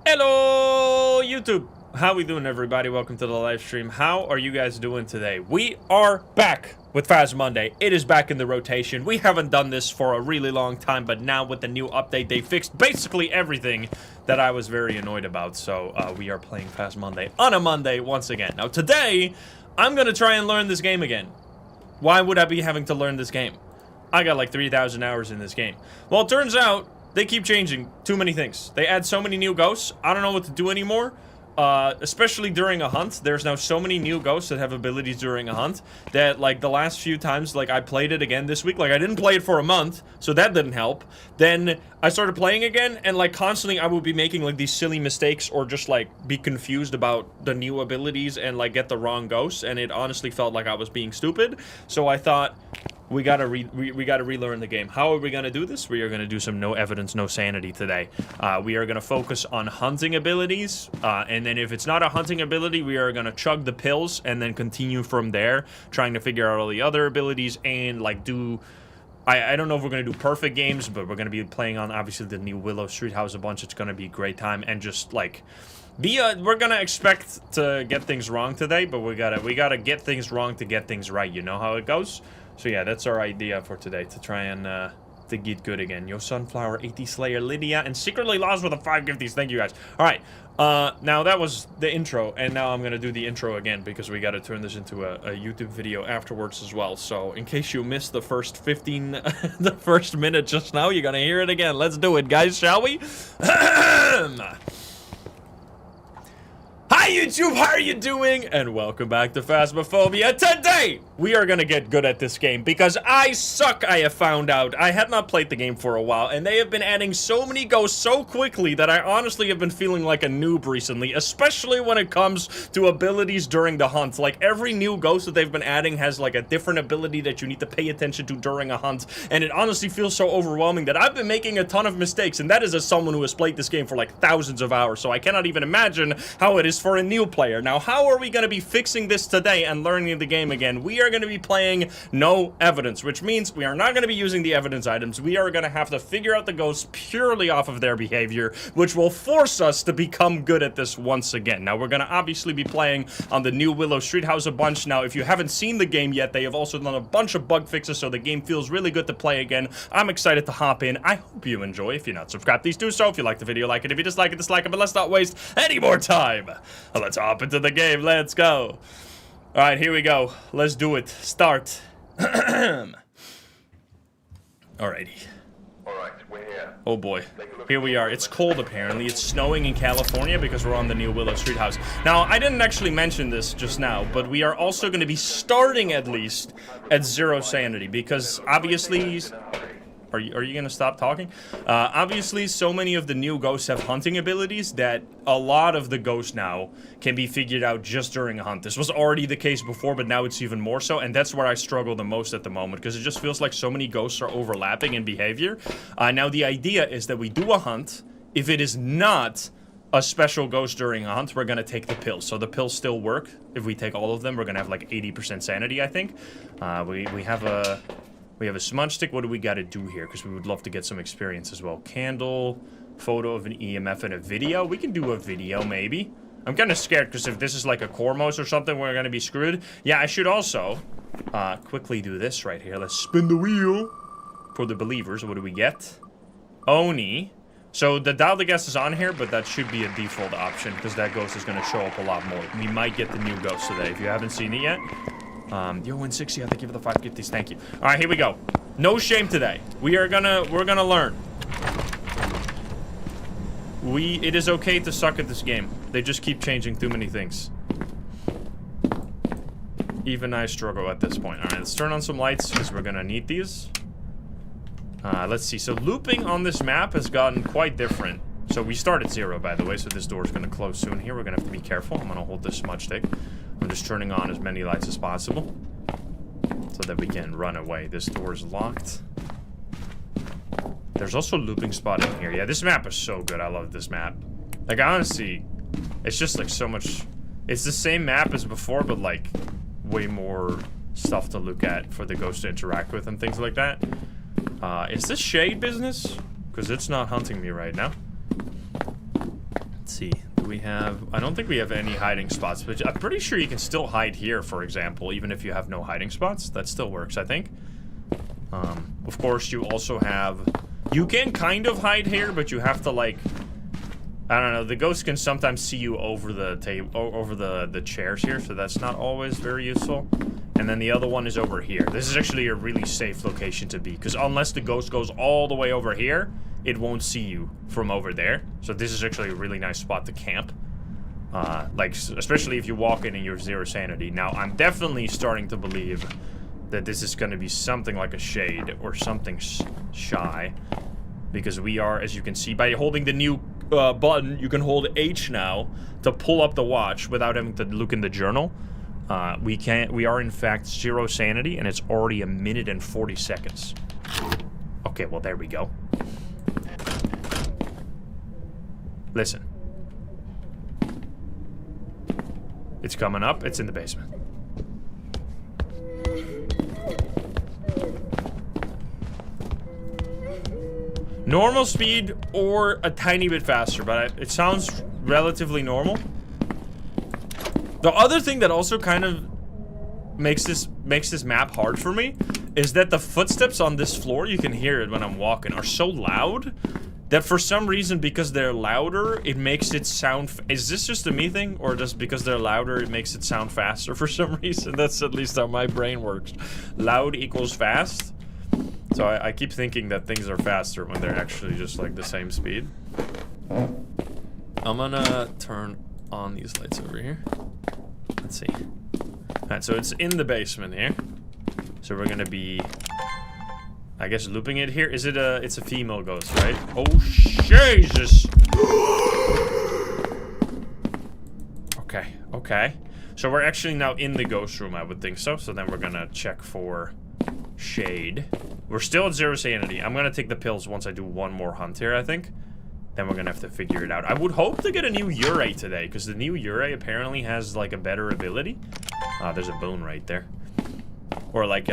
Hello, YouTube. How we doing, everybody? Welcome to the live stream. How are you guys doing today? We are back with Phas Monday. It is back in the rotation. We haven't done this for a really long time, but now with the new update, they fixed basically everything that I was very annoyed about. So we are playing Phas Monday on a Monday once again. Now today, I'm gonna try and learn this game again. Why would I be having to learn this game? I got like 3,000 hours in this game. Well, it turns out they keep changing too many things. They add so many new ghosts. I don't know what to do anymore. Especially during a hunt. There's now so many new ghosts that have abilities during a hunt that, like, the last few times, like, I played it again this week. Like, I didn't play it for a month, so that didn't help. Then I started playing again, and, like, constantly I would be making, like, these silly mistakes or just, like, be confused about the new abilities and, like, get the wrong ghosts, and it honestly felt like I was being stupid. So I thought, we gotta relearn the game. How are we gonna do this? We are gonna do some no evidence, no sanity today. We are gonna focus on hunting abilities, and then if it's not a hunting ability, we are gonna chug the pills and then continue from there, trying to figure out all the other abilities and like do. I don't know if we're gonna do perfect games, but we're gonna be playing on obviously the new Willow Street House a bunch. It's gonna be a great time and just like. We're gonna expect to get things wrong today, but we gotta get things wrong to get things right. You know how it goes. So yeah, that's our idea for today, to try and to get good again. Yo, Sunflower, 80 Slayer, Lydia, and Secretly Lost with the 5 gifties. Thank you guys. All right, now that was the intro, and now I'm gonna do the intro again because we gotta turn this into a YouTube video afterwards as well. So in case you missed the first 15, the first minute just now, you're gonna hear it again. Let's do it, guys, shall we? Hi YouTube, how are you doing? And welcome back to Phasmphobia. Today, we are gonna get good at this game because I suck, I have found out. I had not played the game for a while, and they have been adding so many ghosts so quickly that I honestly have been feeling like a noob recently, especially when it comes to abilities during the hunt. Like, every new ghost that they've been adding has like a different ability that you need to pay attention to during a hunt, and it honestly feels so overwhelming that I've been making a ton of mistakes, and that is as someone who has played this game for like thousands of hours, so I cannot even imagine how it is for a new player. Now, how are we going to be fixing this today and learning the game again? We are going to be playing no evidence, which means we are not going to be using the evidence items. We are going to have to figure out the ghosts purely off of their behavior, which will force us to become good at this once again. Now, we're going to obviously be playing on the new Willow Street House a bunch. Now, if you haven't seen the game yet, they have also done a bunch of bug fixes, so the game feels really good to play again. I'm excited to hop in. I hope you enjoy. If you're not subscribed, please do so. If you like the video, like it. If you dislike it, dislike it. But let's not waste any more time. Let's hop into the game. Let's go. All right, here we go. Let's do it. Start. Alrighty. Alright, we're here. Oh boy. Here we are. It's cold apparently. It's snowing in California because we're on the new Willow Street House. Now, I didn't actually mention this just now, but we are also going to be starting at least at 0 sanity because obviously... Are you gonna stop talking? Obviously, so many of the new ghosts have hunting abilities that a lot of the ghosts now can be figured out just during a hunt. This was already the case before, but now it's even more so, and that's where I struggle the most at the moment, because it just feels like so many ghosts are overlapping in behavior. Now, the idea is that we do a hunt. If it is not a special ghost during a hunt, we're gonna take the pills. So the pills still work. If we take all of them, we're gonna have like 80% sanity, I think. We have a smudge stick. What do we got to do here? Because we would love to get some experience as well. Candle, photo of an EMF, and a video. We can do a video, maybe. I'm kind of scared because if this is like a Cormos or something, we're going to be screwed. Yeah, I should also quickly do this right here. Let's spin the wheel for the believers. What do we get? Oni. So the Dial the Guest is on here, but that should be a default option because that ghost is going to show up a lot more. We might get the new ghost today if you haven't seen it yet. Yo, 160, I think you for the 5 gifties, thank you. All right, here we go. No shame today. We're gonna learn. It is okay to suck at this game. They just keep changing too many things. Even I struggle at this point. All right, let's turn on some lights because we're gonna need these. Let's see, so looping on this map has gotten quite different. So we start at 0, by the way, so this door is gonna close soon here. We're gonna have to be careful. I'm gonna hold this smudge stick. I'm just turning on as many lights as possible so that we can run away. This door is locked. There's also a looping spot in here. Yeah, this map is so good. I love this map. Like, honestly, it's just like so much... It's the same map as before, but like way more stuff to look at for the ghost to interact with and things like that. Is this shade business? Because it's not hunting me right now. Let's see. Do we have... I don't think we have any hiding spots, but I'm pretty sure you can still hide here, for example, even if you have no hiding spots. That still works, I think. Of course, you also have... You can kind of hide here, but you have to, like... I don't know. The ghost can sometimes see you over the table, over the chairs here, so that's not always very useful. And then the other one is over here. This is actually a really safe location to be, because unless the ghost goes all the way over here, it won't see you from over there. So this is actually a really nice spot to camp. Like, especially if you walk in and you're 0 sanity. Now, I'm definitely starting to believe that this is going to be something like a shade or something shy. Because we are, as you can see, by holding the new button, you can hold H now to pull up the watch without having to look in the journal. We are in fact 0 sanity, and it's already 1 minute and 40 seconds. Okay, well, there we go. Listen. It's coming up. It's in the basement. Normal speed or a tiny bit faster, but it sounds relatively normal. The other thing that also kind of makes this map hard for me is that the footsteps on this floor, you can hear it when I'm walking, are so loud that for some reason, because they're louder, it makes it sound... Is this just a me thing? Or just because they're louder, it makes it sound faster for some reason? That's at least how my brain works. Loud equals fast. So I keep thinking that things are faster when they're actually just like the same speed. I'm gonna turn on these lights over here. Let's see. Alright, so it's in the basement here. So we're gonna be, I guess, looping it here. Is it a... It's a female ghost, right? Oh, Jesus! Okay, okay. So we're actually now in the ghost room, I would think so. So then we're gonna check for shade. We're still at 0 sanity. I'm gonna take the pills once I do one more hunt here, I think. Then we're gonna have to figure it out. I would hope to get a new Ure today, because the new Ure apparently has, like, a better ability. There's a bone right there. Or, like,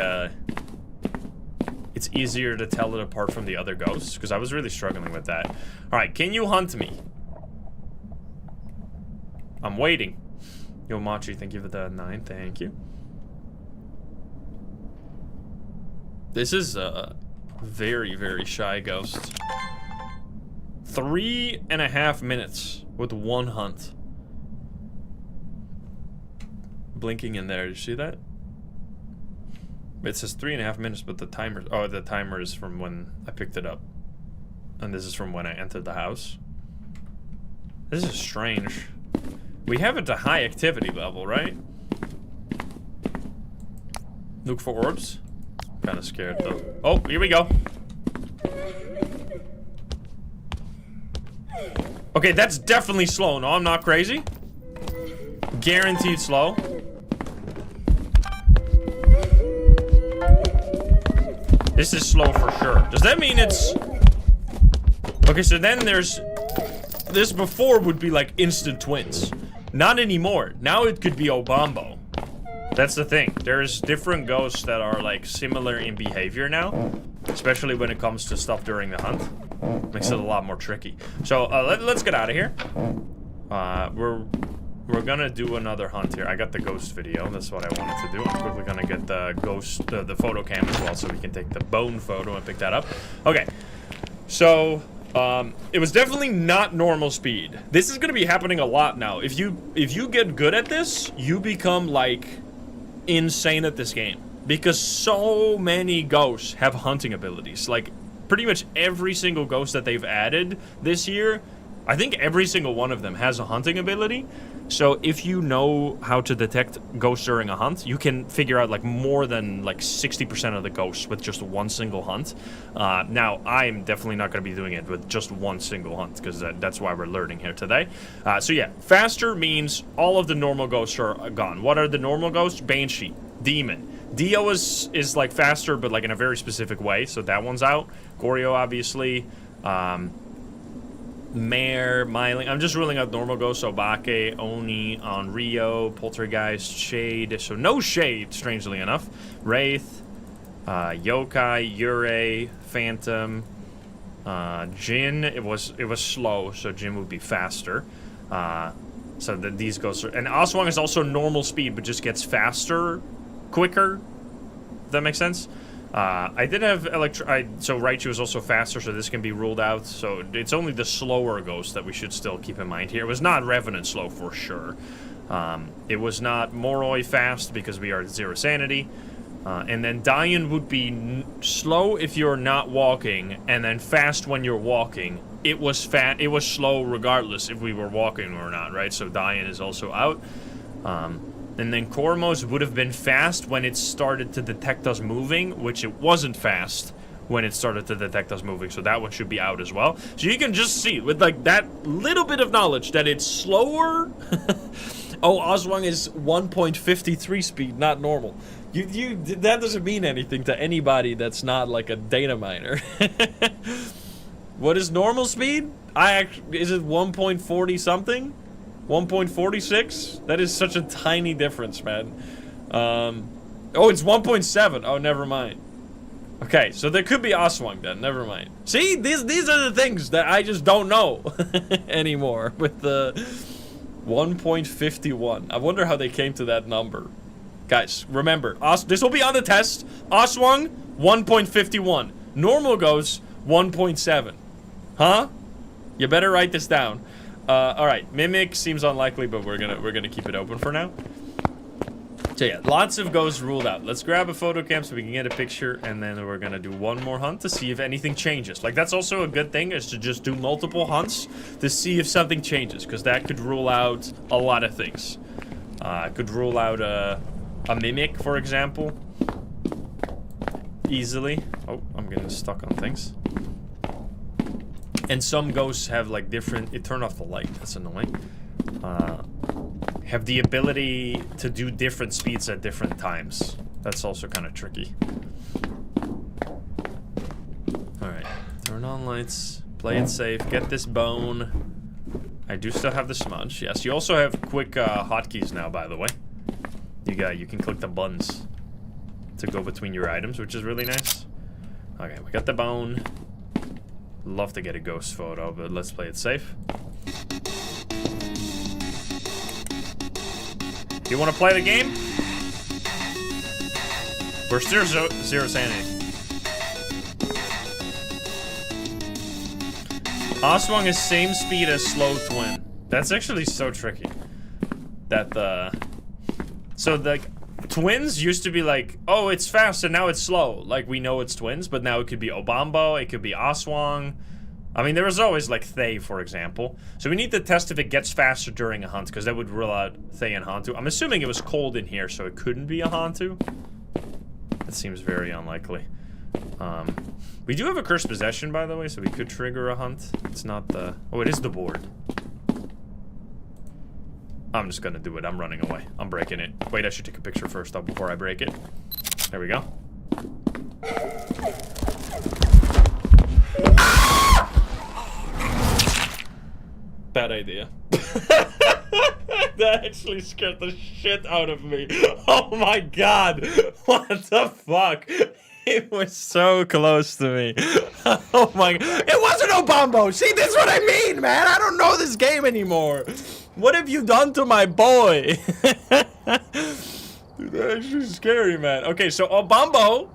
it's easier to tell it apart from the other ghosts, because I was really struggling with that. Alright, can you hunt me? I'm waiting. Yo, Machi, thank you for the 9. Thank you. This is a very, very shy ghost. 3.5 minutes with 1 hunt. Blinking in there, did you see that? It says 3.5 minutes, but the timer... Oh, the timer is from when I picked it up. And this is from when I entered the house. This is strange. We have it to high activity level, right? Look for orbs. Kind of scared though. Oh, here we go. Okay, that's definitely slow. No, I'm not crazy. Guaranteed slow. This is slow for sure. Does that mean it's... Okay, so then there's... This before would be like instant twins. Not anymore. Now it could be Obambo. That's the thing. There's different ghosts that are like similar in behavior now, especially when it comes to stuff during the hunt. Makes it a lot more tricky. So let's get out of here. We're gonna do another hunt here. I got the ghost video. That's what I wanted to do. I'm quickly gonna get the ghost, the photo cam as well, so we can take the bone photo and pick that up. Okay. So it was definitely not normal speed. This is gonna be happening a lot now. If you get good at this, you become like insane at this game, because so many ghosts have hunting abilities. Like pretty much every single ghost that they've added this year, I think every single one of them has a hunting ability. So if you know how to detect ghosts during a hunt, you can figure out like more than like 60% of the ghosts with just one single hunt. Now, I'm definitely not going to be doing it with just one single hunt, because that's why we're learning here today. So yeah, faster means all of the normal ghosts are gone. What are the normal ghosts? Banshee, Demon. Dio is like faster, but like in a very specific way, so that one's out. Goryo, obviously. Mare, Myling. I'm just ruling out normal ghosts. Obake, Oni, Onryo, Poltergeist, Shade. So no Shade, strangely enough. Wraith, Yokai, Ure, Phantom, Jin, it was slow, so Jin would be faster. So that these ghosts are, and Aswang is also normal speed, but just gets faster, quicker. Does that make sense? I did have so Raichu is also faster, so this can be ruled out. So it's only the slower ghost that we should still keep in mind here. It was not Revenant slow for sure. It was not Moroi fast because we are at 0 sanity. And then Dian would be slow if you're not walking, and then fast when you're walking. It was slow regardless if we were walking or not, right? So Dian is also out. And then Kormos would have been fast when it started to detect us moving, which it wasn't fast when it started to detect us moving, so that one should be out as well. So you can just see, with like that little bit of knowledge, that it's slower. Oh, Aswang is 1.53 speed, not normal. That doesn't mean anything to anybody that's not like a data miner. What is normal speed? Is it 1.40 something? 1.46? That is such a tiny difference, man. Oh, it's 1.7. Oh, never mind. Okay, so there could be Aswang then. Never mind. See, these are the things that I just don't know anymore with the 1.51. I wonder how they came to that number. Guys, remember, this will be on the test. Aswang, 1.51. Normal goes 1.7. Huh? You better write this down. All right, Mimic seems unlikely, but we're gonna keep it open for now. So yeah, lots of ghosts ruled out. Let's grab a photo cam so we can get a picture, and then we're gonna do one more hunt to see if anything changes. Like, that's also a good thing, is to just do multiple hunts to see if something changes, because that could rule out a lot of things. Could rule out a Mimic, for example, easily. Oh, I'm getting stuck on things. And some ghosts have like different. It turned off the light. That's annoying. Have the ability to do different speeds at different times. That's also kind of tricky. All right, turn on lights. Play it safe. Get this bone. I do still have the smudge. Yes, you also have quick hotkeys now. By the way, you can click the buttons to go between your items, which is really nice. Okay, we got the bone. Love to get a ghost photo, but let's play it safe. You want to play the game? We're still zero sanity. Aswang is same speed as slow twin. That's actually so tricky. So the twins used to be like, oh, it's fast and now it's slow. Like, we know it's twins, but now it could be Obambo, it could be Aswang. I mean, there was always like Thay, for example. So we need to test if it gets faster during a hunt, because that would rule out Thay and Hantu. I'm assuming it was cold in here, so it couldn't be a Hantu. That seems very unlikely. We do have a cursed possession, by the way, so we could trigger a hunt. It's not the... Oh, it is the board. I'm just gonna do it. I'm running away. I'm breaking it. Wait, I should take a picture first, though, before I break it. There we go. Bad idea. That actually scared the shit out of me. Oh my god. What the fuck? It was so close to me. Oh my... It wasn't Obambo! See, that's what I mean, man! I don't know this game anymore! What have you done to my boy? Dude, that's actually scary, man. Okay, so Obambo,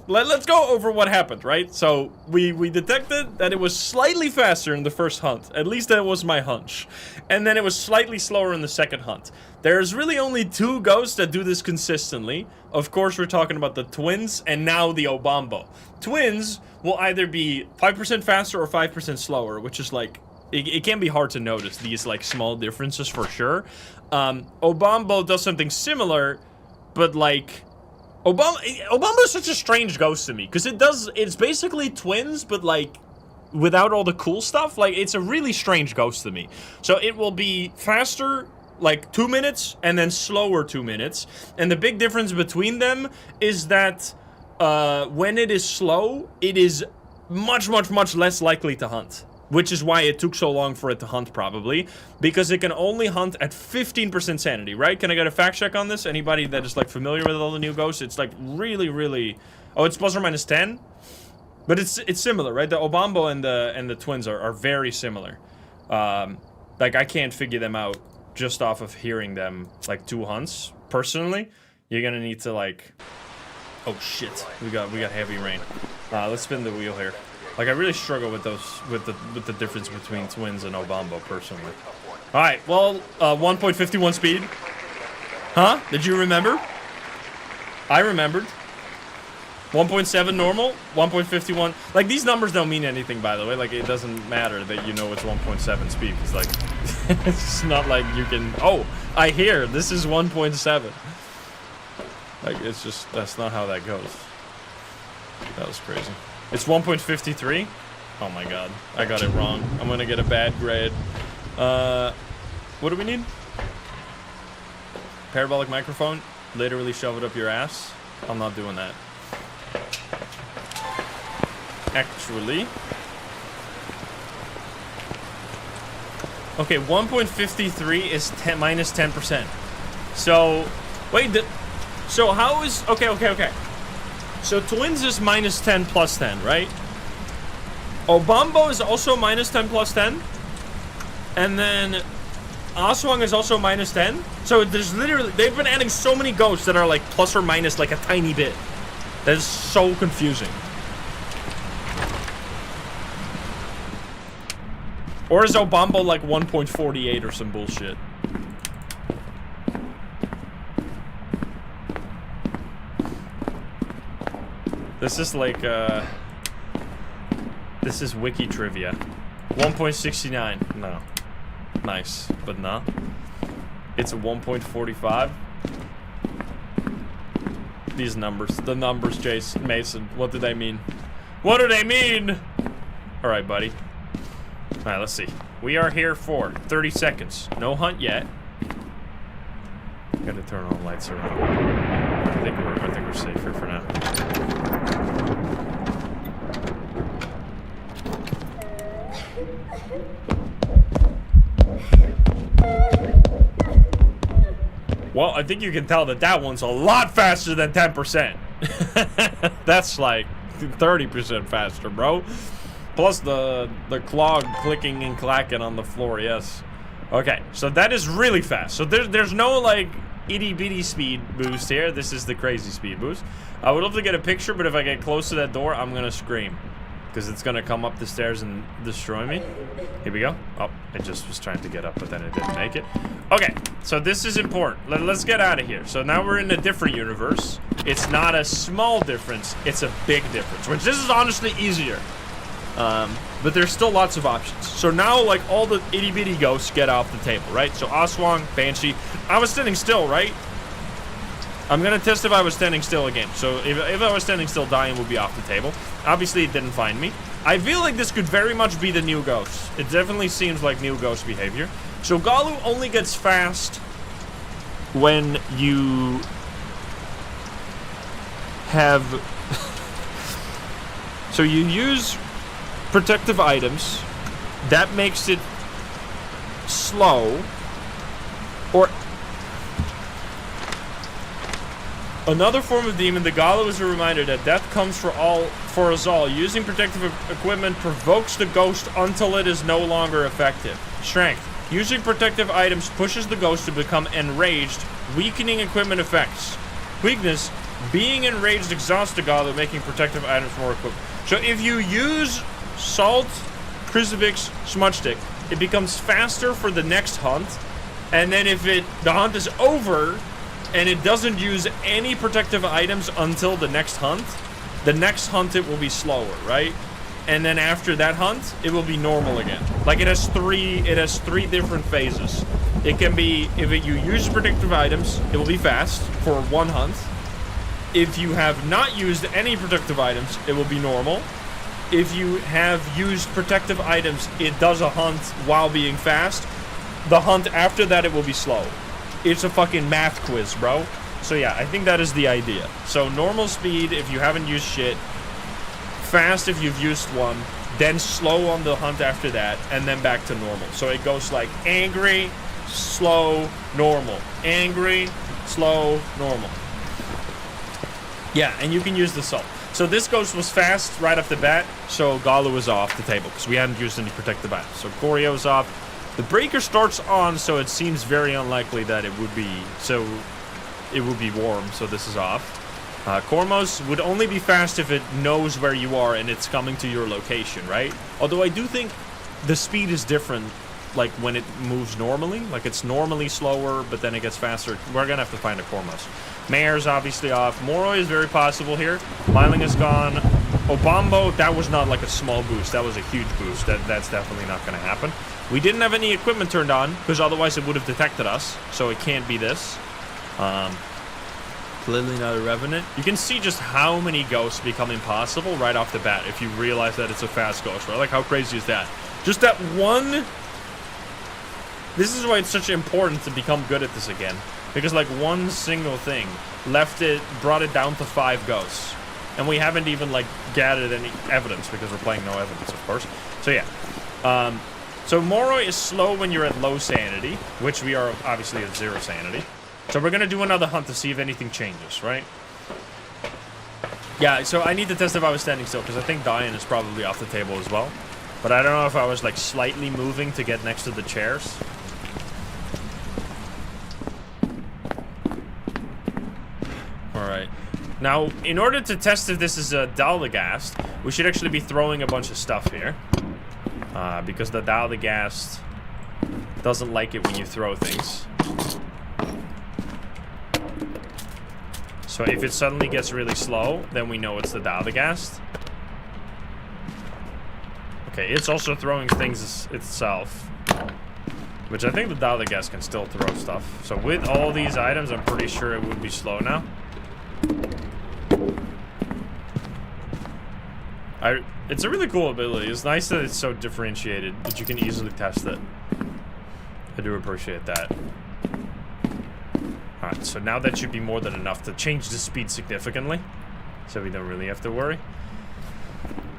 let's go over what happened, right? So, we detected that it was slightly faster in the first hunt. At least that was my hunch. And then it was slightly slower in the second hunt. There's really only two ghosts that do this consistently. Of course, we're talking about the twins and now the Obambo. Twins will either be 5% faster or 5% slower, which is like, it can be hard to notice these like small differences for sure. Obambo does something similar, but like, Obambo is such a strange ghost to me, because it's basically twins, but like, without all the cool stuff. Like, it's a really strange ghost to me. So it will be faster, like 2 minutes, and then slower 2 minutes. And the big difference between them is that when it is slow, it is much, much, much less likely to hunt. Which is why it took so long for it to hunt, probably. Because it can only hunt at 15% sanity, right? Can I get a fact check on this? Anybody that is, like, familiar with all the new ghosts? It's, like, really, really... Oh, it's plus or minus 10? But it's similar, right? The Obambo and the twins are very similar. Like I can't figure them out just off of hearing them like 2 hunts. Personally, you're gonna need to like. Oh shit! We got heavy rain. Let's spin the wheel here. Like I really struggle with those with the difference between twins and Obambo personally. All right, well, 1.51 speed. Huh? Did you remember? I remembered. 1.7 normal, 1.51. Like these numbers don't mean anything, by the way. Like it doesn't matter that you know it's 1.7 speed. It's like it's not like you can. Oh, I hear this is 1.7. Like it's just that's not how that goes. That was crazy. It's 1.53. Oh my god, I got it wrong. I'm gonna get a bad grade. What do we need? Parabolic microphone. Literally shove it up your ass. I'm not doing that. Actually. Okay, 1.53 is minus 10%. So, wait, so how is... Okay. So twins is minus 10 plus 10, right? Obambo is also minus 10 plus 10. And then Aswang is also minus 10. So there's literally... They've been adding so many ghosts that are like plus or minus like a tiny bit. That is so confusing. Or is Obambo like 1.48 or some bullshit? This is like, this is wiki trivia. 1.69. No. Nice. But no. It's a 1.45. These numbers. The numbers, Jason Mason. What do they mean? What do they mean? Alright, buddy. Alright, let's see. We are here for 30 seconds. No hunt yet. Gotta turn all lights around. I think we're safe here for now. Well, I think you can tell that that one's a lot faster than 10%. That's like 30% faster, bro. Plus the clog clicking and clacking on the floor, yes. Okay, so that is really fast. So there's no like itty bitty speed boost here. This is the crazy speed boost. I would love to get a picture, but if I get close to that door, I'm gonna scream. Because it's gonna come up the stairs and destroy me. Here we go. Oh, I just was trying to get up, but then it didn't make it. Okay, so this is important. Let's get out of here. So now we're in a different universe. It's not a small difference, it's a big difference. Which this is honestly easier. But there's still lots of options. So now, like, all the itty-bitty ghosts get off the table, right? So Aswang, Banshee. I was standing still, right? I'm gonna test if I was standing still again. So if I was standing still, dying would be off the table. Obviously, it didn't find me. I feel like this could very much be the new ghost. It definitely seems like new ghost behavior. So Galu only gets fast when you have... So you use protective items. That makes it slow. Or... Another form of demon, the Galu is a reminder that death comes for us all. Using protective equipment provokes the ghost until it is no longer effective. Strength. Using protective items pushes the ghost to become enraged, weakening equipment effects. Weakness. Being enraged exhausts the Galu, making protective items more equipped. So if you use Salt, Crucifix, Smudge Stick, it becomes faster for the next hunt. And then if the hunt is over... and it doesn't use any protective items until the next hunt it will be slower, right? And then after that hunt, it will be normal again. Like it has three different phases. It can be, if you use protective items, it will be fast for one hunt. If you have not used any protective items, it will be normal. If you have used protective items, it does a hunt while being fast. The hunt after that, it will be slow. It's a fucking math quiz, bro. So yeah, I think that is the idea. So normal speed if you haven't used shit. Fast if you've used one. Then slow on the hunt after that. And then back to normal. So it goes like angry, slow, normal. Angry, slow, normal. Yeah, and you can use the salt. So this ghost was fast right off the bat, so Galu is off the table because we hadn't used any protective items. So Goryo's off. The breaker starts on, so it seems very unlikely that it would be warm, so this is off. Kormos would only be fast if it knows where you are and it's coming to your location, right? Although I do think the speed is different, like when it moves normally. Like it's normally slower, but then it gets faster. We're gonna have to find a Kormos. Mayor's obviously off. Moroi is very possible here. Myling is gone. Obambo, that was not like a small boost. That was a huge boost. That's definitely not gonna happen. We didn't have any equipment turned on, because otherwise it would have detected us. So it can't be this. Clearly not a Revenant. You can see just how many ghosts become impossible right off the bat if you realize that it's a fast ghost, right? Like, how crazy is that? Just that one... This is why it's such important to become good at this again. Because, like, one single thing brought it down to 5 ghosts. And we haven't even, like, gathered any evidence because we're playing no evidence, of course. So, yeah. So Moroi is slow when you're at low sanity, which we are obviously at 0 sanity. So we're going to do another hunt to see if anything changes, right? Yeah, so I need to test if I was standing still, because I think Diane is probably off the table as well. But I don't know if I was, like, slightly moving to get next to the chairs. Alright. Now, in order to test if this is a Daldagast, we should actually be throwing a bunch of stuff here. Because the Daldagast doesn't like it when you throw things. So if it suddenly gets really slow, then we know it's the Daldagast. Okay, it's also throwing things itself. Which I think the Daldagast can still throw stuff. So with all these items, I'm pretty sure it would be slow now. It's a really cool ability. It's nice that it's so differentiated, that you can easily test it. I do appreciate that. Alright, so now that should be more than enough to change the speed significantly. So we don't really have to worry.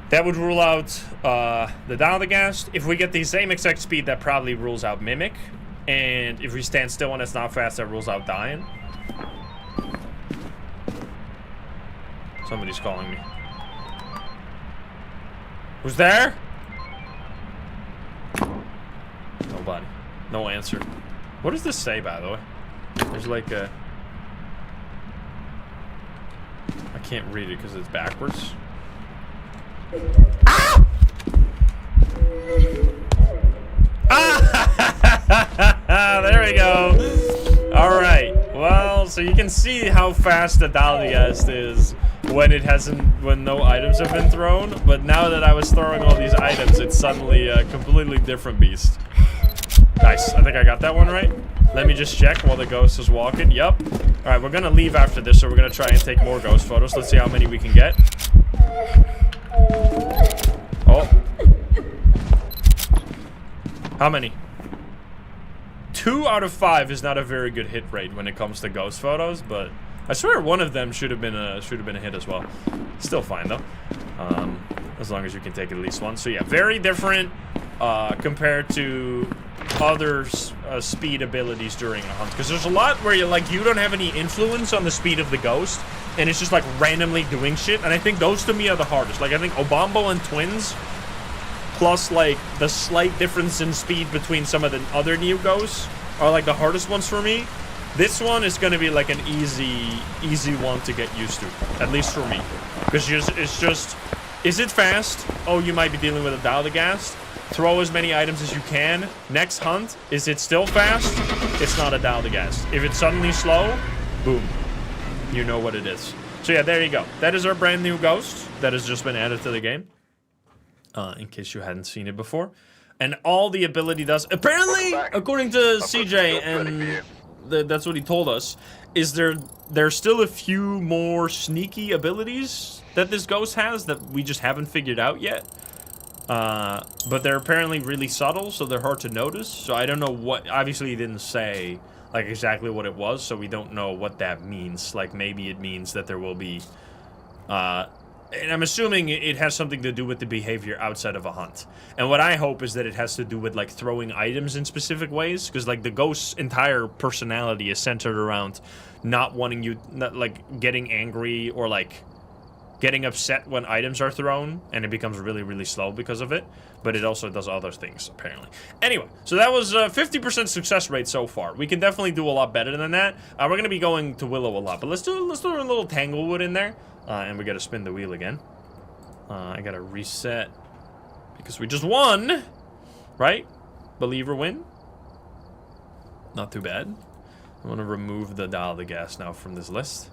That would rule out the Daldagast. If we get the same exact speed, that probably rules out Mimic. And if we stand still and it's not fast, that rules out Diane. Somebody's calling me. Who's there? Nobody. No answer. What does this say, by the way? There's like a... I can't read it because it's backwards. Ah! Ah! There we go. Alright. Well, so you can see how fast the Daldagast is when no items have been thrown. But now that I was throwing all these items, it's suddenly a completely different beast. Nice. I think I got that one right. Let me just check while the ghost is walking. Yup. Alright, we're gonna leave after this, so we're gonna try and take more ghost photos. Let's see how many we can get. Oh. How many? 2 out of 5 is not a very good hit rate when it comes to ghost photos, but I swear one of them should have been a hit as well. Still fine though. As long as you can take at least one. So yeah, very different compared to other speed abilities during a hunt, because there's a lot where you don't have any influence on the speed of the ghost, and it's just like randomly doing shit. And I think those to me are the hardest. Like I think Obambo and Twins, plus like the slight difference in speed between some of the other new ghosts, are like the hardest ones for me. This one is going to be like an easy one to get used to, at least for me, because it's just, is it fast? Oh, you might be dealing with a Daldagast. Throw as many items as you can. Next hunt, is it still fast? It's not a Daldagast. If it's suddenly slow, boom. You know what it is. So yeah, there you go. That is our brand new ghost that has just been added to the game. In case you hadn't seen it before. And all the ability does, apparently, according to CJ, and that's what he told us, is there's still a few more sneaky abilities that this ghost has that we just haven't figured out yet. But they're apparently really subtle, so they're hard to notice. So I don't know what, obviously he didn't say like exactly what it was, so we don't know what that means. Like maybe it means that there will be, and I'm assuming it has something to do with the behavior outside of a hunt. And what I hope is that it has to do with like throwing items in specific ways, because like the ghost's entire personality is centered around not wanting you, not like getting angry or like getting upset when items are thrown, and it becomes really, really slow because of it. But it also does other things, apparently. Anyway, so that was 50% success rate so far. We can definitely do a lot better than that. We're going to be going to Willow a lot, but let's do a little Tanglewood in there. And we got to spin the wheel again. I got to reset because we just won, right? Believer win. Not too bad. I want to remove the Dial the Gas now from this list.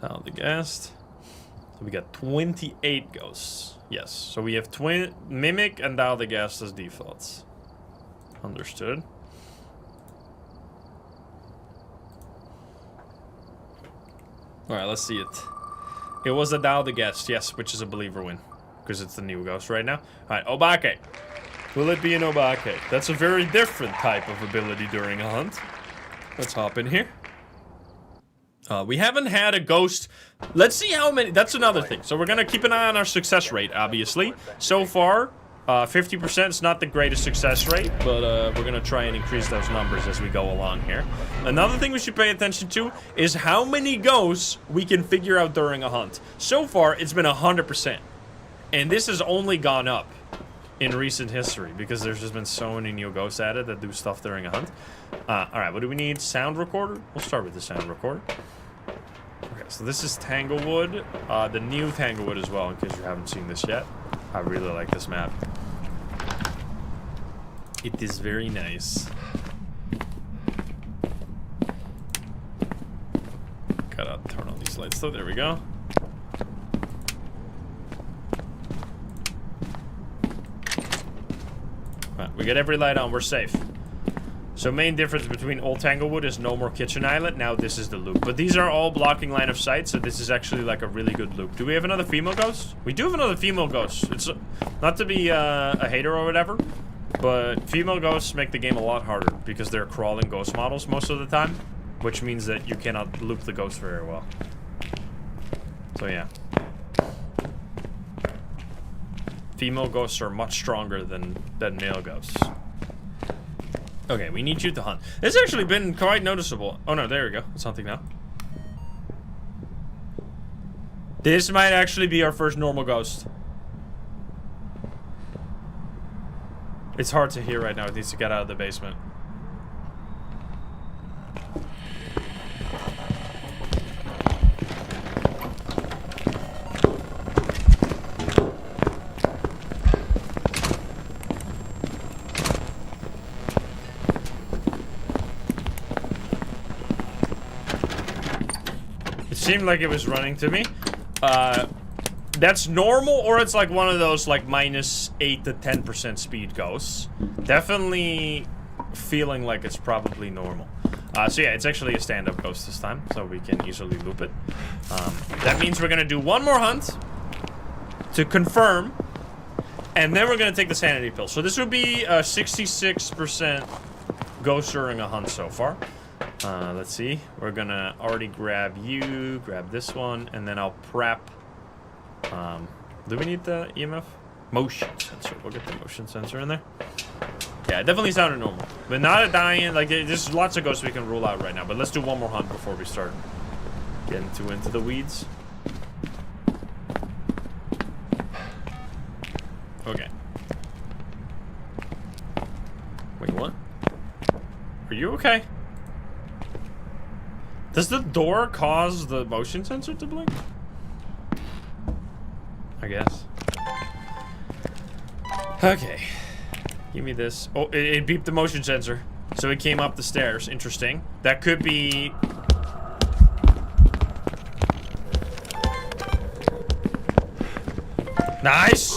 Dial the Gas. So we got 28 ghosts. Yes. So we have Mimic and Dial the Gas as defaults. Understood. Alright, let's see it. It was a Dial the Gas, yes, which is a Believer win. Because it's the new ghost right now. Alright, Obake. Will it be an Obake? That's a very different type of ability during a hunt. Let's hop in here. We haven't had a ghost. Let's see how many. That's another thing. So we're going to keep an eye on our success rate, obviously. So far, 50% is not the greatest success rate, but we're going to try and increase those numbers as we go along here. Another thing we should pay attention to is how many ghosts we can figure out during a hunt. So far, it's been 100%. And this has only gone up in recent history because there's just been so many new ghosts added that do stuff during a hunt. Alright, what do we need? Sound recorder? We'll start with the sound recorder. Okay, so this is Tanglewood. The new Tanglewood as well, in case you haven't seen this yet. I really like this map. It is very nice. Gotta turn on these lights though, there we go. Right, we got every light on, we're safe. So main difference between old Tanglewood is no more kitchen island. Now this is the loop. But these are all blocking line of sight, so this is actually like a really good loop. Do we have another female ghost? We do have another female ghost. It's not to be a hater or whatever, but female ghosts make the game a lot harder because they're crawling ghost models most of the time, which means that you cannot loop the ghost very well. So yeah. Female ghosts are much stronger than male ghosts. Okay, we need you to hunt. It's actually been quite noticeable. Oh no, there we go. It's hunting now. This might actually be our first normal ghost. It's hard to hear right now. It needs to get out of the basement. Seemed like it was running to me. That's normal, or it's like one of those like -8 to 10% speed ghosts. Definitely feeling like it's probably normal. So yeah, it's actually a stand-up ghost this time, so we can easily loop it. That means we're gonna do one more hunt to confirm, and then we're gonna take the sanity pill. So this would be 66% ghost during a hunt so far. Let's see. We're gonna already grab you, grab this one, and then I'll prep. Do we need the EMF? Motion sensor. We'll get the motion sensor in there. Yeah, it definitely sounded normal. But not a dying, like, there's lots of ghosts we can rule out right now. But let's do one more hunt before we start getting too into the weeds. Okay. Wait, what? Are you okay? Does the door cause the motion sensor to blink? I guess. Okay. Give me this. Oh, it beeped the motion sensor. So it came up the stairs. Interesting. That could be... Nice!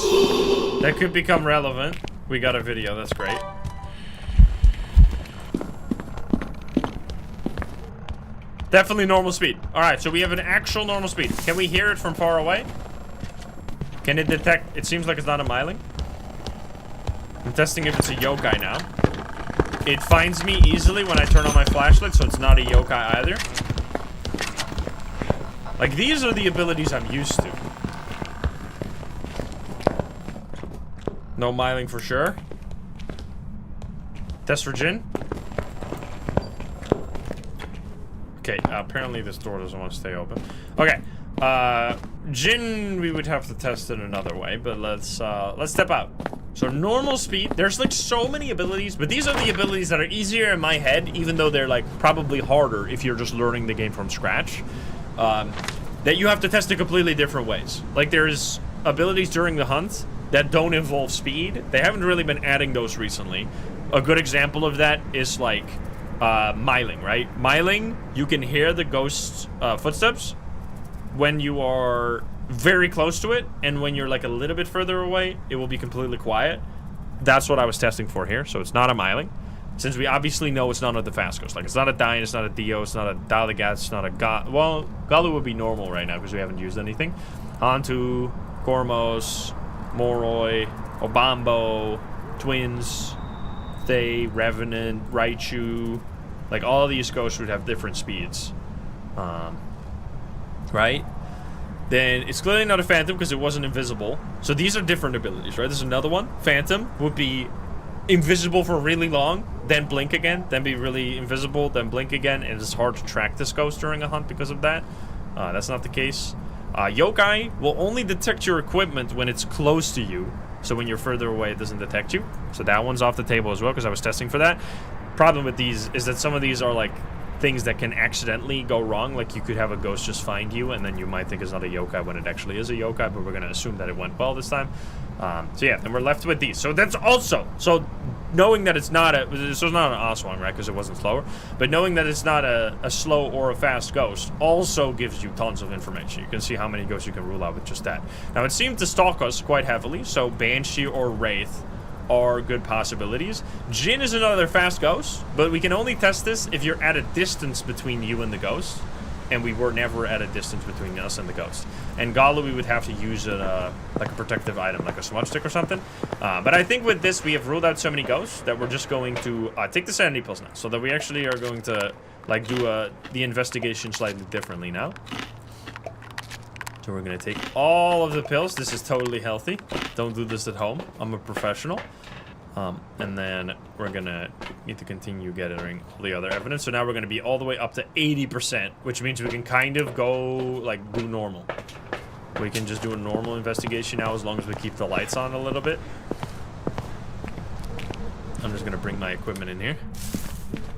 That could become relevant. We got a video. That's great. Definitely normal speed. Alright, so we have an actual normal speed. Can we hear it from far away? Can it detect? It seems like it's not a myling. I'm testing if it's a yokai now. It finds me easily when I turn on my flashlight, so it's not a yokai either. Like, these are the abilities I'm used to. No myling for sure. Test for Jin. Okay, apparently this door doesn't want to stay open. Okay, Jin, we would have to test it another way, but let's step out. So normal speed, there's like so many abilities, but these are the abilities that are easier in my head, even though they're like probably harder if you're just learning the game from scratch. That you have to test in completely different ways. Like there's abilities during the hunt that don't involve speed. They haven't really been adding those recently. A good example of that is like miling, right? Miling, you can hear the ghost's footsteps when you are very close to it, and when you're like a little bit further away, it will be completely quiet. That's what I was testing for here, so it's not a miling. Since we obviously know it's none of the fast ghosts. Like, it's not a Dine, it's not a Dio, it's not a Daligat, it's not a well, Galu would be normal right now because we haven't used anything. Hantu, Kormos, Moroi, Obambo, Twins, Thay, Revenant, Raichu. Like, all of these ghosts would have different speeds. Right? Then it's clearly not a Phantom because it wasn't invisible. So these are different abilities, right? There's another one. Phantom would be invisible for really long, then blink again, then be really invisible, then blink again, and it's hard to track this ghost during a hunt because of that. That's not the case. Yokai will only detect your equipment when it's close to you, so when you're further away it doesn't detect you. So that one's off the table as well because I was testing for that. Problem with these is that some of these are like things that can accidentally go wrong. Like you could have a ghost just find you and then you might think it's not a yokai when it actually is a yokai, but we're going to assume that it went well this time. So yeah, then we're left with these. So that's also, so knowing that it's not a, so it's not an Aswang, right, because it wasn't slower, but knowing that it's not a slow or a fast ghost also gives you tons of information. You can see how many ghosts you can rule out with just that. Now it seemed to stalk us quite heavily, so Banshee or Wraith are good possibilities. Jin is another fast ghost, but we can only test this if you're at a distance between you and the ghost, and we were never at a distance between us and the ghost. And Galu, we would have to use like a protective item, like a smudge stick or something. But I think with this, we have ruled out so many ghosts that we're just going to take the sanity pills now, so that we actually are going to like do the investigation slightly differently now. So we're going to take all of the pills. This is totally healthy. Don't do this at home. I'm a professional. And then we're going to need to continue gathering all the other evidence. So now we're going to be all the way up to 80%, which means we can kind of go, like, do normal. We can just do a normal investigation now as long as we keep the lights on a little bit. I'm just going to bring my equipment in here.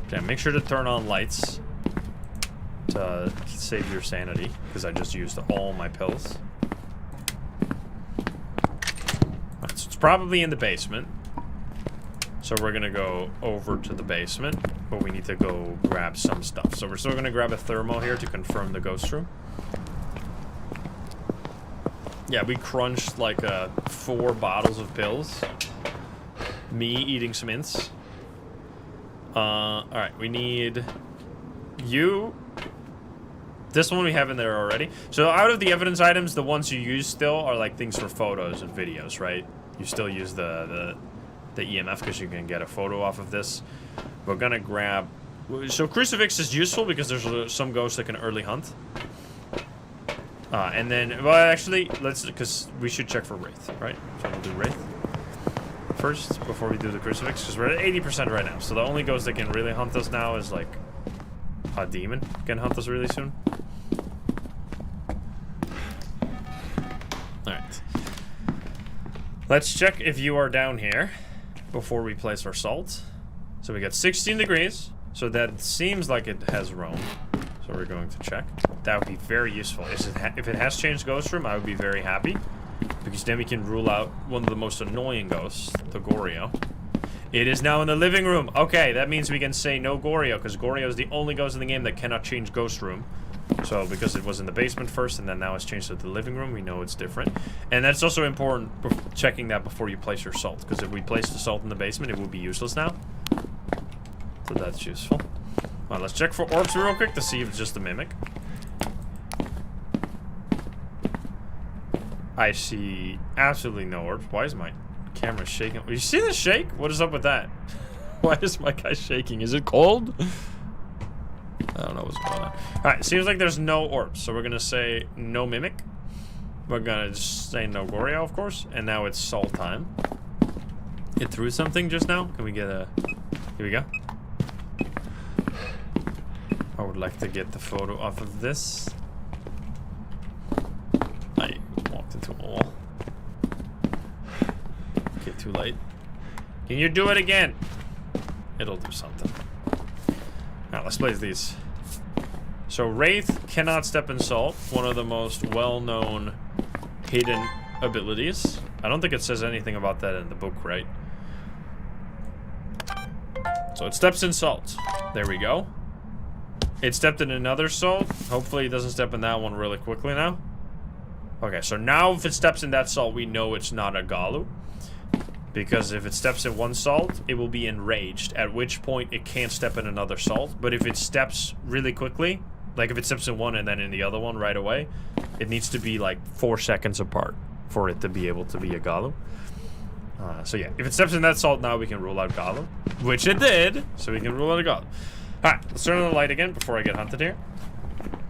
Okay, make sure to turn on lights to save your sanity, because I just used all my pills. Right, so it's probably in the basement. So we're gonna go over to the basement, but we need to go grab some stuff. So we're still gonna grab a thermo here to confirm the ghost room. Yeah, we crunched like 4 bottles of pills. Me eating some mints. Alright, we need you. This one we have in there already. So out of the evidence items, the ones you use still are like things for photos and videos, right? You still use the EMF because you can get a photo off of this. We're gonna grab... So Crucifix is useful because there's some ghosts that can early hunt. And then, well, actually, let's, because we should check for Wraith, right? So we'll do Wraith first before we do the Crucifix, because we're at 80% right now. So the only ghost that can really hunt us now is like a demon can hunt us really soon. Alright. Let's check if you are down here before we place our salt. So we got 16 degrees, so that seems like it has roamed. So we're going to check. That would be very useful. If it has changed ghost room, I would be very happy, because then we can rule out one of the most annoying ghosts, the Goryo. It is now in the living room. Okay, that means we can say no Goryo, because Goryo is the only ghost in the game that cannot change ghost room. So because it was in the basement first and then now it's changed to the living room, we know it's different. And that's also important, checking that before you place your salt, because if we place the salt in the basement, it will be useless now. So that's useful. Well, let's check for orbs real quick to see if it's just a mimic. I see absolutely no orbs. Why is my camera shaking? You see the shake? What is up with that? Why is my guy shaking? Is it cold? I don't know what's going on. Alright, seems like there's no orbs, so we're gonna say no mimic. We're gonna just say no Goryo, of course, and now it's salt time. It threw something just now. Can we get a... Here we go. I would like to get the photo off of this. wall. Okay, too late. Can you do it again? It'll do something. Now, let's place these. So, Wraith cannot step in salt. One of the most well-known hidden abilities. I don't think it says anything about that in the book, right? So, it steps in salt. There we go. It stepped in another salt. Hopefully, it doesn't step in that one really quickly now. Okay, so now if it steps in that salt, we know it's not a Galu. Because if it steps in one salt, it will be enraged, at which point it can't step in another salt. But if it steps really quickly, like if it steps in one and then in the other one right away, it needs to be like 4 seconds apart for it to be able to be a Galu. So yeah, if it steps in that salt, now we can rule out Galu, which it did, so we can rule out a Galu. Alright, let's turn on the light again before I get hunted here.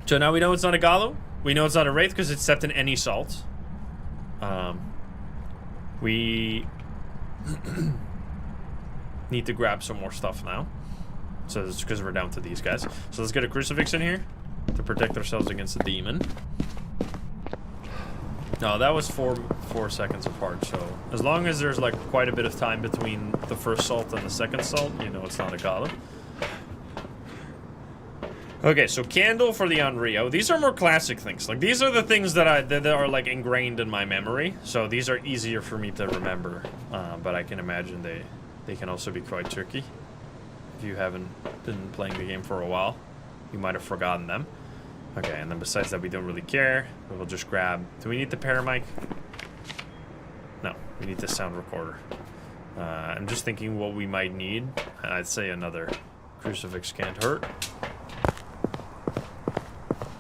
So now we know it's not a Galu. We know it's not a Wraith because it stepped in any salt. We need to grab some more stuff now. So it's because we're down to these guys. So let's get a crucifix in here to protect ourselves against the demon. No, that was four seconds apart. So as long as there's like quite a bit of time between the first salt and the second salt, you know it's not a Galu. Okay, so candle for the Onryo. These are more classic things. Like these are the things that are like ingrained in my memory. So these are easier for me to remember. But I can imagine they can also be quite tricky. If you haven't been playing the game for a while, you might have forgotten them. Okay, and then besides that, we don't really care. We'll just grab... Do we need the paramic? No, we need the sound recorder. I'm just thinking what we might need. I'd say another crucifix can't hurt.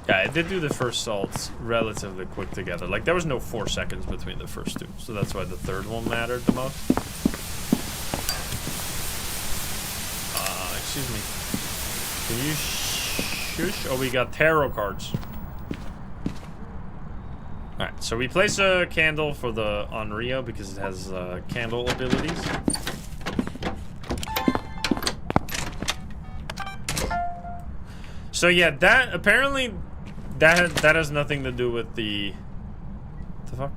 Yeah, I did do the first salts relatively quick together. Like, there was no 4 seconds between the first two. So that's why the third one mattered the most. Excuse me. Can you shush? Oh, we got tarot cards. Alright, so we place a candle for the Onryo because it has candle abilities. So yeah, that apparently that has nothing to do with the fuck?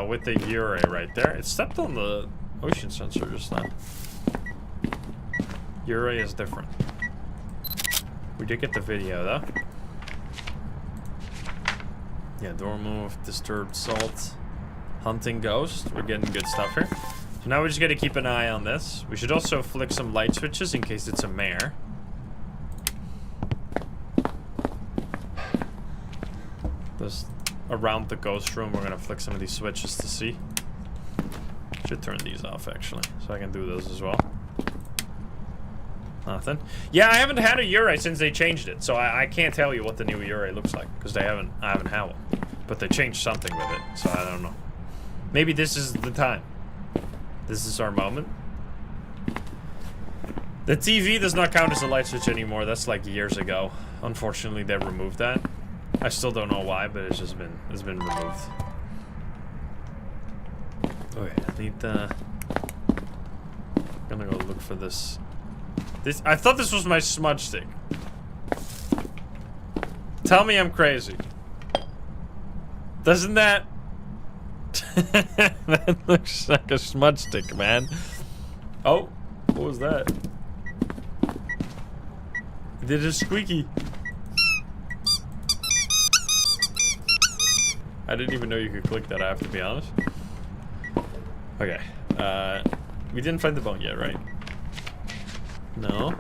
With the Ure right there. It stepped on the ocean sensor just now. Ure is different. We did get the video though. Yeah, door move, disturbed salt, hunting ghost. We're getting good stuff here. So now we just gotta keep an eye on this. We should also flick some light switches in case it's a mare. Just around the ghost room, we're gonna flick some of these switches to see. Should turn these off actually, so I can do those as well. Nothing. Yeah, I haven't had a Ure since they changed it, so I can't tell you what the new Ure looks like because I haven't had one. But they changed something with it, so I don't know. Maybe this is the time. This is our moment. The TV does not count as a light switch anymore. That's like years ago. Unfortunately, they removed that. I still don't know why, but it's been removed. Okay, I need the... I'm gonna go look for this. I thought this was my smudge stick. Tell me I'm crazy. Doesn't that... That looks like a smudge stick, man. Oh, what was that? It did a squeaky. I didn't even know you could click that, I have to be honest. Okay. We didn't find the bone yet, right? No.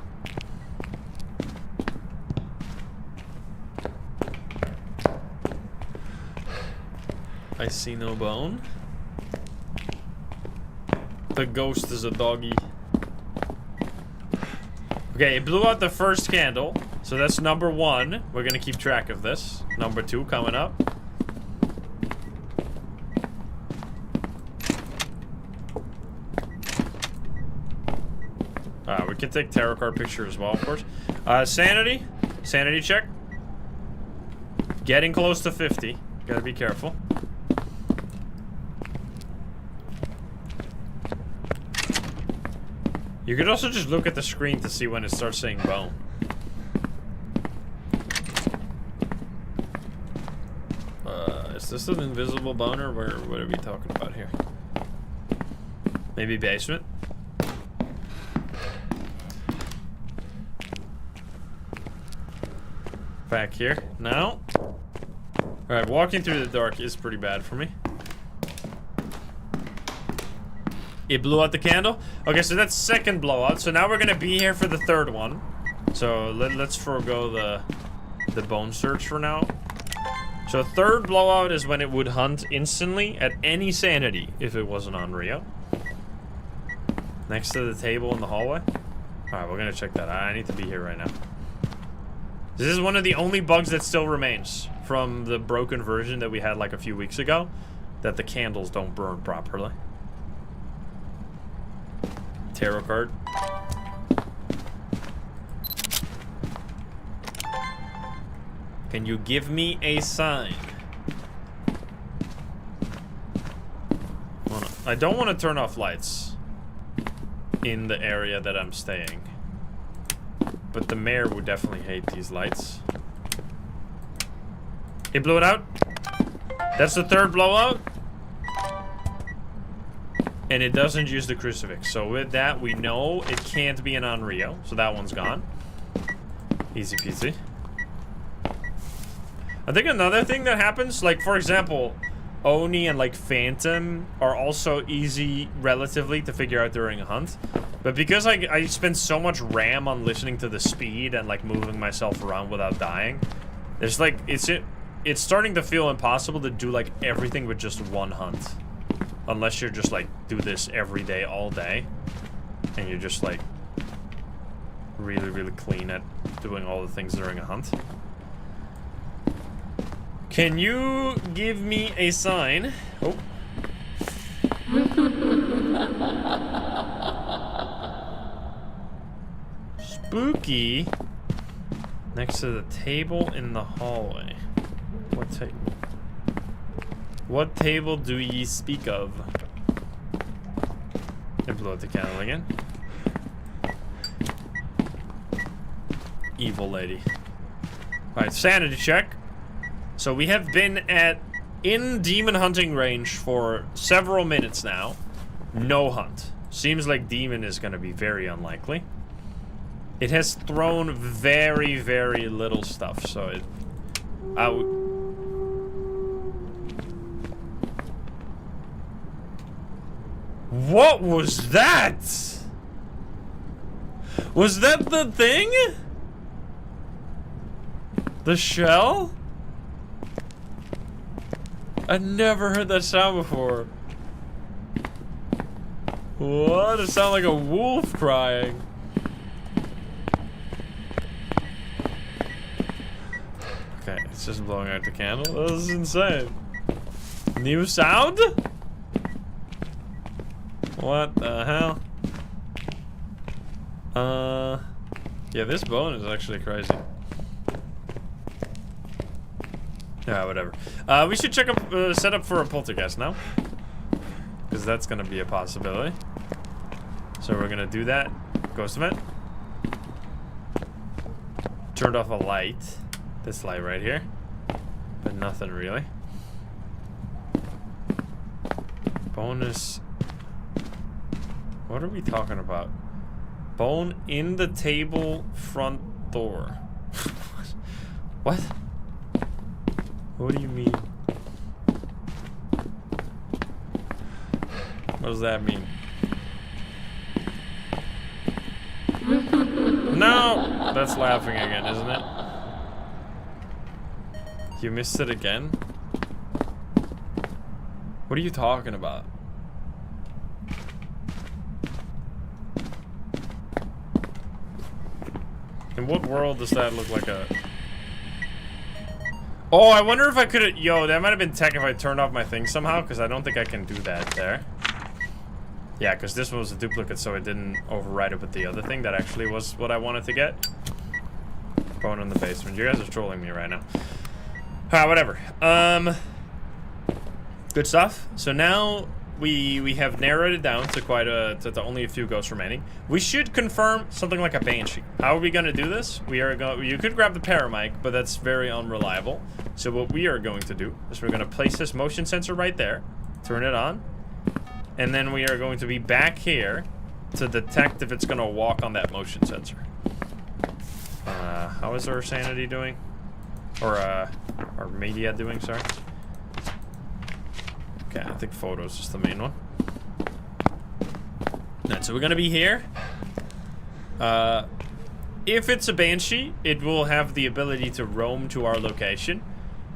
I see no bone. The ghost is a doggy. Okay, it blew out the first candle. So that's number 1. We're gonna keep track of this. Number 2 coming up. We can take tarot card picture as well, of course. Sanity. Sanity check. Getting close to 50. Gotta be careful. You could also just look at the screen to see when it starts saying bone. Is this an invisible boner? What are we talking about here? Maybe basement? Back here. No? Alright, walking through the dark is pretty bad for me. It blew out the candle? Okay, so that's second blowout. So now we're gonna be here for the third one. So let's forego the bone search for now. So third blowout is when it would hunt instantly at any sanity if it wasn't on Rio. Next to the table in the hallway. Alright, we're gonna check that out. I need to be here right now. This is one of the only bugs that still remains from the broken version that we had like a few weeks ago. That the candles don't burn properly. Tarot card. Can you give me a sign? I don't want to turn off lights in the area that I'm staying. But the mayor would definitely hate these lights. It blew it out. That's the third blowout. And it doesn't use the crucifix. So with that, we know it can't be an Onryo. So that one's gone. Easy peasy. I think another thing that happens, like for example, Oni and like Phantom are also easy relatively to figure out during a hunt. But because I spend so much RAM on listening to the speed and like moving myself around without dying, there's like, it's starting to feel impossible to do like everything with just one hunt. Unless you're just like, do this every day, all day. And you're just like, really, really clean at doing all the things during a hunt. Can you give me a sign? Oh. Spooky. Next to the table in the hallway. What table? What table do ye speak of? And blow out the candle again. Evil lady. Alright, sanity check. So we have been in demon hunting range for several minutes now. No hunt. Seems like demon is gonna be very unlikely. It has thrown very, very little stuff, so it... What was that? Was that the thing? The shell? I never heard that sound before. What? It sounded like a wolf crying. Okay, it's just blowing out the candle. This is insane. New sound? What the hell? Yeah, this bone is actually crazy. Yeah, whatever. We should check up, set up for a poltergeist now. Because that's gonna be a possibility. So we're gonna do that. Ghost event. Turned off a light. This light right here. But nothing really. Bonus. What are we talking about? Bone in the table front door. What? What do you mean? What does that mean? No! That's laughing again, isn't it? You missed it again? What are you talking about? In what world does that look like a... Oh, I wonder if I could... Yo, that might have been tech if I turned off my thing somehow, because I don't think I can do that there. Yeah, because this was a duplicate, so it didn't override it with the other thing. That actually was what I wanted to get. Bone in the basement. You guys are trolling me right now. Whatever. Good stuff. So now we have narrowed it down to quite a... to only a few ghosts remaining. We should confirm something like a banshee. How are we going to do this? We are going... You could grab the paramic, but that's very unreliable. So what we are going to do is we're going to place this motion sensor right there, turn it on, and then we are going to be back here to detect if it's going to walk on that motion sensor. How is our sanity doing? Or our media doing, sorry. Okay, I think photos is the main one. Alright, so we're going to be here. If it's a Banshee, it will have the ability to roam to our location,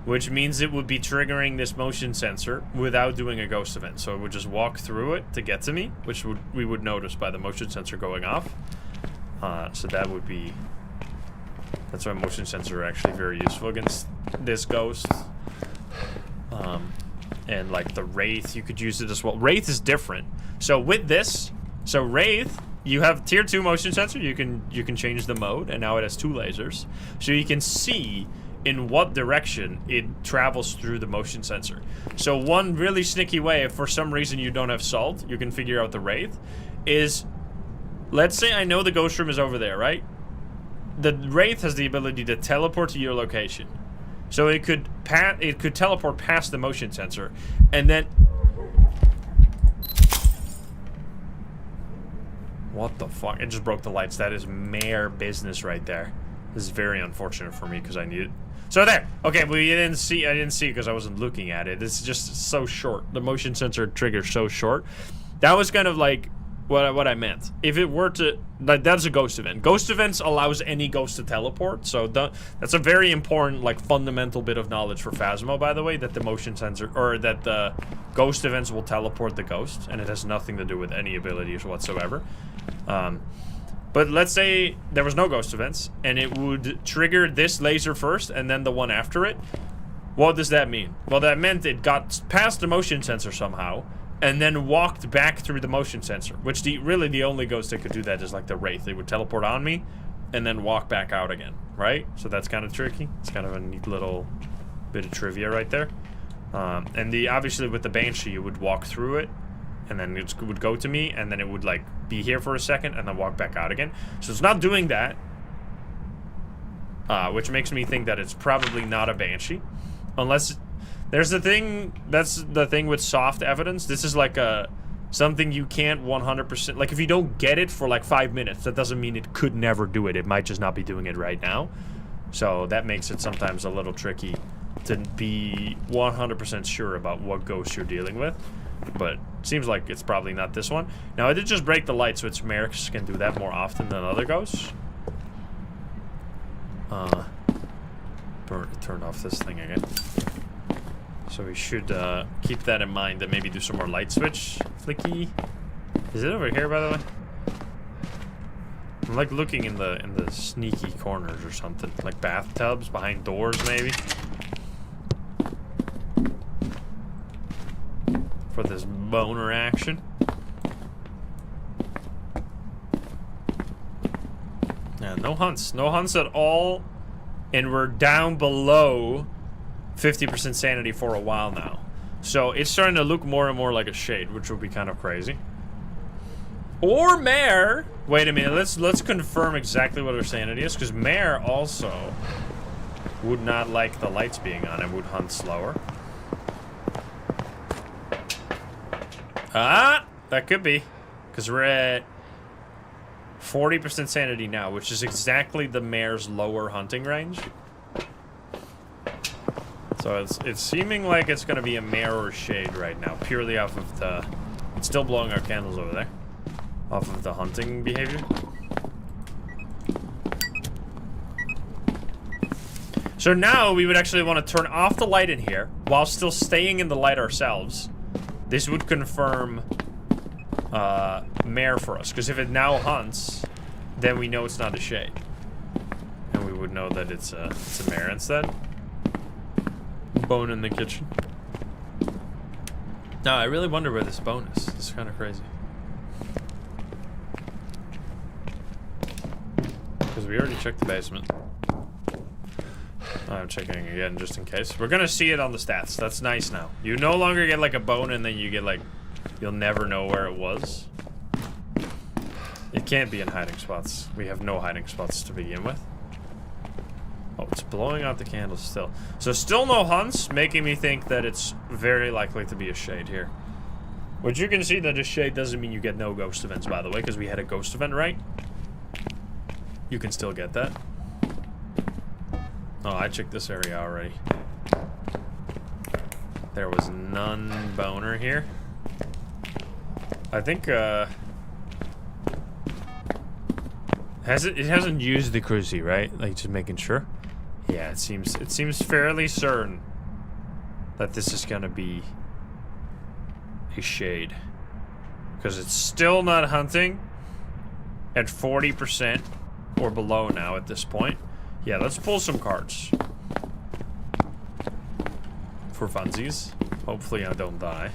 which means it would be triggering this motion sensor without doing a ghost event. So it would just walk through it to get to me, which we would notice by the motion sensor going off. So that would be... That's why motion sensors are actually very useful against this ghost. And like the Wraith, you could use it as well. Wraith is different. So with this, so Wraith... You have tier 2 motion sensor, you can change the mode, and now it has 2 lasers. So you can see in what direction it travels through the motion sensor. So one really sneaky way, if for some reason you don't have salt, you can figure out the Wraith, is, let's say I know the ghost room is over there, right? The Wraith has the ability to teleport to your location. So it could teleport past the motion sensor, and then... What the fuck? It just broke the lights. That is mare business right there. This is very unfortunate for me because I need it. So there. Okay, well, I didn't see because I wasn't looking at it. It's just so short. The motion sensor trigger's so short. That was kind of like what I meant. If it were to... Like, that's a ghost event. Ghost events allows any ghost to teleport. So that's a very important, like, fundamental bit of knowledge for Phasmo, by the way, that the motion sensor... Or that the ghost events will teleport the ghost. And it has nothing to do with any abilities whatsoever. But let's say there was no ghost events, and it would trigger this laser first, and then the one after it. What does that mean? Well, that meant it got past the motion sensor somehow, and then walked back through the motion sensor, which really the only ghost that could do that is like the Wraith. They would teleport on me, and then walk back out again, right? So that's kind of tricky. It's kind of a neat little bit of trivia right there. And obviously with the Banshee, you would walk through it, and then it would go to me, and then it would like be here for a second, and then walk back out again. So it's not doing that, which makes me think that it's probably not a Banshee, unless there's the thing. That's the thing with soft evidence. This is like something you can't 100%. Like if you don't get it for like 5 minutes, that doesn't mean it could never do it. It might just not be doing it right now. So that makes it sometimes a little tricky to be 100% sure about what ghost you're dealing with. But seems like it's probably not this one. Now I did just break the lights, which Mercs can do that more often than other ghosts. Turn off this thing again. So we should keep that in mind and maybe do some more light switch flicky. Is it over here, by the way? I'm like looking in the sneaky corners or something, like bathtubs behind doors, maybe. For this boner action. Yeah, no hunts at all, and we're down below 50% sanity for a while now. So it's starting to look more and more like a shade, which would be kind of crazy. Or mare. Wait a minute, let's confirm exactly what our sanity is, because mare also would not like the lights being on and would hunt slower. That could be, because we're at 40% sanity now, which is exactly the mare's lower hunting range. So it's seeming like it's going to be a mare or shade right now, purely off of the... It's still blowing our candles over there. Off of the hunting behavior. So now we would actually want to turn off the light in here, while still staying in the light ourselves. This would confirm mare for us, because if it now hunts, then we know it's not a shade, and we would know that it's a mare instead. Bone in the kitchen. No, I really wonder where this bone is. It's kind of crazy. Because we already checked the basement. I'm checking again just in case. We're gonna see it on the stats. That's nice now. You no longer get like a bone and then you get like... You'll never know where it was. It can't be in hiding spots. We have no hiding spots to begin with. Oh, it's blowing out the candles still. So still no hunts, making me think that it's very likely to be a shade here. Which you can see that a shade doesn't mean you get no ghost events, by the way, because we had a ghost event, right? You can still get that. Oh, I checked this area already. There was none boner here. I think, it hasn't used the crucie, right? Like, just making sure. Yeah, it seems fairly certain that this is gonna be a shade. Because it's still not hunting at 40% or below now at this point. Yeah, let's pull some cards. For funsies. Hopefully I don't die.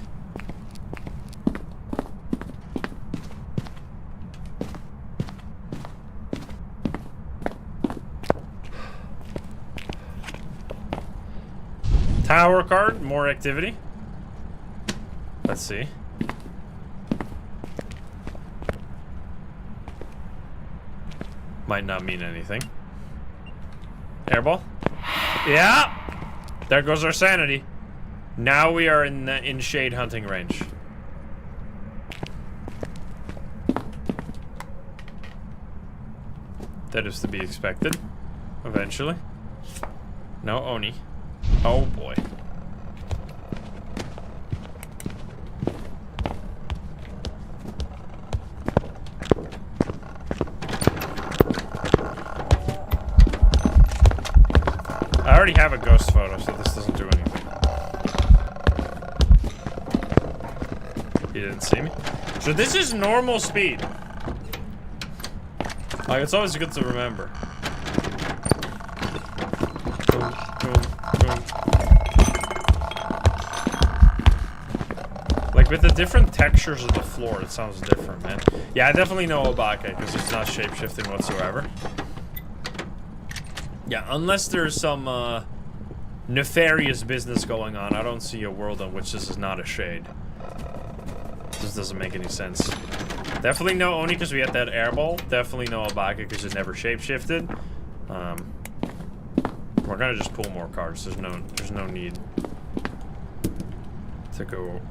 Tower card, more activity. Let's see. Might not mean anything. Airball? Yeah! There goes our sanity. Now we are in shade hunting range. That is to be expected. Eventually. No Oni. Oh boy. I already have a ghost photo, so this doesn't do anything. He didn't see me. So this is normal speed. Like, it's always good to remember. Boom, boom, boom. Like, with the different textures of the floor, it sounds different, man. Yeah, I definitely know Obake, because it's not shape-shifting whatsoever. Yeah, unless there's some nefarious business going on, I don't see a world in which this is not a shade. This doesn't make any sense. Definitely no Oni because we had that airball. Definitely no Obake because it never shape-shifted. We're gonna just pull more cards. There's no need to go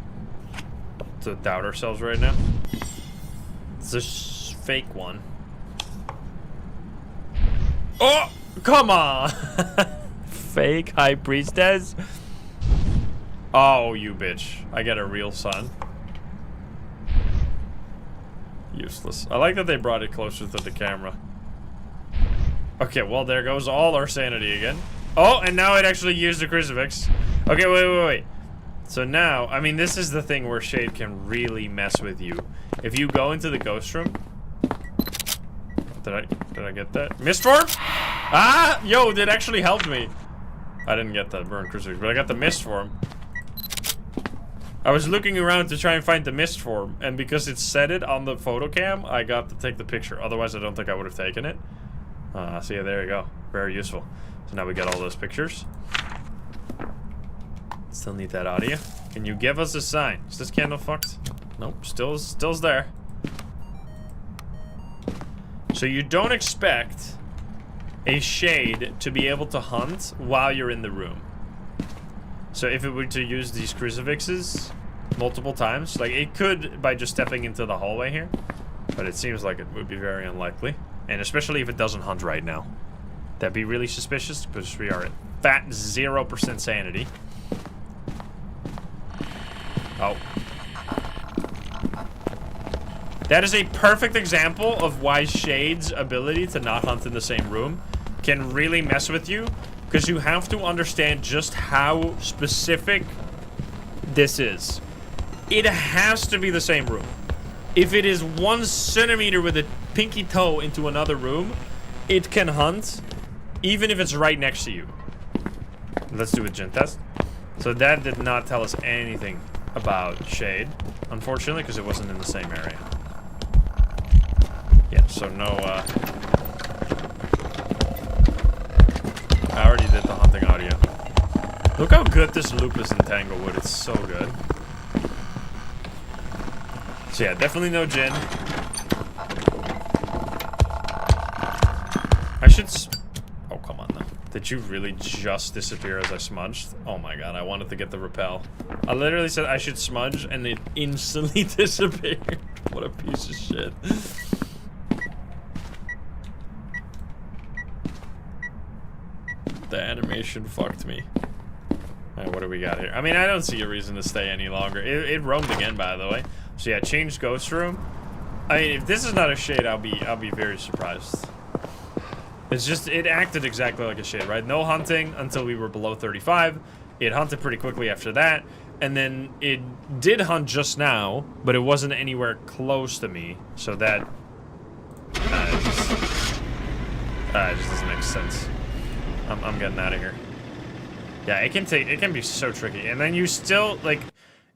to doubt ourselves right now. It's this fake one. Oh! Come on! Fake High Priestess? Oh, you bitch. I get a real son. Useless. I like that they brought it closer to the camera. Okay, well, there goes all our sanity again. Oh, and now it actually used the crucifix. Okay, wait. So now, I mean, this is the thing where Shade can really mess with you. If you go into the ghost room... Did I get that? Mist form? Ah! Yo, that actually helped me. I didn't get the burn crucifix, but I got the mist form. I was looking around to try and find the mist form, and because it said it on the photo cam, I got to take the picture. Otherwise, I don't think I would have taken it. So yeah, there you go. Very useful. So now we got all those pictures. Still need that audio. Can you give us a sign? Is this candle fucked? Nope, still's there. So you don't expect a shade to be able to hunt while you're in the room. So if it were to use these crucifixes multiple times, like it could by just stepping into the hallway here, but it seems like it would be very unlikely. And especially if it doesn't hunt right now. That'd be really suspicious because we are at fat 0% sanity. Oh. That is a perfect example of why Shade's ability to not hunt in the same room can really mess with you, because you have to understand just how specific this is. It has to be the same room. If it is 1 centimeter with a pinky toe into another room, it can hunt, even if it's right next to you. Let's do a gen test. So that did not tell us anything about Shade, unfortunately, because it wasn't in the same area. Yeah, so no, I already did the hunting audio. Look how good this loop is in Tanglewood. It's so good. So yeah, definitely no Jin. I should... Oh, come on now. Did you really just disappear as I smudged? Oh my god, I wanted to get the repel. I literally said I should smudge and it instantly disappeared. What a piece of shit. The animation fucked me. Alright, what do we got here? I mean, I don't see a reason to stay any longer. It roamed again, by the way. So yeah, changed ghost room. I mean, if this is not a shade, I'll be very surprised. It's just, it acted exactly like a shade, right? No hunting until we were below 35. It hunted pretty quickly after that. And then it did hunt just now, but it wasn't anywhere close to me. So that just doesn't make sense. I'm getting out of here. Yeah, it can be so tricky. And then you still, like,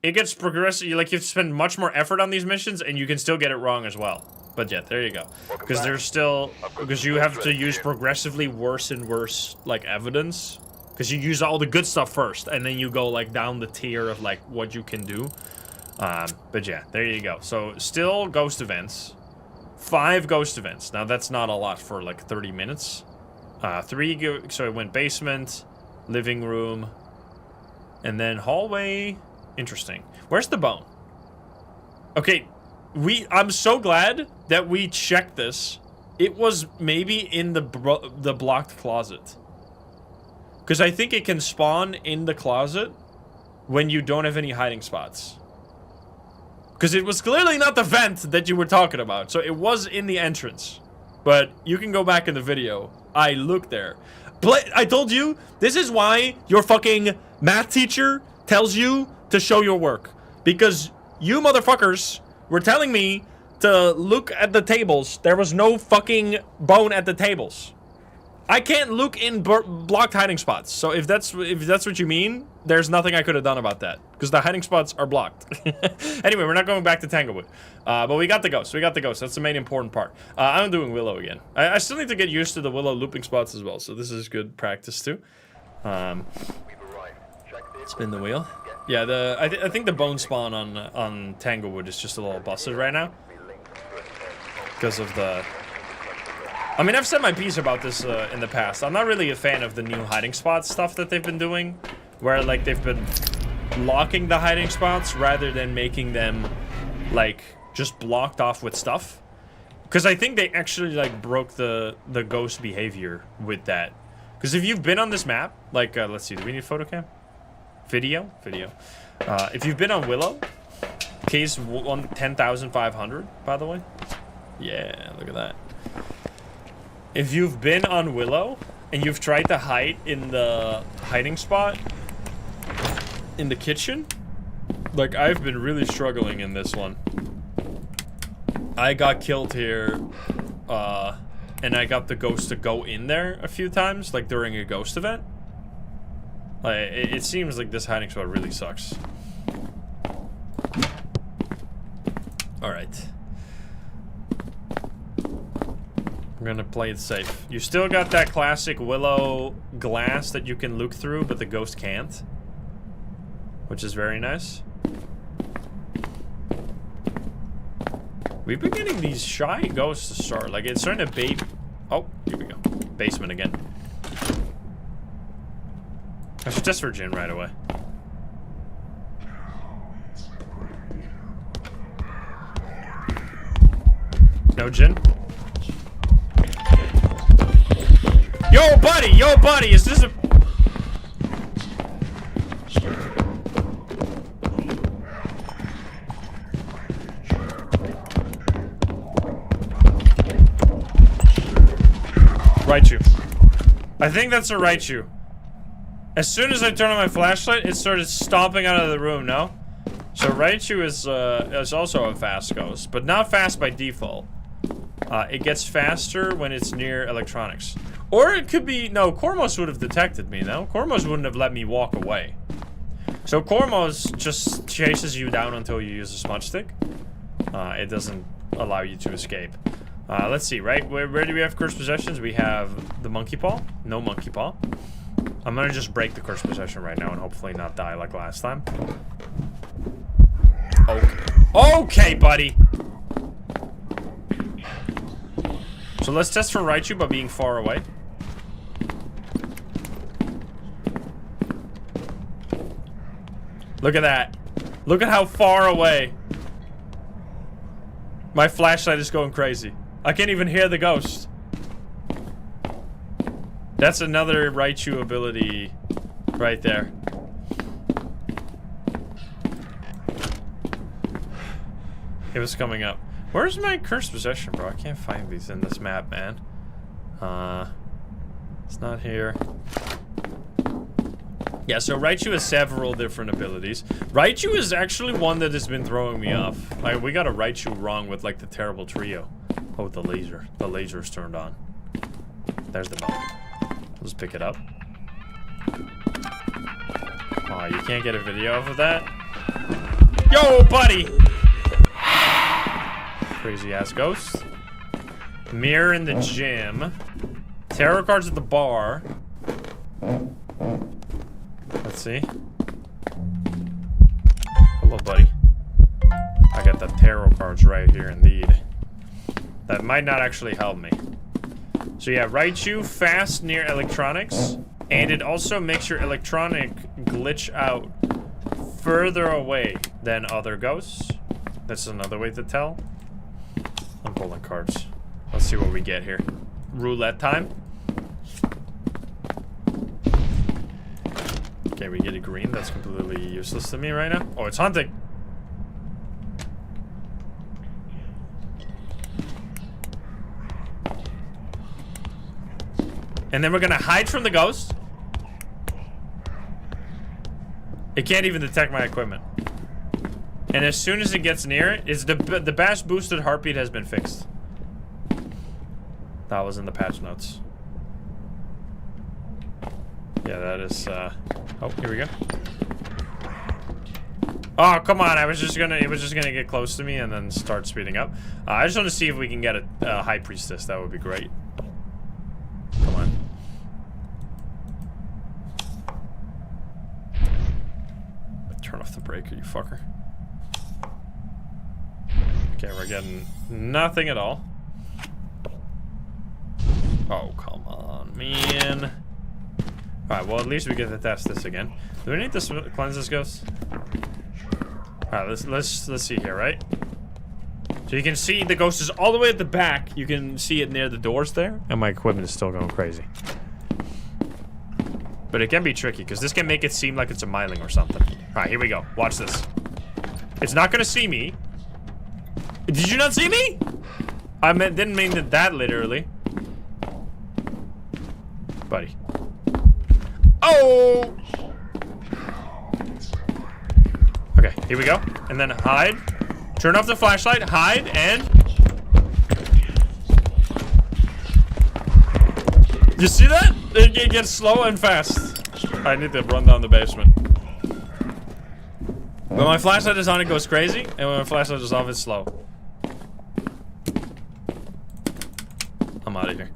it gets progressive. You have to spend much more effort on these missions, and you can still get it wrong as well. But yeah, there you go. Because there's still, because you have to use progressively worse and worse, like, evidence. Because you use all the good stuff first, and then you go, like, down the tier of, like, what you can do. But yeah, there you go. So, still ghost events. 5 ghost events. Now, that's not a lot for, like, 30 minutes. 3, so it went basement, living room, and then hallway. Interesting. Where's the bone? Okay. I'm so glad that we checked this. It was maybe in the blocked closet. Because I think it can spawn in the closet when you don't have any hiding spots. Because it was clearly not the vent that you were talking about. So it was in the entrance. But you can go back in the video. I looked there. I told you, this is why your fucking math teacher tells you to show your work. Because you motherfuckers were telling me to look at the tables. There was no fucking bone at the tables. I can't look in blocked hiding spots. So if that's what you mean, there's nothing I could have done about that. Because the hiding spots are blocked. Anyway, we're not going back to Tanglewood. But we got the ghost. We got the ghost. That's the main important part. I'm doing Willow again. I still need to get used to the Willow looping spots as well. So this is good practice too. Spin the wheel. Yeah, I think the bone spawn on Tanglewood is just a little busted right now. Because of the... I mean, I've said my piece about this in the past. I'm not really a fan of the new hiding spot stuff that they've been doing. Where, like, they've been locking the hiding spots rather than making them, like, just blocked off with stuff. Because I think they actually, like, broke the ghost behavior with that. Because if you've been on this map, like, let's see, do we need photo cam? Video. If you've been on Willow, case 10,500, by the way. Yeah, look at that. If you've been on Willow and you've tried to hide in the hiding spot in the kitchen, like, I've been really struggling in this one. I got killed here, and I got the ghost to go in there a few times, like during a ghost event. Like, it seems like this hiding spot really sucks. Alright. We're gonna play it safe. You still got that classic Willow glass that you can look through, but the ghost can't. Which is very nice. We've been getting these shy ghosts to start. Like, it's starting to bait. Oh, here we go. Basement again. I should test for Jin right away. No Jin? Yo buddy, is this a... Raichu. I think that's a Raichu. As soon as I turn on my flashlight, it started stomping out of the room, no? So Raichu is also a fast ghost, but not fast by default. It gets faster when it's near electronics. Or it could be... No, Cormos would have detected me, no? Cormos wouldn't have let me walk away. So Cormos just chases you down until you use a smudge stick. It doesn't allow you to escape. Let's see, right? Where do we have cursed possessions? We have the monkey paw. No monkey paw. I'm gonna just break the cursed possession right now and hopefully not die like last time. Okay. Okay, buddy! So let's test for Raichu by being far away. Look at that. Look at how far away. My flashlight is going crazy. I can't even hear the ghost. That's another Raichu ability right there. It was coming up. Where's my cursed possession, bro? I can't find these in this map, man. It's not here. Yeah, so Raichu has several different abilities. Raichu is actually one that has been throwing me off. Like, we got a Raichu wrong with, like, the terrible trio. Oh, the laser. The laser's turned on. There's the bell. Let's pick it up. Oh, you can't get a video of that? Yo, buddy! Crazy ass ghost. Mirror in the gym. Tarot cards at the bar. Let's see. Hello, buddy. I got the tarot cards right here, indeed. That might not actually help me. So yeah, Raichu, fast near electronics, and it also makes your electronic glitch out further away than other ghosts. That's another way to tell. I'm pulling cards. Let's see what we get here. Roulette time. Okay, we get a green. That's completely useless to me right now. Oh, it's hunting. And then we're gonna hide from the ghost. It can't even detect my equipment. And as soon as it gets near it, the bash boosted heartbeat has been fixed. That was in the patch notes. Yeah, that is, oh, here we go. Oh, come on, it was just gonna get close to me and then start speeding up. I just want to see if we can get a High Priestess. That would be great. Come on. Turn off the breaker, you fucker. Okay, we're getting nothing at all. Oh, come on, man. Alright, well, at least we get to test this again. Do we need to cleanse this ghost? Alright, let's see here, right? So you can see the ghost is all the way at the back. You can see it near the doors there. And my equipment is still going crazy. But it can be tricky, because this can make it seem like it's a myling or something. Alright, here we go. Watch this. It's not gonna see me. Did you not see me? I didn't mean that literally. Buddy. Oh! Okay, here we go. And then hide. Turn off the flashlight, hide, and... You see that? It gets slow and fast. I need to run down the basement. When my flashlight is on, it goes crazy. And when my flashlight is off, it's slow. I'm out of here.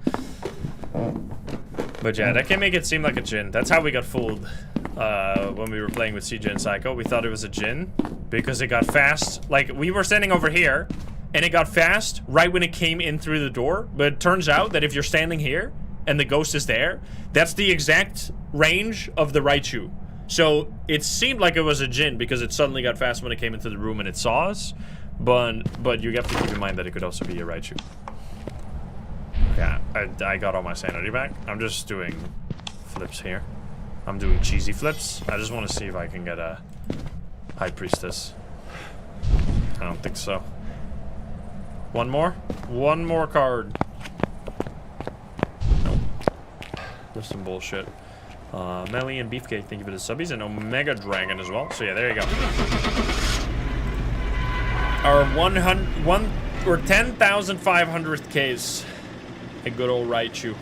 But yeah, that can make it seem like a Jinn. That's how we got fooled when we were playing with CJ and Psycho. We thought it was a Jinn because it got fast. Like, we were standing over here, and it got fast right when it came in through the door. But it turns out that if you're standing here and the ghost is there, that's the exact range of the Raichu. So it seemed like it was a Jinn because it suddenly got fast when it came into the room and it saw us. But you have to keep in mind that it could also be a Raichu. Yeah, I got all my sanity back. I'm just doing flips here. I'm doing cheesy flips. I just want to see if I can get a High Priestess. I don't think so. One more? One more card. Nope. There's some bullshit. Melly and Beefcake, thank you for the subbies, and Omega Dragon as well. So yeah, there you go. Our 10,500th case. A good old Raichu.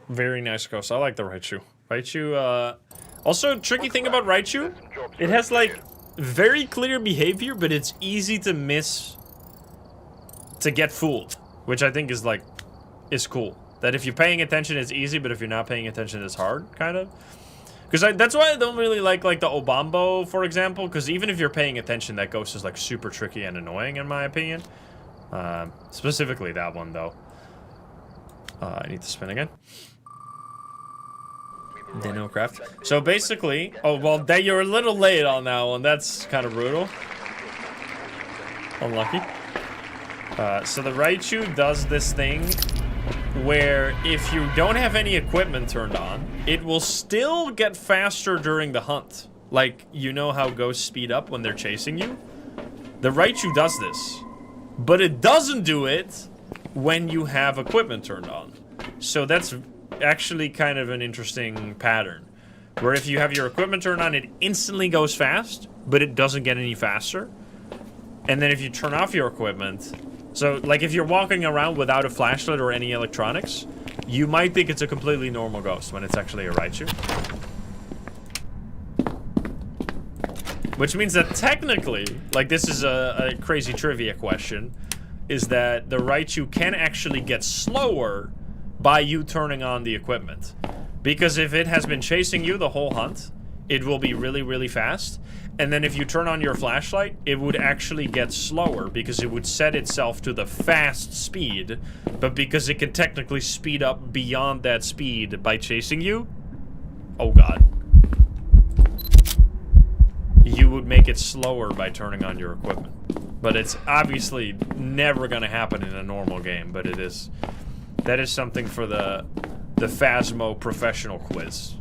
Very nice ghost. I like the Raichu. Raichu, also, tricky thing about Raichu, it has, like, very clear behavior, but it's easy to miss, to get fooled. Which I think is, like, is cool. That if you're paying attention, it's easy, but if you're not paying attention, it's hard, kind of. Because that's why I don't really like the Obambo, for example, because even if you're paying attention, that ghost is, like, super tricky and annoying, in my opinion. Specifically that one, though. I need to spin again. Dinocraft. So basically, oh well, you're a little late on that one. That's kind of brutal. Unlucky. So the Raichu does this thing where if you don't have any equipment turned on, it will still get faster during the hunt. Like, you know how ghosts speed up when they're chasing you? The Raichu does this, but it doesn't do it when you have equipment turned on. So that's actually kind of an interesting pattern, where if you have your equipment turned on, it instantly goes fast, but it doesn't get any faster. And then if you turn off your equipment, so like if you're walking around without a flashlight or any electronics, you might think it's a completely normal ghost when it's actually a Raichu. Which means that technically, like this is a crazy trivia question, is that the Raichu can actually get slower by you turning on the equipment. Because if it has been chasing you the whole hunt, it will be really, really fast. And then if you turn on your flashlight, it would actually get slower because it would set itself to the fast speed. But because it can technically speed up beyond that speed by chasing you, oh god. You would make it slower by turning on your equipment. But it's obviously never going to happen in a normal game, but it is. That is something for the Phasmo professional quiz.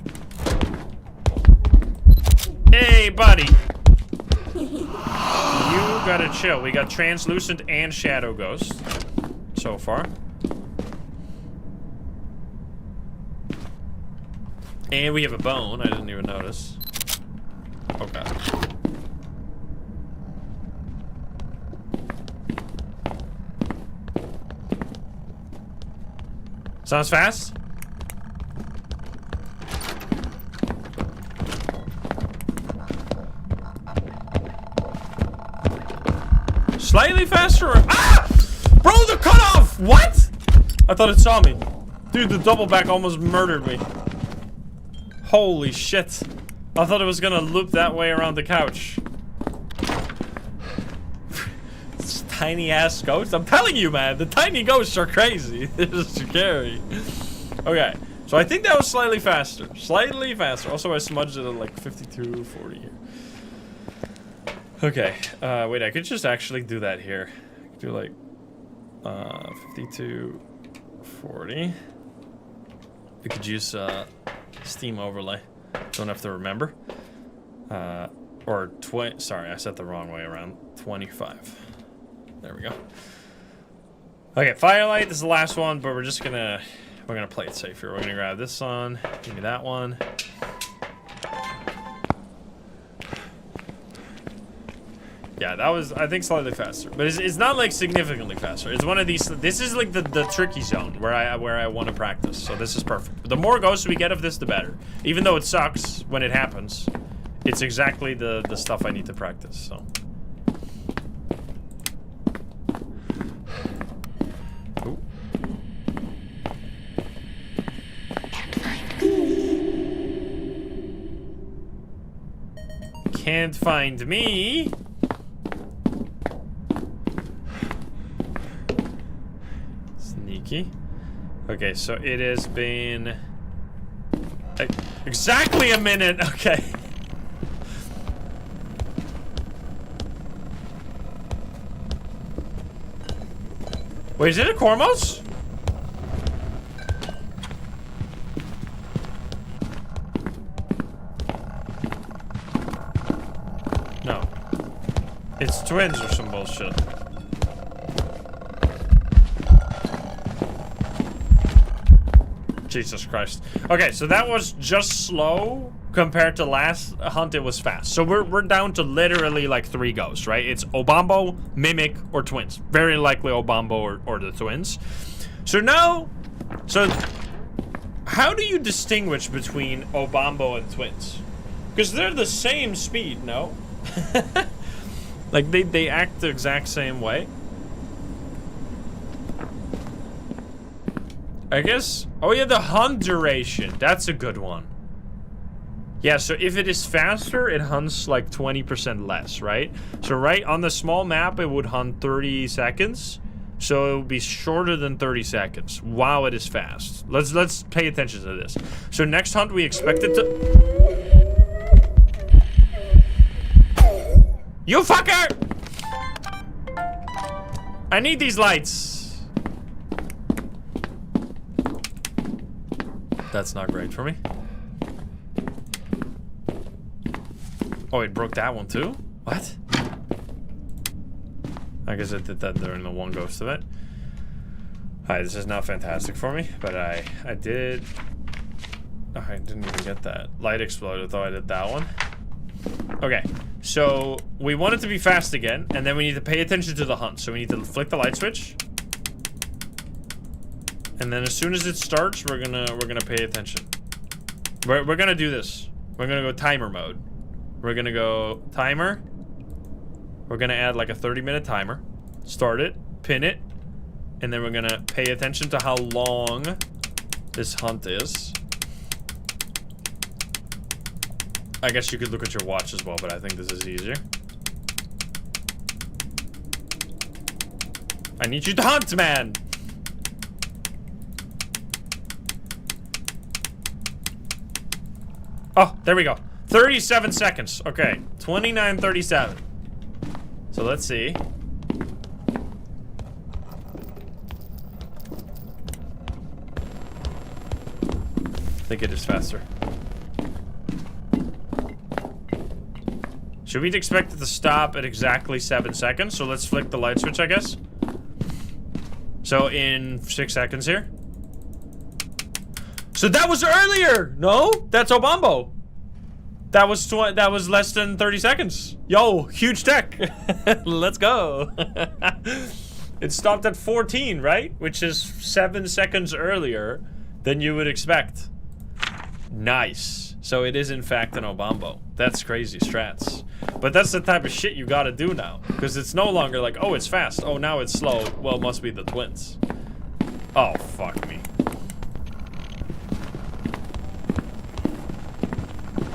Hey, buddy! You gotta chill. We got Translucent and Shadow Ghost so far. And we have a bone. I didn't even notice. Okay. Sounds fast? Slightly faster? Ah! Bro, the cutoff! What? I thought it saw me. Dude, the double back almost murdered me. Holy shit. I thought it was gonna loop that way around the couch. This tiny ass ghost. I'm telling you, man, the tiny ghosts are crazy. They're scary. Okay, so I think that was slightly faster. Slightly faster. Also, I smudged it at like 52:40 here. Okay, wait, I could just actually do that here. I could do like 52:40. We could use Steam overlay. Don't have to remember. Or sorry, I set the wrong way around. 25. There we go. Okay, Firelight, this is the last one, but we're gonna play it safe here. We're gonna grab this one, give me that one. Yeah, that was, I think, slightly faster, but it's not like significantly faster. It's one of these. This is like the tricky zone where I want to practice. So this is perfect. The more ghosts we get of this, the better. Even though it sucks when it happens, it's exactly the stuff I need to practice. So. Ooh. Can't find me. Okay, so it has been exactly a minute. Okay. Wait, is it a Cormos? No. It's twins or some bullshit. Jesus Christ. Okay, so that was just slow compared to last hunt. It was fast. So we're down to literally like 3 ghosts, right? It's Obambo, Mimic, or Twins. Very likely Obambo or the Twins. So now, how do you distinguish between Obambo and Twins? Because they're the same speed, no? Like they act the exact same way. I guess. Oh yeah, the hunt duration. That's a good one. Yeah, so if it is faster, it hunts like 20% less, right? So right on the small map, it would hunt 30 seconds. So it will be shorter than 30 seconds. Wow, it is fast. Let's pay attention to this. So next hunt, we expect it to... You fucker! I need these lights. That's not great for me. Oh, it broke that one too? What? I guess I did that during the one ghost event. Alright, this is not fantastic for me, but I did... Oh, I didn't even get that. Light exploded, though I did that one. Okay, so we want it to be fast again, and then we need to pay attention to the hunt. So we need to flick the light switch. And then as soon as it starts, we're gonna pay attention. We're gonna do this. We're gonna go timer mode. We're gonna go timer. We're gonna add like a 30-minute timer. Start it, pin it, and then we're gonna pay attention to how long this hunt is. I guess you could look at your watch as well, but I think this is easier. I need you to hunt, man! Oh, there we go. 37 seconds. Okay, 29:37. So let's see. I think it is faster. Should we expect it to stop at exactly 7 seconds? So let's flick the light switch, I guess. So in 6 seconds here. So that was earlier! No? That's Obambo. That was less than 30 seconds. Yo, huge tech. Let's go. It stopped at 14, right? Which is 7 seconds earlier than you would expect. Nice. So it is in fact an Obambo. That's crazy strats. But that's the type of shit you gotta do now. Because it's no longer like, oh, it's fast. Oh, now it's slow. Well, it must be the twins. Oh, fuck me.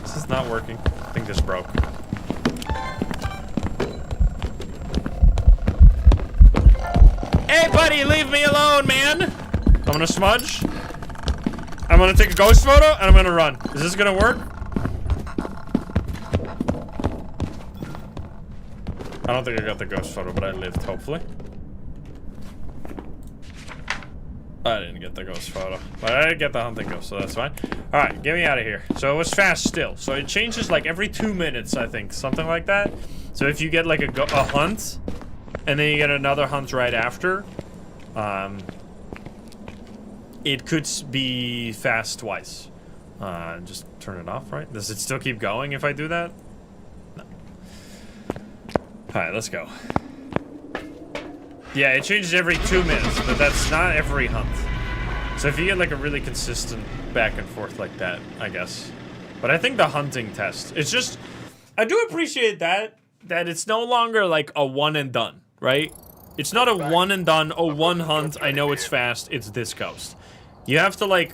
This is not working. I think this broke. Hey, buddy, leave me alone, man. I'm gonna smudge. I'm gonna take a ghost photo, and I'm gonna run. Is this gonna work? I don't think I got the ghost photo, but I lived, hopefully. I didn't get the ghost photo, but I did get the hunting ghost, so that's fine. Alright, get me out of here. So it was fast still. So it changes like every 2 minutes, I think. Something like that. So if you get like a hunt, and then you get another hunt right after, it could be fast twice. Just turn it off, right? Does it still keep going if I do that? No. Alright, let's go. Yeah, it changes every 2 minutes, but that's not every hunt. So if you get like a really consistent back and forth like that, I guess. But I think the hunting test, it's just, I do appreciate that it's no longer like a one and done, right? It's not a one and done, oh, one hunt, I know it's fast, it's this ghost. You have to like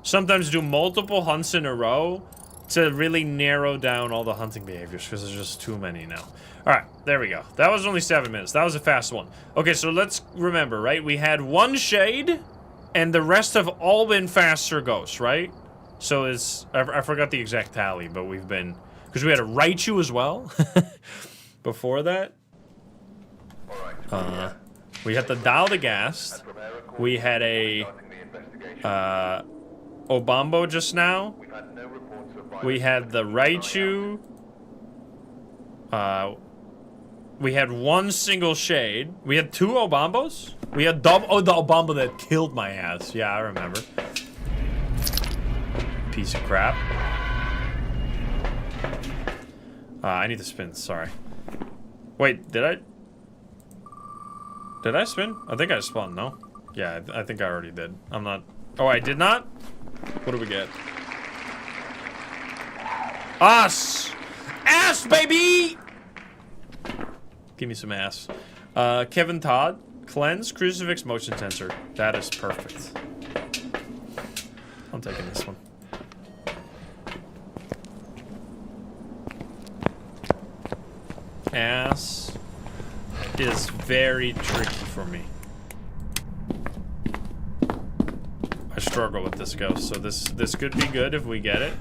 sometimes do multiple hunts in a row to really narrow down all the hunting behaviors because there's just too many now. All right, there we go. That was only 7 minutes. That was a fast one. Okay, so let's remember, right? We had one shade, and the rest have all been faster ghosts, right? So it's... I forgot the exact tally, but we've been... Because we had a Raichu as well before that. We had the Dial the Ghast. We had a... Obambo just now. We had the Raichu. We had one single shade. We had 2 Obambos. We had the Obambo that killed my ass. Yeah, I remember. Piece of crap. I need to spin. Sorry. Wait, did I? Did I spin? I think I spun. No. Yeah, I think I already did. I'm not. Oh, I did not. What do we get? Us! Ass, baby! Give me some ass. Kevin Todd. Cleanse, Crucifix, Motion Sensor. That is perfect. I'm taking this one. Ass is very tricky for me. struggle with this ghost, so this could be good if we get it.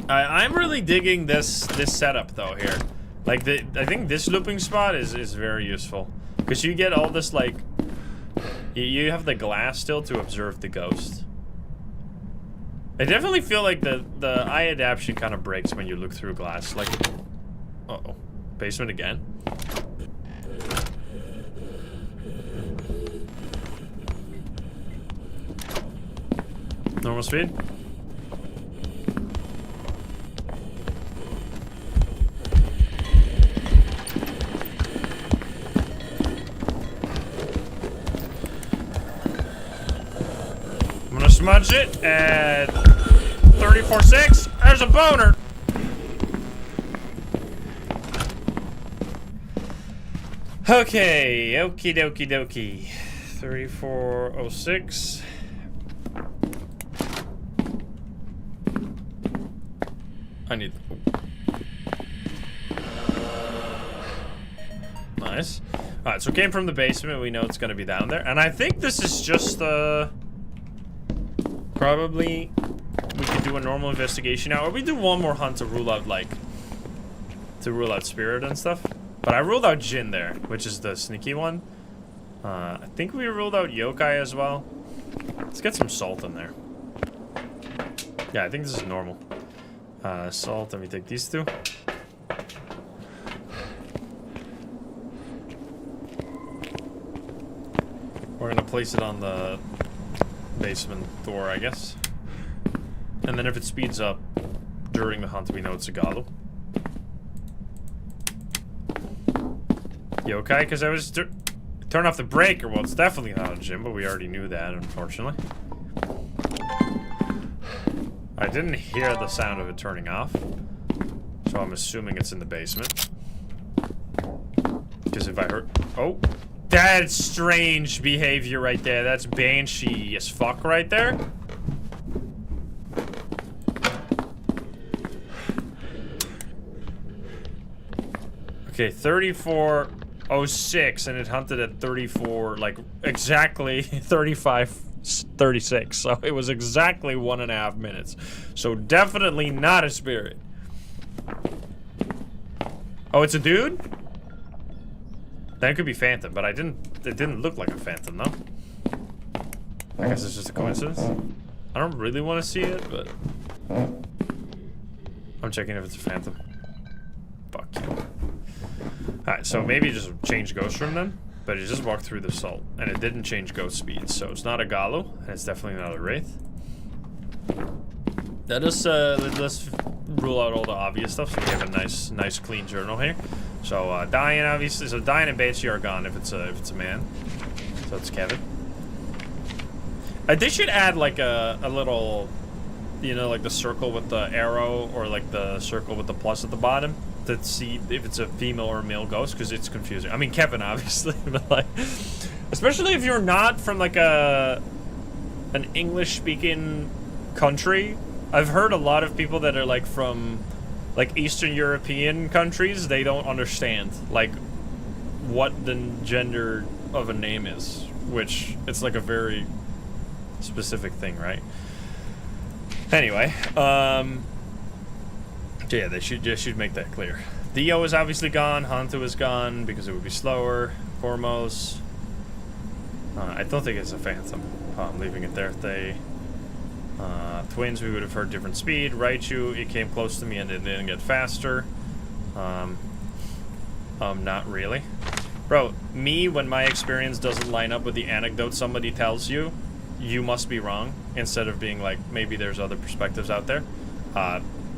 I'm really digging this setup though here. Like I think this looping spot is very useful because you get all this like you have the glass still to observe the ghost. I definitely feel like the eye adaptation kind of breaks when you look through glass. Like, uh-oh, basement again. Normal speed. I'm gonna smudge it at 34.6. There's a boner. Okay, okie dokie dokie. 34.06. I need. Nice. Alright, so it came from the basement. We know it's gonna be down there. And I think this is just probably we could do a normal investigation now, or we do one more hunt to rule out spirit and stuff. But I ruled out Jin there, which is the sneaky one. I think we ruled out yokai as well. Let's get some salt in there. Yeah, I think this is normal. Salt, let me take these two. We're gonna place it on the basement door, I guess. And then if it speeds up during the hunt, we know it's a Galu. Yokai, because I was turn off the breaker. Well, it's definitely not a gym, but we already knew that, unfortunately. I didn't hear the sound of it turning off, so I'm assuming it's in the basement. Because if I heard... Oh! That's strange behavior right there. That's banshee as fuck right there. Okay, 34.06, and it hunted at 34, like, exactly 35.36. So it was exactly 1.5 minutes. So definitely not a spirit. Oh, it's a dude? That could be phantom, but it didn't look like a phantom, though. I guess it's just a coincidence. I don't really want to see it, but I'm checking if it's a phantom. Fuck you. Alright, so maybe it just changed ghost room then, but it just walked through the salt, and it didn't change ghost speed, so it's not a Galu, and it's definitely not a Wraith. Let's rule out all the obvious stuff, so we have a nice clean journal here. So Diane, obviously, so Diane and Banshee are gone if it's a man. So it's Kevin. They should add like a little, you know, like the circle with the arrow, or like the circle with the plus at the bottom, to see if it's a female or a male ghost, because it's confusing. I mean, Kevin, obviously, but like, especially if you're not from like an English-speaking country. I've heard a lot of people that are like from like Eastern European countries, they don't understand like what the gender of a name is, which it's like a very specific thing, right? Anyway, yeah, they should make that clear. Dio is obviously gone. Hantu is gone because it would be slower. Formos. I don't think it's a phantom. I'm leaving it there. Twins, we would have heard different speed. Raichu, it came close to me and it didn't get faster. Not really. Bro, me, when my experience doesn't line up with the anecdote somebody tells you, you must be wrong, instead of being like, maybe there's other perspectives out there.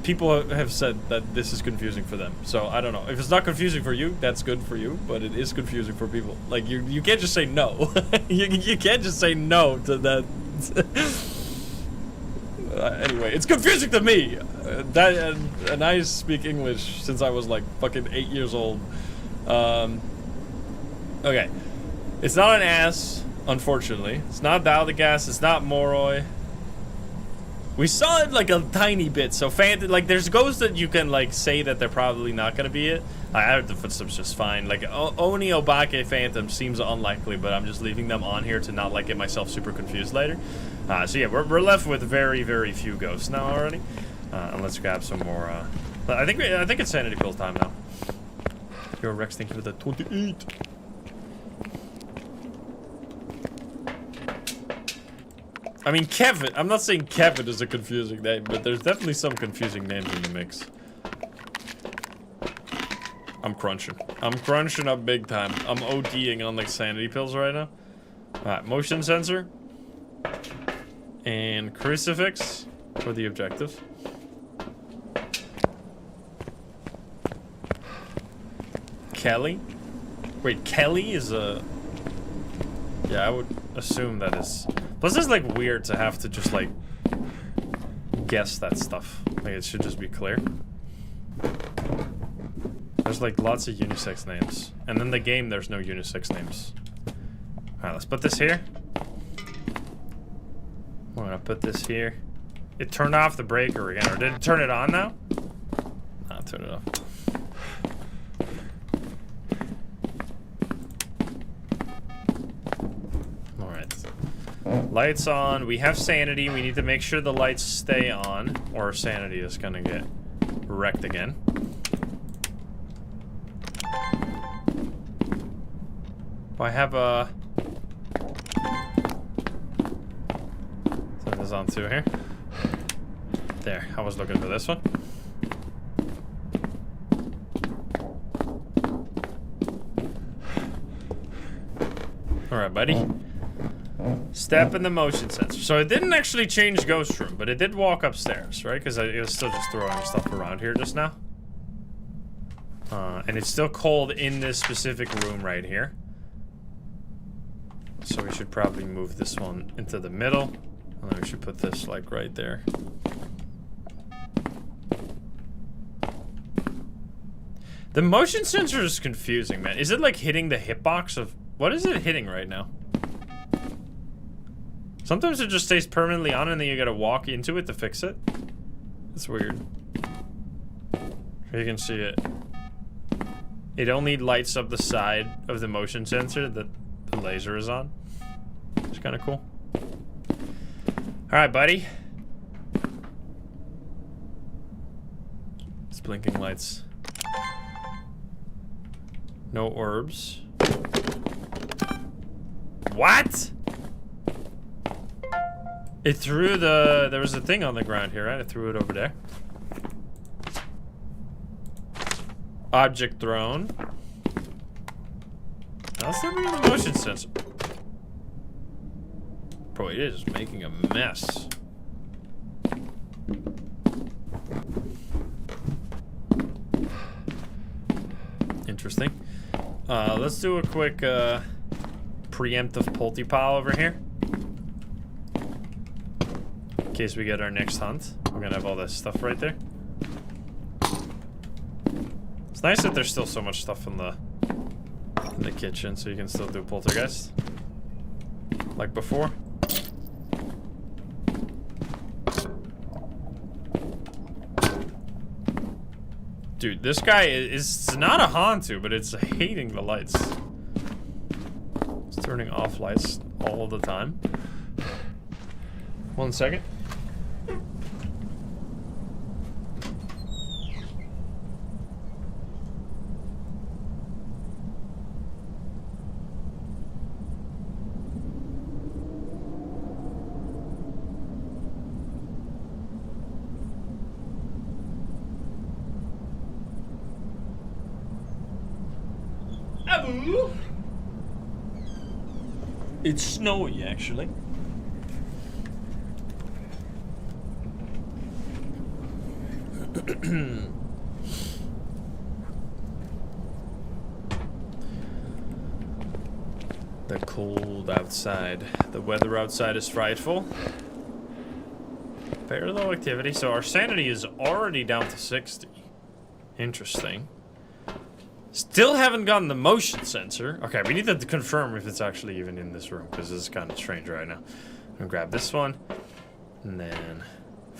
People have said that this is confusing for them. So, I don't know. If it's not confusing for you, that's good for you, but it is confusing for people. Like, you can't just say no. you can't just say no to that. Anyway, it's confusing to me. And I speak English since I was like fucking 8 years old. Okay. It's not an ass, unfortunately. It's not Daldagast, it's not Moroi. We saw it like a tiny bit, so like there's ghosts that you can like say that they're probably not gonna be it. I heard the footsteps just fine. Like Oni Obake Phantom seems unlikely, but I'm just leaving them on here to not like get myself super confused later. So yeah, we're left with very, very few ghosts now already. And let's grab some more. I think it's sanity pills time now. Yo, Rex, thank you for the 28. I mean, Kevin. I'm not saying Kevin is a confusing name, but there's definitely some confusing names in the mix. I'm crunching. I'm crunching up big time. I'm ODing on like sanity pills right now. Alright, motion sensor. And crucifix for the objective. Kelly? Wait, Kelly is a... Yeah, I would assume that is... Plus it's like weird to have to just like... guess that stuff. Like it should just be clear. There's like lots of unisex names. And in the game there's no unisex names. Alright, let's put this here. We're gonna put this here. It turned off the breaker again, or did it turn it on now? Nah, turn it off. Alright. Lights on. We have sanity. We need to make sure the lights stay on, or sanity is gonna get wrecked again. I have a... Turn this on too here. There, I was looking for this one. Alright, buddy. Step in the motion sensor. So it didn't actually change ghost room, but it did walk upstairs, right? Because it was still just throwing stuff around here just now. And it's still cold in this specific room right here. So we should probably move this one into the middle. And then we should put this like right there. The motion sensor is confusing, man. Is it like hitting the hitbox of... What is it hitting right now? Sometimes it just stays permanently on and then you gotta walk into it to fix it. It's weird. You can see it. It only lights up the side of the motion sensor that the laser is on. It's kind of cool. Alright, buddy. It's blinking lights. No orbs. What? It threw the... There was a thing on the ground here, right? I threw it over there. Object thrown. How's that bring the motion sensor? Bro, it is making a mess. Interesting. Let's do a quick preemptive pulti-pile over here. In case we get our next hunt. We're gonna have all this stuff right there. It's nice that there's still so much stuff in the kitchen, so you can still do poltergeist. Like before. Dude, this guy is not a Hantu, but it's hating the lights. It's turning off lights all the time. 1 second. It's snowy, actually. The cold outside. The weather outside is frightful. Very low activity. So our sanity is already down to 60. Interesting. Still haven't gotten the motion sensor. Okay, we need to confirm if it's actually even in this room, because this is kind of strange right now. I'm gonna grab this one, and then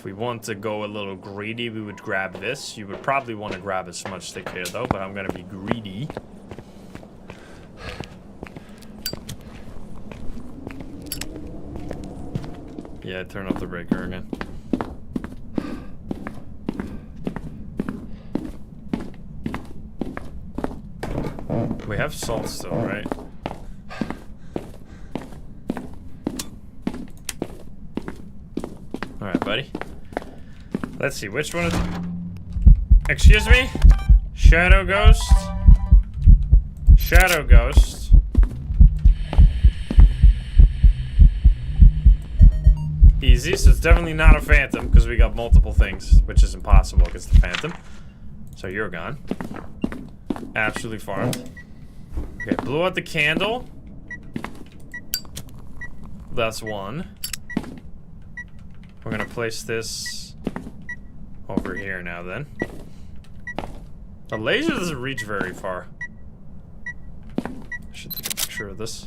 If we want to go a little greedy, we would grab this. You would probably want to grab as much stick here, though, but I'm gonna be greedy. Yeah, turn off the breaker again. We have salt still, right? Alright, buddy. Let's see, which one is... Excuse me? Shadow Ghost? Shadow Ghost. Easy, so it's definitely not a phantom, because we got multiple things, which is impossible against the phantom. So you're gone. Absolutely farmed. Okay, blew out the candle. That's one. We're gonna place this over here now then. The laser doesn't reach very far. I should take a picture of this.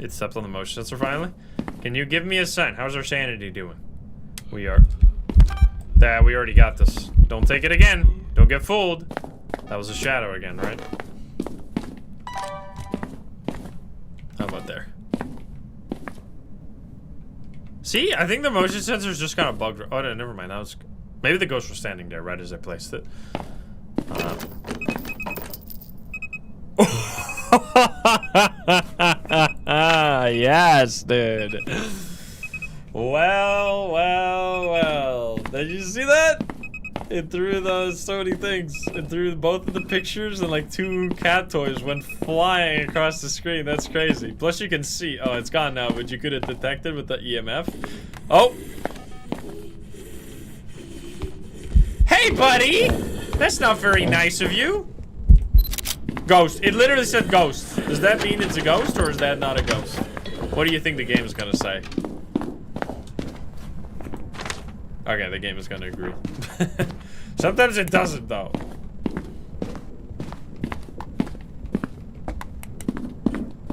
It stepped on the motion sensor finally. Can you give me a sign? How's our sanity doing? We are... we already got this. Don't take it again. Don't get fooled. That was a shadow again, right? How about there? See, I think the motion sensor is just kind of bugged. Oh, no, never mind. That was... Maybe the ghost was standing there right as I placed it. Yes, dude. Well, well, well. Did you see that? It threw those so many things. It threw both of the pictures and like 2 cat toys went flying across the screen. That's crazy. Plus you can see. Oh, it's gone now, but you could have detected with the EMF. Oh. Hey, buddy. That's not very nice of you. Ghost. It literally said ghost. Does that mean it's a ghost or is that not a ghost? What do you think the game is gonna say? Okay, the game is gonna agree. Sometimes it doesn't, though.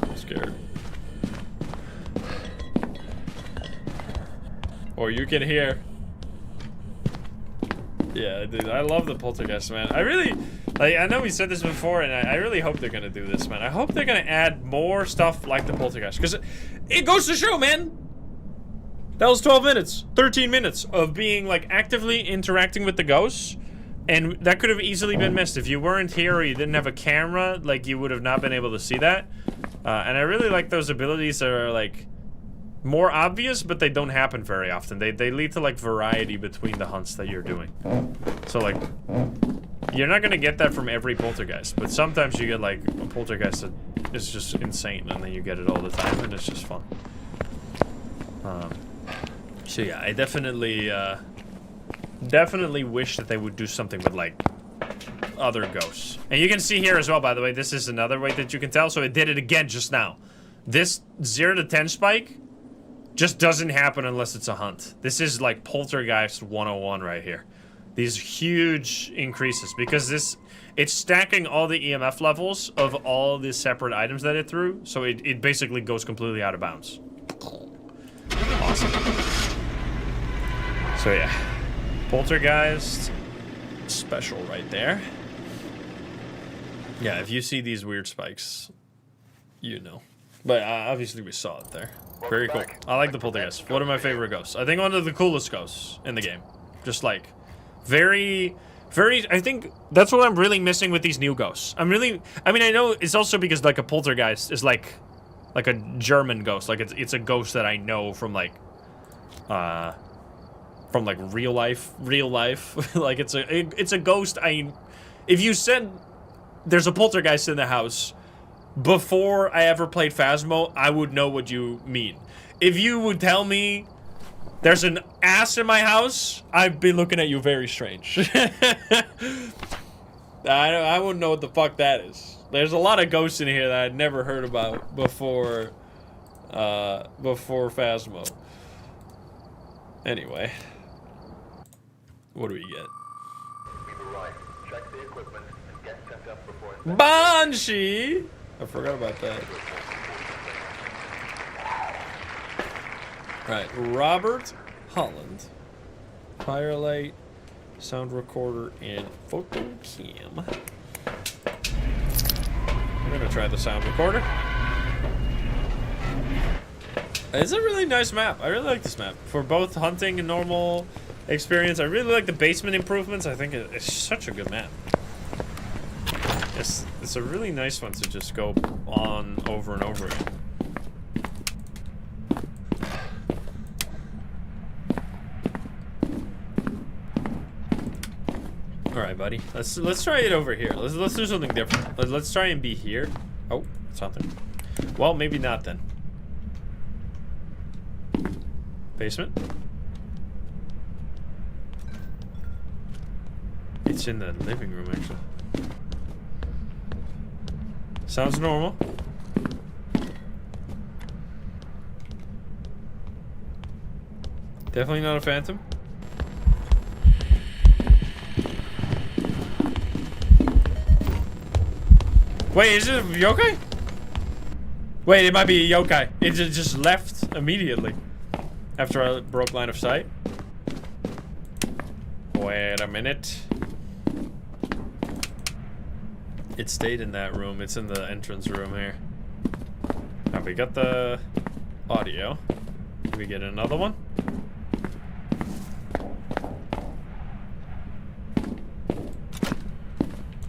I'm scared. Or you can hear. Yeah, dude, I love the poltergeist, man. I really, like, I know we said this before, and I really hope they're gonna do this, man. I hope they're gonna add more stuff like the poltergeist, because it goes to show, man. That was 12 minutes, 13 minutes of being, like, actively interacting with the ghosts, and that could have easily been missed. If you weren't here or you didn't have a camera, like, you would have not been able to see that. And I really like those abilities that are, like, more obvious, but they don't happen very often. They lead to, like, variety between the hunts that you're doing. So, like, you're not gonna get that from every poltergeist, but sometimes you get, like, a poltergeist that is just insane, and then you get it all the time, and it's just fun. So yeah, I definitely wish that they would do something with, like, other ghosts. And you can see here as well, by the way, this is another way that you can tell, so it did it again just now. This 0 to 10 spike just doesn't happen unless it's a hunt. This is like Poltergeist 101 right here. These huge increases, because it's stacking all the EMF levels of all the separate items that it threw, so it basically goes completely out of bounds. Awesome. So yeah, Poltergeist special right there. Yeah, if you see these weird spikes, you know. But obviously we saw it there. Very cool. I like the Poltergeist. One of my favorite ghosts. I think one of the coolest ghosts in the game. Just like, very, I think that's what I'm really missing with these new ghosts. I mean, I know it's also because, like, a Poltergeist is like a German ghost. Like, it's a ghost that I know from, like, real life. Like, it's a ghost. If you said there's a poltergeist in the house before I ever played Phasmo, I would know what you mean. If you would tell me there's an ass in my house, I'd be looking at you very strange. I wouldn't know what the fuck that is. There's a lot of ghosts in here that I'd never heard about before Phasmo. Anyway, what do we get? We've arrived. Check the equipment and get set up before... Banshee! I forgot about that. Right, Robert Holland. Firelight, sound recorder, and photo cam. We're gonna try the sound recorder. It's a really nice map. I really like this map. For both hunting and normal experience, I really like the basement improvements. I think it's such a good map. It's a really nice one to just go on over and over again. All right, buddy. Let's try it over here. Let's do something different. Let's try and be here. Oh, something. Well, maybe not then. Basement. It's in the living room, actually. Sounds normal. Definitely not a phantom. Wait, is it a yokai? Wait, it might be a yokai. It just left immediately after I broke line of sight. Wait a minute. It stayed in that room. It's in the entrance room here. Now we got the audio. Can we get another one?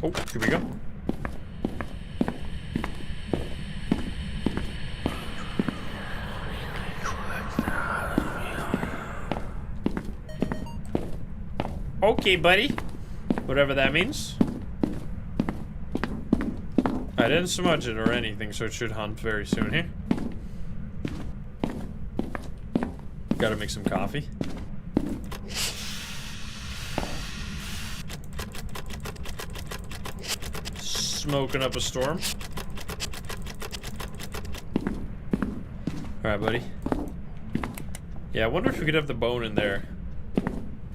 Oh, here we go. Okay, buddy. Whatever that means. I didn't smudge it or anything, so it should hunt very soon here. Gotta make some coffee. Smoking up a storm. Alright, buddy. Yeah, I wonder if we could have the bone in there.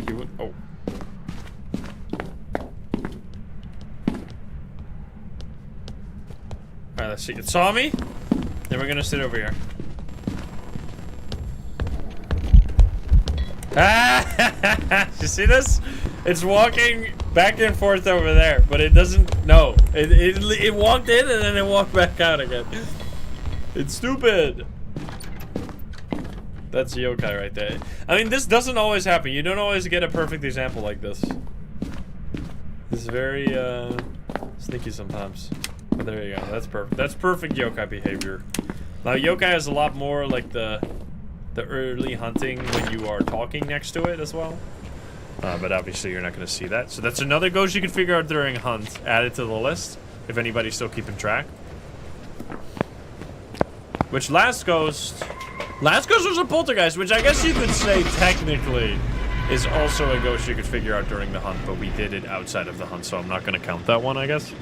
He would. Oh. Alright, let's see. It saw me. Then we're gonna sit over here. Ah! You see this? It's walking back and forth over there, but it doesn't. No, it walked in and then it walked back out again. It's stupid. That's yokai right there. I mean, this doesn't always happen. You don't always get a perfect example like this. It's very sneaky sometimes. But there you go. That's perfect. That's perfect yokai behavior. Now, yokai is a lot more like the early hunting when you are talking next to it as well. But obviously you're not going to see that. So that's another ghost you can figure out during a hunt. Add it to the list if anybody's still keeping track. Which last ghost was a poltergeist, which I guess you could say technically is also a ghost you could figure out during the hunt, but we did it outside of the hunt, so I'm not going to count that one, I guess.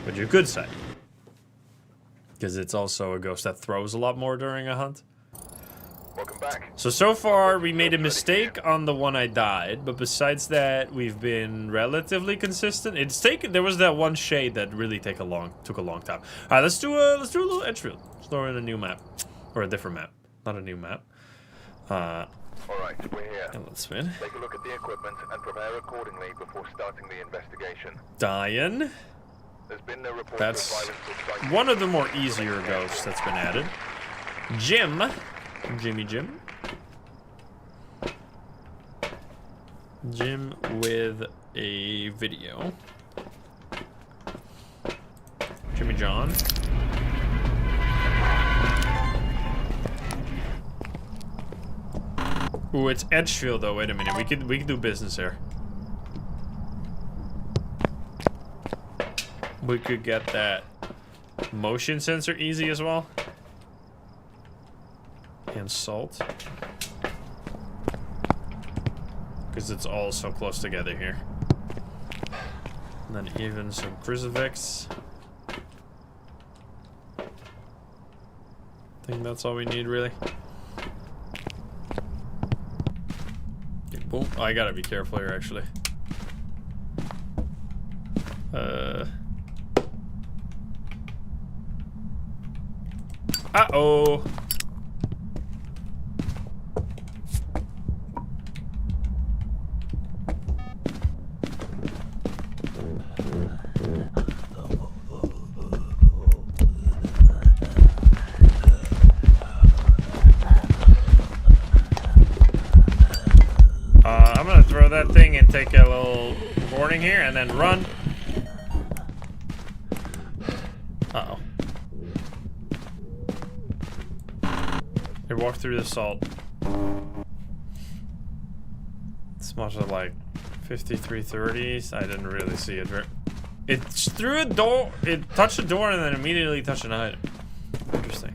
But you could say. Because it's also a ghost that throws a lot more during a hunt. Welcome back. So far we made a mistake on the one I died, but besides that, we've been relatively consistent. There was that one shade that really took a long time. All right, let's do a little Edgefield. Let's throw in a new map, or a different map, not a new map. All right, we're here. And let's spin. Take a look at the equipment and prepare accordingly before starting the investigation. Diane. There's been no report That's of violence or strikes. one of the more easier ghosts that's been added. Jim. Jimmy Jim. Jim with a video. Jimmy John. Ooh, it's Edgefield though. Wait a minute. We could do business here. We could get that motion sensor easy as well. And salt. Because it's all so close together here. And then even some crucifix. I think that's all we need, really. Okay, boom. Oh, I gotta be careful here, actually. Uh-oh. here and then run. Uh-oh. They walked through the salt. It's much of like 5330s. I didn't really see it. It's through a door. It touched a door and then immediately touched an item. Interesting.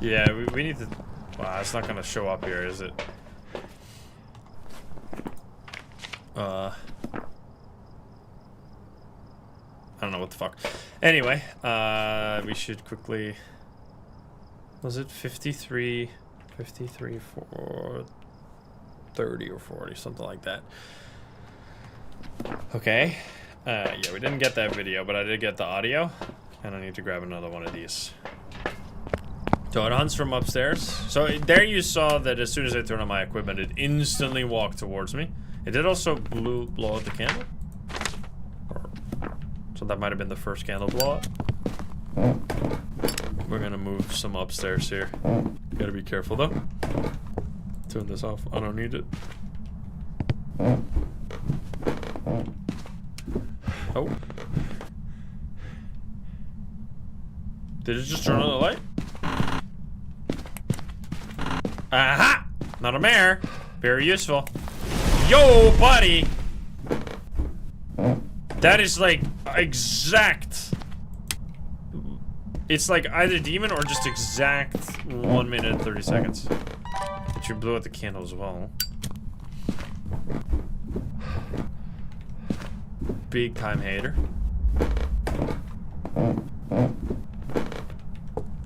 Yeah, we need to... Wow, it's not gonna show up here, is it? I don't know what the fuck. Anyway, we should quickly... Was it 53, 4, 30 or 40, something like that. Okay. Yeah, we didn't get that video, but I did get the audio. And I need to grab another one of these. So it hunts from upstairs. So there you saw that as soon as I turned on my equipment, it instantly walked towards me. It did also blow out the candle. So that might have been the first candle blow out. We're gonna move some upstairs here. Gotta be careful though. Turn this off. I don't need it. Oh. Did it just turn on the light? Aha! Not a mare. Very useful. Yo, buddy! That is like exact. It's like either demon or just exact 1 minute and 30 seconds. But you blew out the candle as well. Big time hater.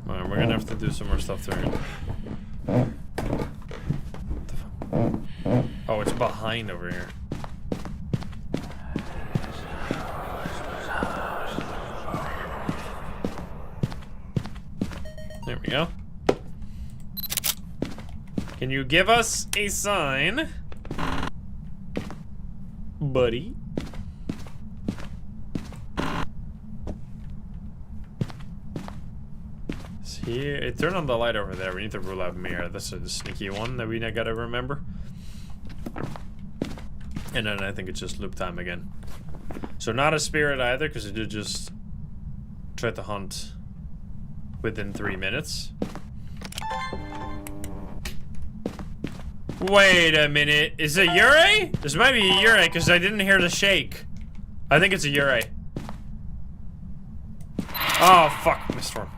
Alright, we're gonna have to do some more stuff to it. Oh, it's behind over here. There we go. Can you give us a sign, buddy? See, it turned on the light over there. We need to rule out mirror. This is a sneaky one that we gotta remember. And then I think it's just loop time again. So not a spirit either, because it did just try to hunt within 3 minutes. Wait a minute. Is it Ure? This might be a Ure, because I didn't hear the shake. I think it's a Ure. Oh, fuck. Misform.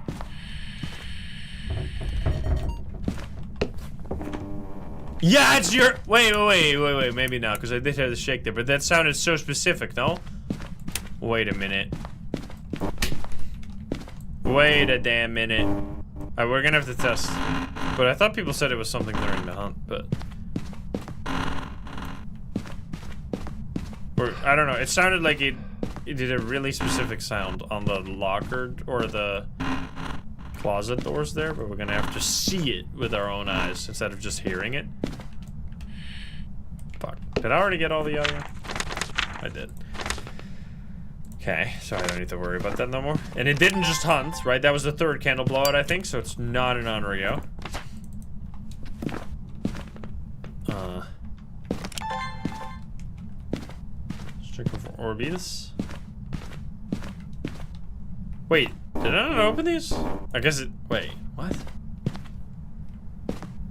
Yeah, it's your... Wait. Maybe not, because I did hear the shake there, but that sounded so specific, no? Wait a minute. Wait a damn minute. Alright, we're gonna have to test. But I thought people said it was something during the hunt, but... Or, I don't know, it sounded like it did a really specific sound on the locker, or the closet doors there, but we're gonna have to see it with our own eyes instead of just hearing it. Fuck. Did I already get all the audio? I did. Okay, so I don't need to worry about that no more. And it didn't just hunt, right? That was the third candle blowout, I think, so it's not an on-Rio. Let's check for Orbeez. Wait, did I not open these? I guess it... Wait, what?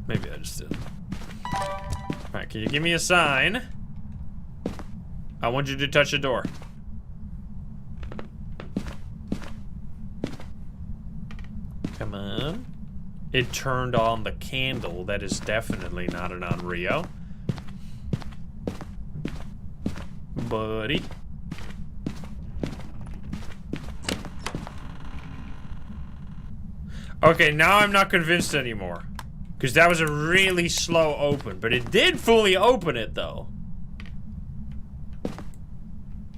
Maybe I just didn't. Alright, can you give me a sign? I want you to touch a door. Come on. It turned on the candle. That is definitely not an on-Rio. Buddy. Okay, now I'm not convinced anymore. Because that was a really slow open. But it did fully open it, though.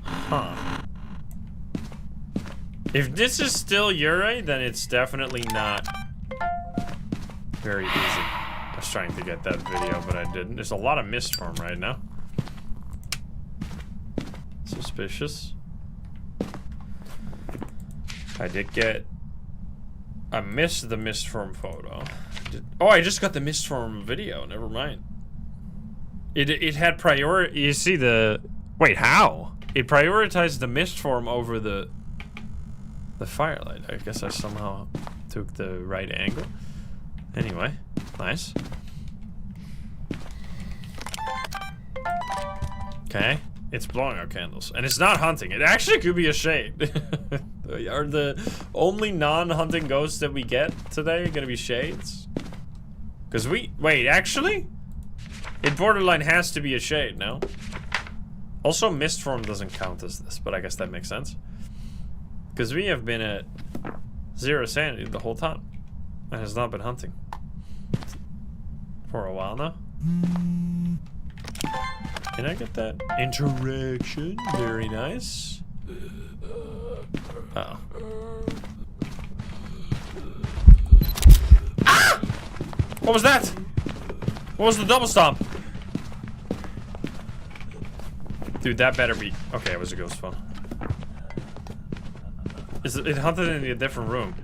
Huh. If this is still Ure, then it's definitely not very easy. I was trying to get that video, but I didn't. There's a lot of mist form right now. Suspicious. I did get... I missed the mist form photo. Oh, I just got the mist form video. Never mind. It had priority. You see the... Wait, how? It prioritized the mist form over the firelight. I guess I somehow took the right angle. Anyway, nice. Okay, it's blowing out candles. And it's not hunting. It actually could be a shade. Are the only non-hunting ghosts that we get today gonna be shades? Because wait, actually? It borderline has to be a shade, no? Also, mist form doesn't count as this, but I guess that makes sense. Because we have been at 0 sanity the whole time. And has not been hunting. For a while now. Can I get that? Interaction. Very nice. Uh-oh. Ah! What was that? What was the double stomp? Dude, that better be... Okay, it was a ghost phone. It hunted in a different room.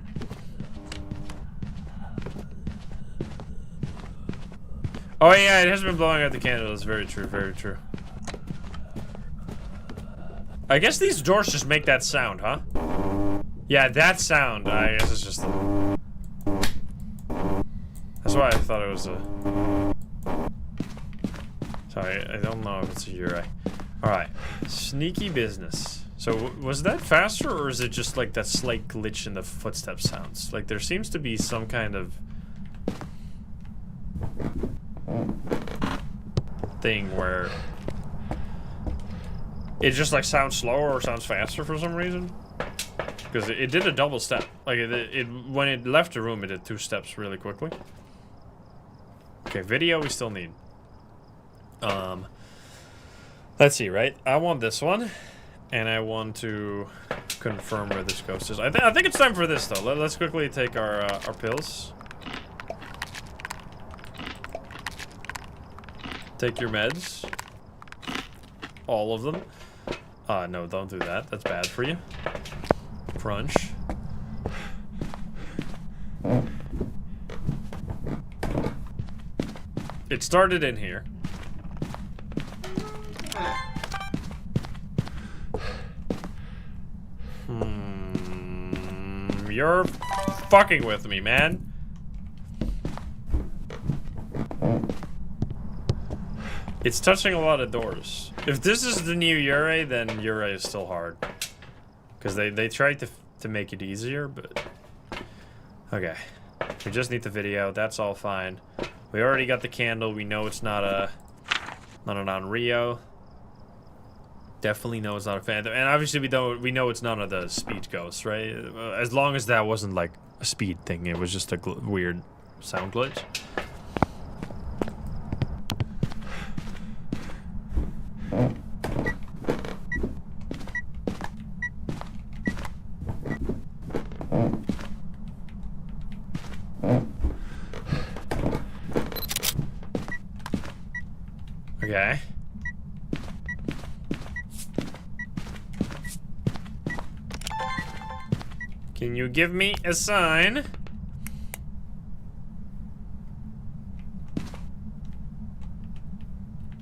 Oh yeah, it has been blowing out the candles. Very true, very true. I guess these doors just make that sound, huh? Yeah, that sound, I guess it's just... That's why I thought it was a... Sorry, I don't know if it's a Uri. Alright, sneaky business. So, was that faster, or is it just like that slight glitch in the footstep sounds? Like, there seems to be some kind of... thing where... it just like sounds slower or sounds faster for some reason. Because it did a double step. Like, when it left the room, it did 2 steps really quickly. Okay, video we still need. Let's see, right? I want this one, and I want to confirm where this ghost is. I think it's time for this though. Let's quickly take our pills. Take your meds. All of them. No, don't do that. That's bad for you. Crunch. It started in here. You're fucking with me, man. It's touching a lot of doors. If this is the new Uri, then Uri is still hard. Because they tried to make it easier, but... Okay. We just need the video. That's all fine. We already got the candle. We know it's not a... Not an on Rio. Definitely know it's not a Phantom. And obviously we know it's none of the speed ghosts, right? As long as that wasn't like a speed thing. It was just a weird sound glitch. Okay. Can you give me a sign?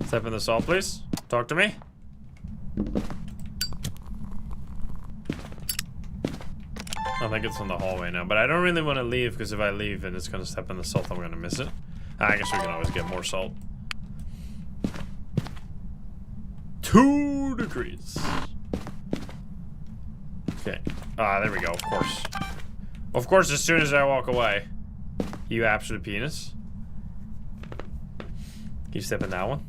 Step in the salt, please. Talk to me. I think it's in the hallway now, but I don't really want to leave because if I leave and it's going to step in the salt, I'm going to miss it. I guess we can always get more salt. 2 degrees. Okay. There we go, of course. Of course, as soon as I walk away. You absolute penis. Can you step in that one?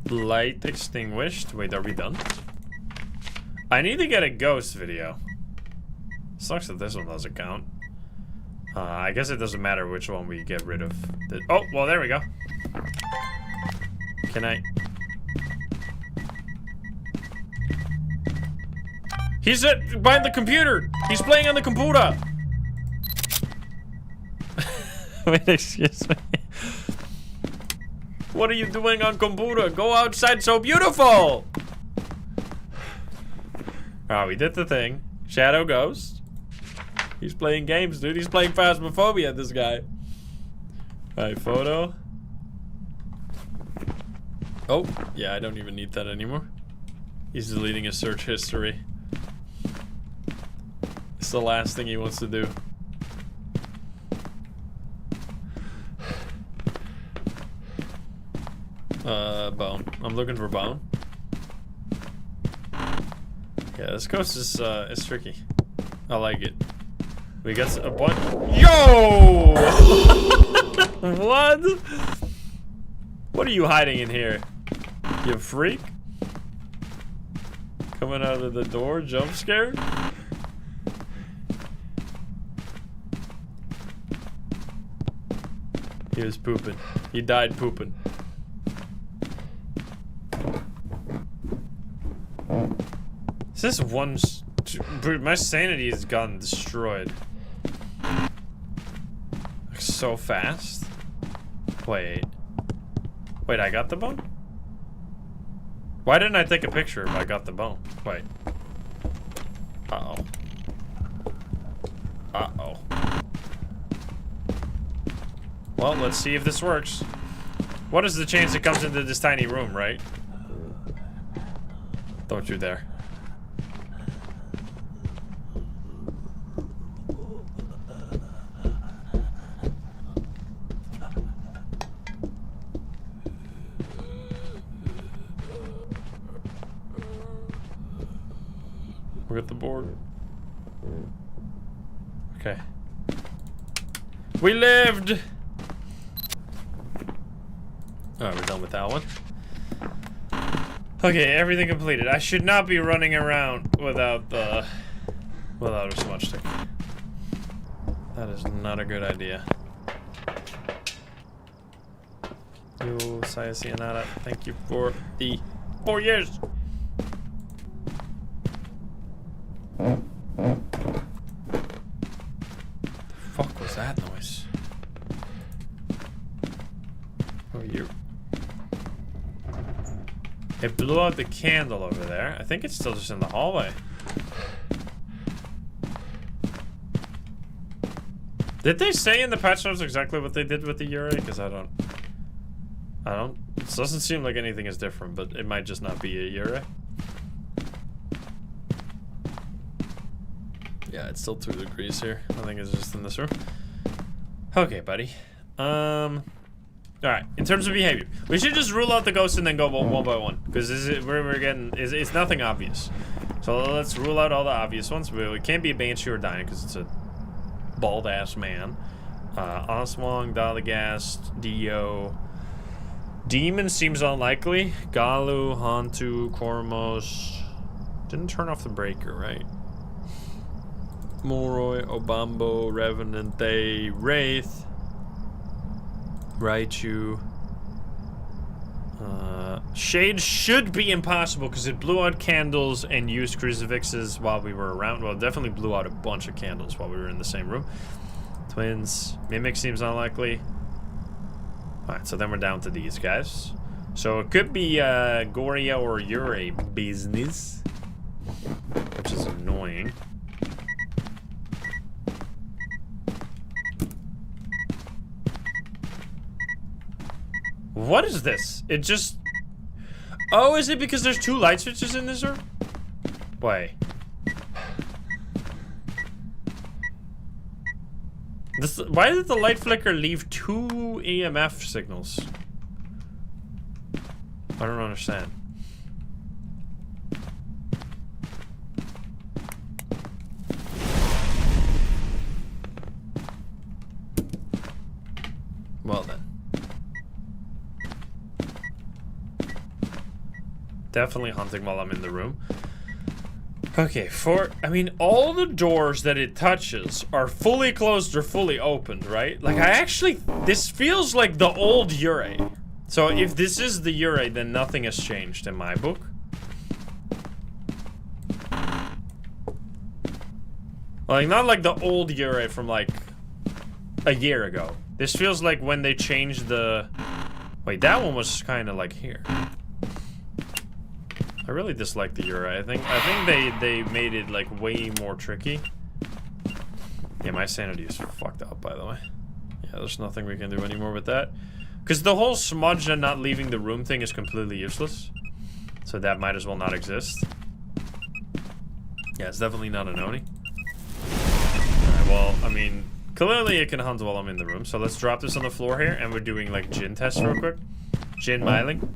Light extinguished. Wait, are we done? I need to get a ghost video. Sucks that this one doesn't count. I guess it doesn't matter which one we get rid of. Oh, well, there we go. Can I... He's behind the computer! He's playing on the computer! Wait, excuse me. What are you doing on computer? Go outside, so beautiful! Oh, we did the thing. Shadow ghost. He's playing games, dude. He's playing Phasmphobia, this guy. Alright, photo. Oh, yeah, I don't even need that anymore. He's deleting his search history. It's the last thing he wants to do. Bone. I'm looking for bone. Yeah, this ghost is tricky. I like it. We got a bunch. Yo! What? What are you hiding in here? You freak? Coming out of the door, jump scare? He was pooping. He died pooping. This one's... My sanity has gotten destroyed. So fast. Wait. Wait, I got the bone? Why didn't I take a picture if I got the bone? Wait. Uh-oh. Uh-oh. Well, let's see if this works. What is the chance it comes into this tiny room, right? Don't you dare. We're at the board. Okay. We lived! Alright, we're done with that one. Okay, everything completed. I should not be running around without a smudge stick. That is not a good idea. Yo, Sayonara, thank you for the 4 years! The fuck was that noise? Oh, you. It blew out the candle over there. I think it's still just in the hallway. Did they say in the patch notes exactly what they did with the Yuri? Because I don't. It doesn't seem like anything is different, but it might just not be a Yuri. Yeah, it's still 2 degrees here. I think it's just in this room. Okay, buddy. Alright, in terms of behavior, we should just rule out the ghosts and then go one by one. Because it's nothing obvious. So let's rule out all the obvious ones. It can't be a Banshee or Dying because it's a bald-ass man. Oswong, Dalagast, Dio. Demon seems unlikely. Galu, Hantu, Kormos. Didn't turn off the breaker, right? Moroi, Obambo, Revenante, Wraith, Raichu. Shade should be impossible because it blew out candles and used crucifixes while we were around. Well, it definitely blew out a bunch of candles while we were in the same room. Twins. Mimic seems unlikely. Alright, so then we're down to these guys. So it could be Goria or Yuri business, which is annoying. What is this? It just... Oh, is it because there's 2 light switches in this room? Wait. Why did the light flicker leave 2 EMF signals? I don't understand. Well then. Definitely hunting while I'm in the room. Okay, I mean, all the doors that it touches are fully closed or fully opened, right? Like, this feels like the old Yuri. So if this is the Yuri, then nothing has changed in my book. Like, not like the old Yuri from, like, a year ago. This feels like when they changed the... Wait, that one was kind of like here. I really dislike the Yuri. I think they made it like way more tricky. Yeah, my sanity is fucked up, by the way. Yeah, there's nothing we can do anymore with that. Because the whole smudge and not leaving the room thing is completely useless. So that might as well not exist. Yeah, it's definitely not an Oni. Alright, well, I mean, clearly it can hunt while I'm in the room. So let's drop this on the floor here, and we're doing, like, Jinn tests real quick. Jinn miling.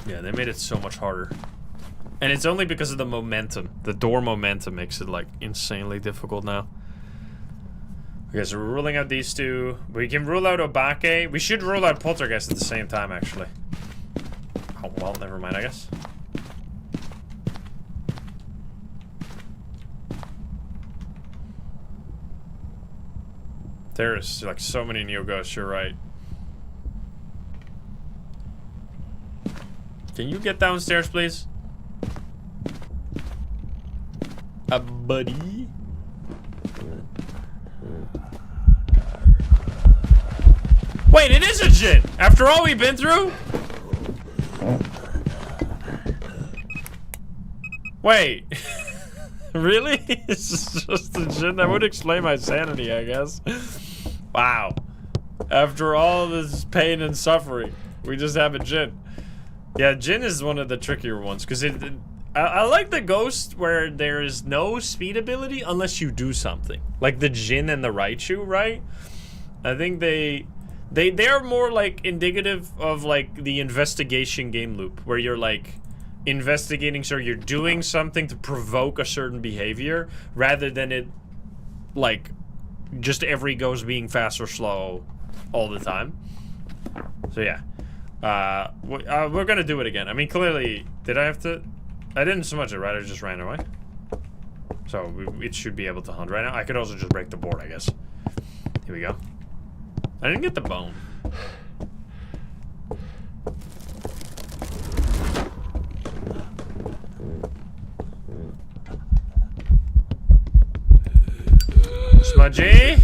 Yeah, they made it so much harder. And it's only because of the momentum. The door momentum makes it, like, insanely difficult now. Okay, so we're ruling out these two. We can rule out Obake. We should rule out Poltergeist at the same time, actually. Oh, well, never mind, I guess. There's, like, so many Neo-Ghosts, you're right. Can you get downstairs, please? Buddy? Wait, it is a Jinn! After all we've been through? Wait. Really? It's just a Jinn? That would explain my sanity, I guess. Wow. After all this pain and suffering, we just have a Jinn. Yeah, Jinn is one of the trickier ones, because I like the ghost where there is no speed ability unless you do something. Like the Jinn and the Raichu, right? I think they're more like indicative of like the investigation game loop, where you're like investigating, so you're doing something to provoke a certain behavior, rather than it like just every ghost being fast or slow all the time. So yeah. We're gonna do it again. I mean, clearly, did I have to? I didn't smudge it, right? I just ran away. So it should be able to hunt right now. I could also just break the board, I guess. Here we go. I didn't get the bone. Smudgy.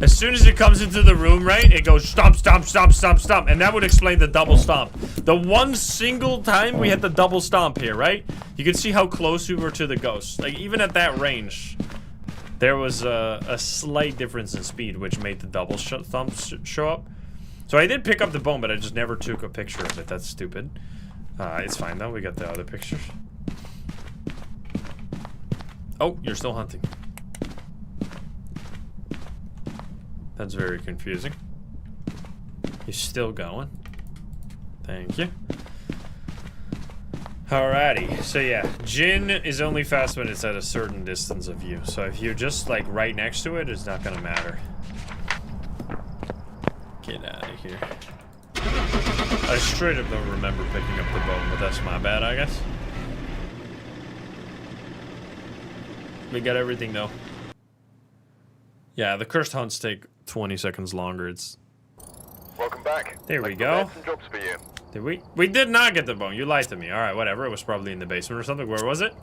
As soon as it comes into the room, right, it goes stomp, stomp, stomp, stomp, stomp. And that would explain the double stomp. The one single time we had the double stomp here, right? You can see how close we were to the ghost. Like, even at that range, there was a slight difference in speed, which made the double stomp show up. So I did pick up the bone, but I just never took a picture of it. That's stupid. It's fine, though. We got the other pictures. Oh, you're still hunting. That's very confusing. He's still going. Thank you. Alrighty, so yeah, Jinn is only fast when it's at a certain distance of you. So if you're just like right next to it, it's not gonna matter. Get out of here. I straight up don't remember picking up the bone, but that's my bad, I guess. We got everything though. Yeah, the cursed hunts take 20 seconds longer. It's... Welcome back. There we go. Some jobs for you. Did we? We did not get the bone. You lied to me. Alright, whatever. It was probably in the basement or something. Where was it?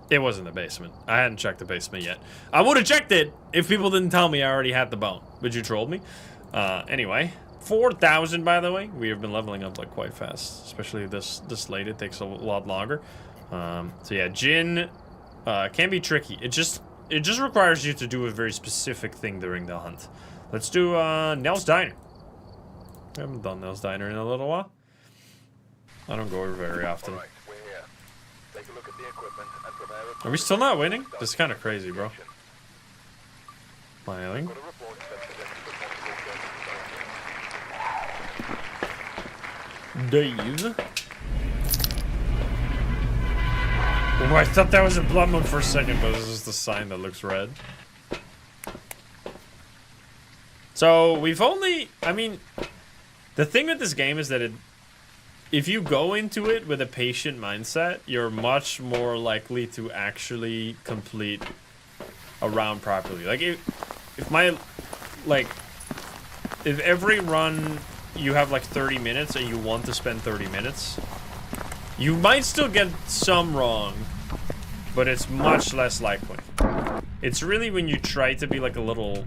It was in the basement. I hadn't checked the basement yet. I would have checked it if people didn't tell me I already had the bone. But you trolled me. Anyway. 4,000, by the way. We have been leveling up like quite fast. Especially this late. It takes a lot longer. So yeah, Jinn can be tricky. It just requires you to do a very specific thing during the hunt. Let's do Nell's Diner. I haven't done Nell's Diner in a little while. I don't go over very often. Right, we're here. Take a look at the equipment and prepare a... Are we still not winning? This is kind of crazy, bro. Smiling. Got a report that suggests Dave. Oh, I thought that was a blood moon for a second, but it's just a sign that looks red. So, we've only... I mean... The thing with this game is that if you go into it with a patient mindset, you're much more likely to actually complete a round properly. Like, if every run you have like 30 minutes and you want to spend 30 minutes, you might still get some wrong, but it's much less likely. It's really when you try to be like a little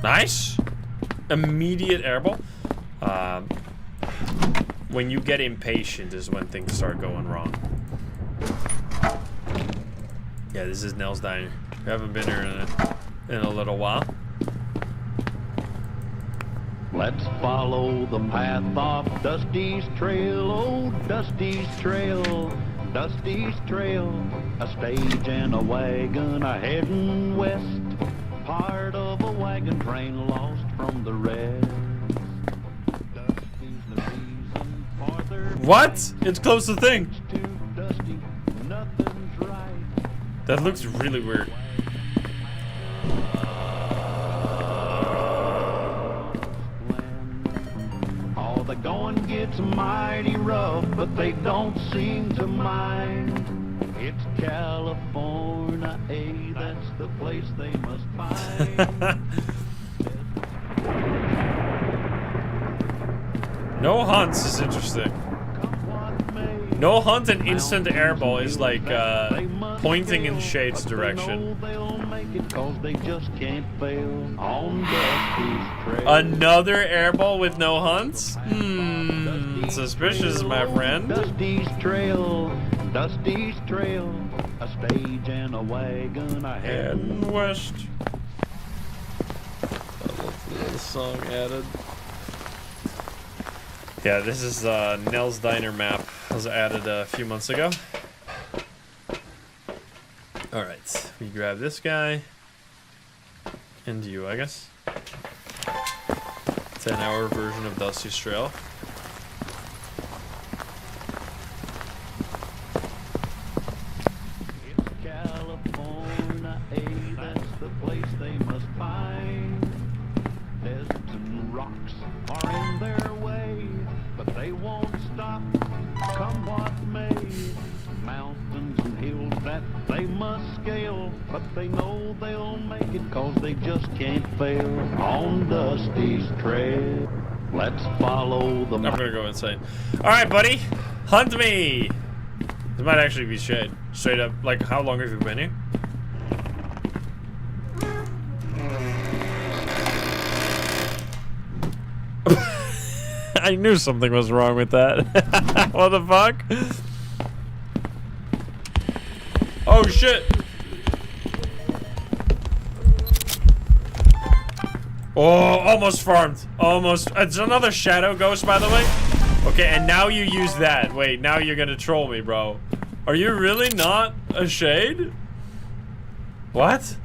Nice. Immediate airball. When you get impatient is when things start going wrong. Yeah, this is Nell's Diner. We haven't been here in a little while. Let's follow the path of Dusty's trail, oh Dusty's trail, Dusty's trail. A stage and a wagon a heading west, part of a wagon train lost from the rest. Dusty's the reason for their What? It's close to thing. to Dusty, nothing's right. That looks really weird. Oh, the going gets mighty rough, but they don't seem to mind. It's California, that's the place they must find. No hunts is interesting. No hunt and instant airball is like pointing in Shade's direction. They just can't fail on Dusty's trail. Another airball with no hunts? Suspicious, my friend. Dusty's trail, Dusty's trail, a stage and a wagon ahead. And west. I love the little song added. Yeah, this is Nell's Diner map. It was added a few months ago. Alright, we grab this guy. And you, I guess. 10-hour version of Dusty's Trail. It's California, that's the place they must find. Deserts and rocks are in their way, but they won't stop, come what may. Mountains and hills that they must scale, but they know they'll make it, cause they just can't fail on Dusty's trail. Let's follow the I'm gonna go insane. Alright, buddy. Hunt me! This might actually be Shade. Straight up. Like, how long have you been here? I knew something was wrong with that. What the fuck? Oh shit! Oh, almost farmed. Almost. It's another shadow ghost, by the way. Okay, and now you use that. Wait, now you're gonna troll me, bro. Are you really not a Shade? What?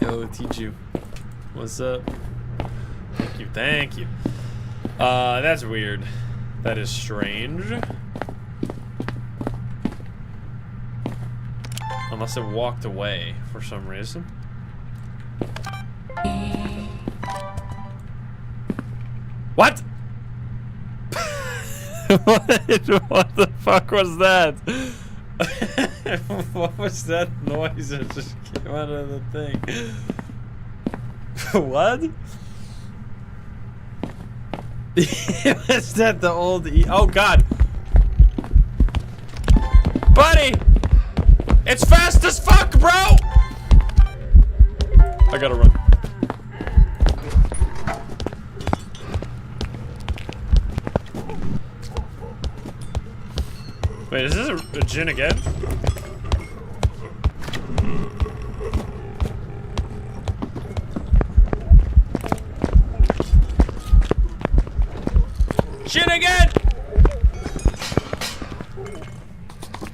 Yo, Tichu. What's up? Thank you, thank you. That's weird. That is strange. Unless it walked away for some reason. What? What the fuck was that? What was that noise that just came out of the thing? What? Was that the old oh god. Buddy! It's fast as fuck, bro! I gotta run. Wait, is this a Jinn again? Jinn again!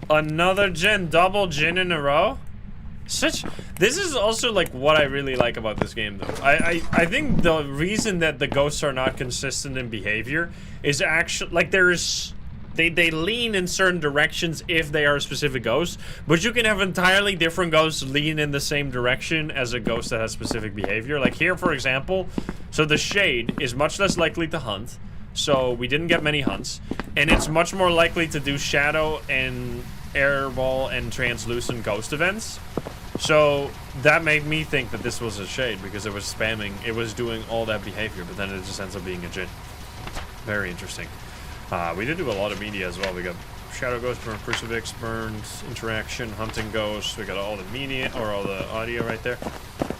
Another Jinn, double Jinn in a row? This is also like what I really like about this game though. I think the reason that the ghosts are not consistent in behavior is actually like they lean in certain directions if they are a specific ghost, but you can have entirely different ghosts lean in the same direction as a ghost that has specific behavior. Like here, for example, so the Shade is much less likely to hunt, so we didn't get many hunts, and it's much more likely to do shadow and airball and translucent ghost events. So that made me think that this was a Shade because it was spamming, it was doing all that behavior, but then it just ends up being a Jinn. Very interesting. We did do a lot of media as well. We got Shadow Ghost, Burn Crucifix, Burns, Interaction, Hunting Ghost. We got all the media, or all the audio right there.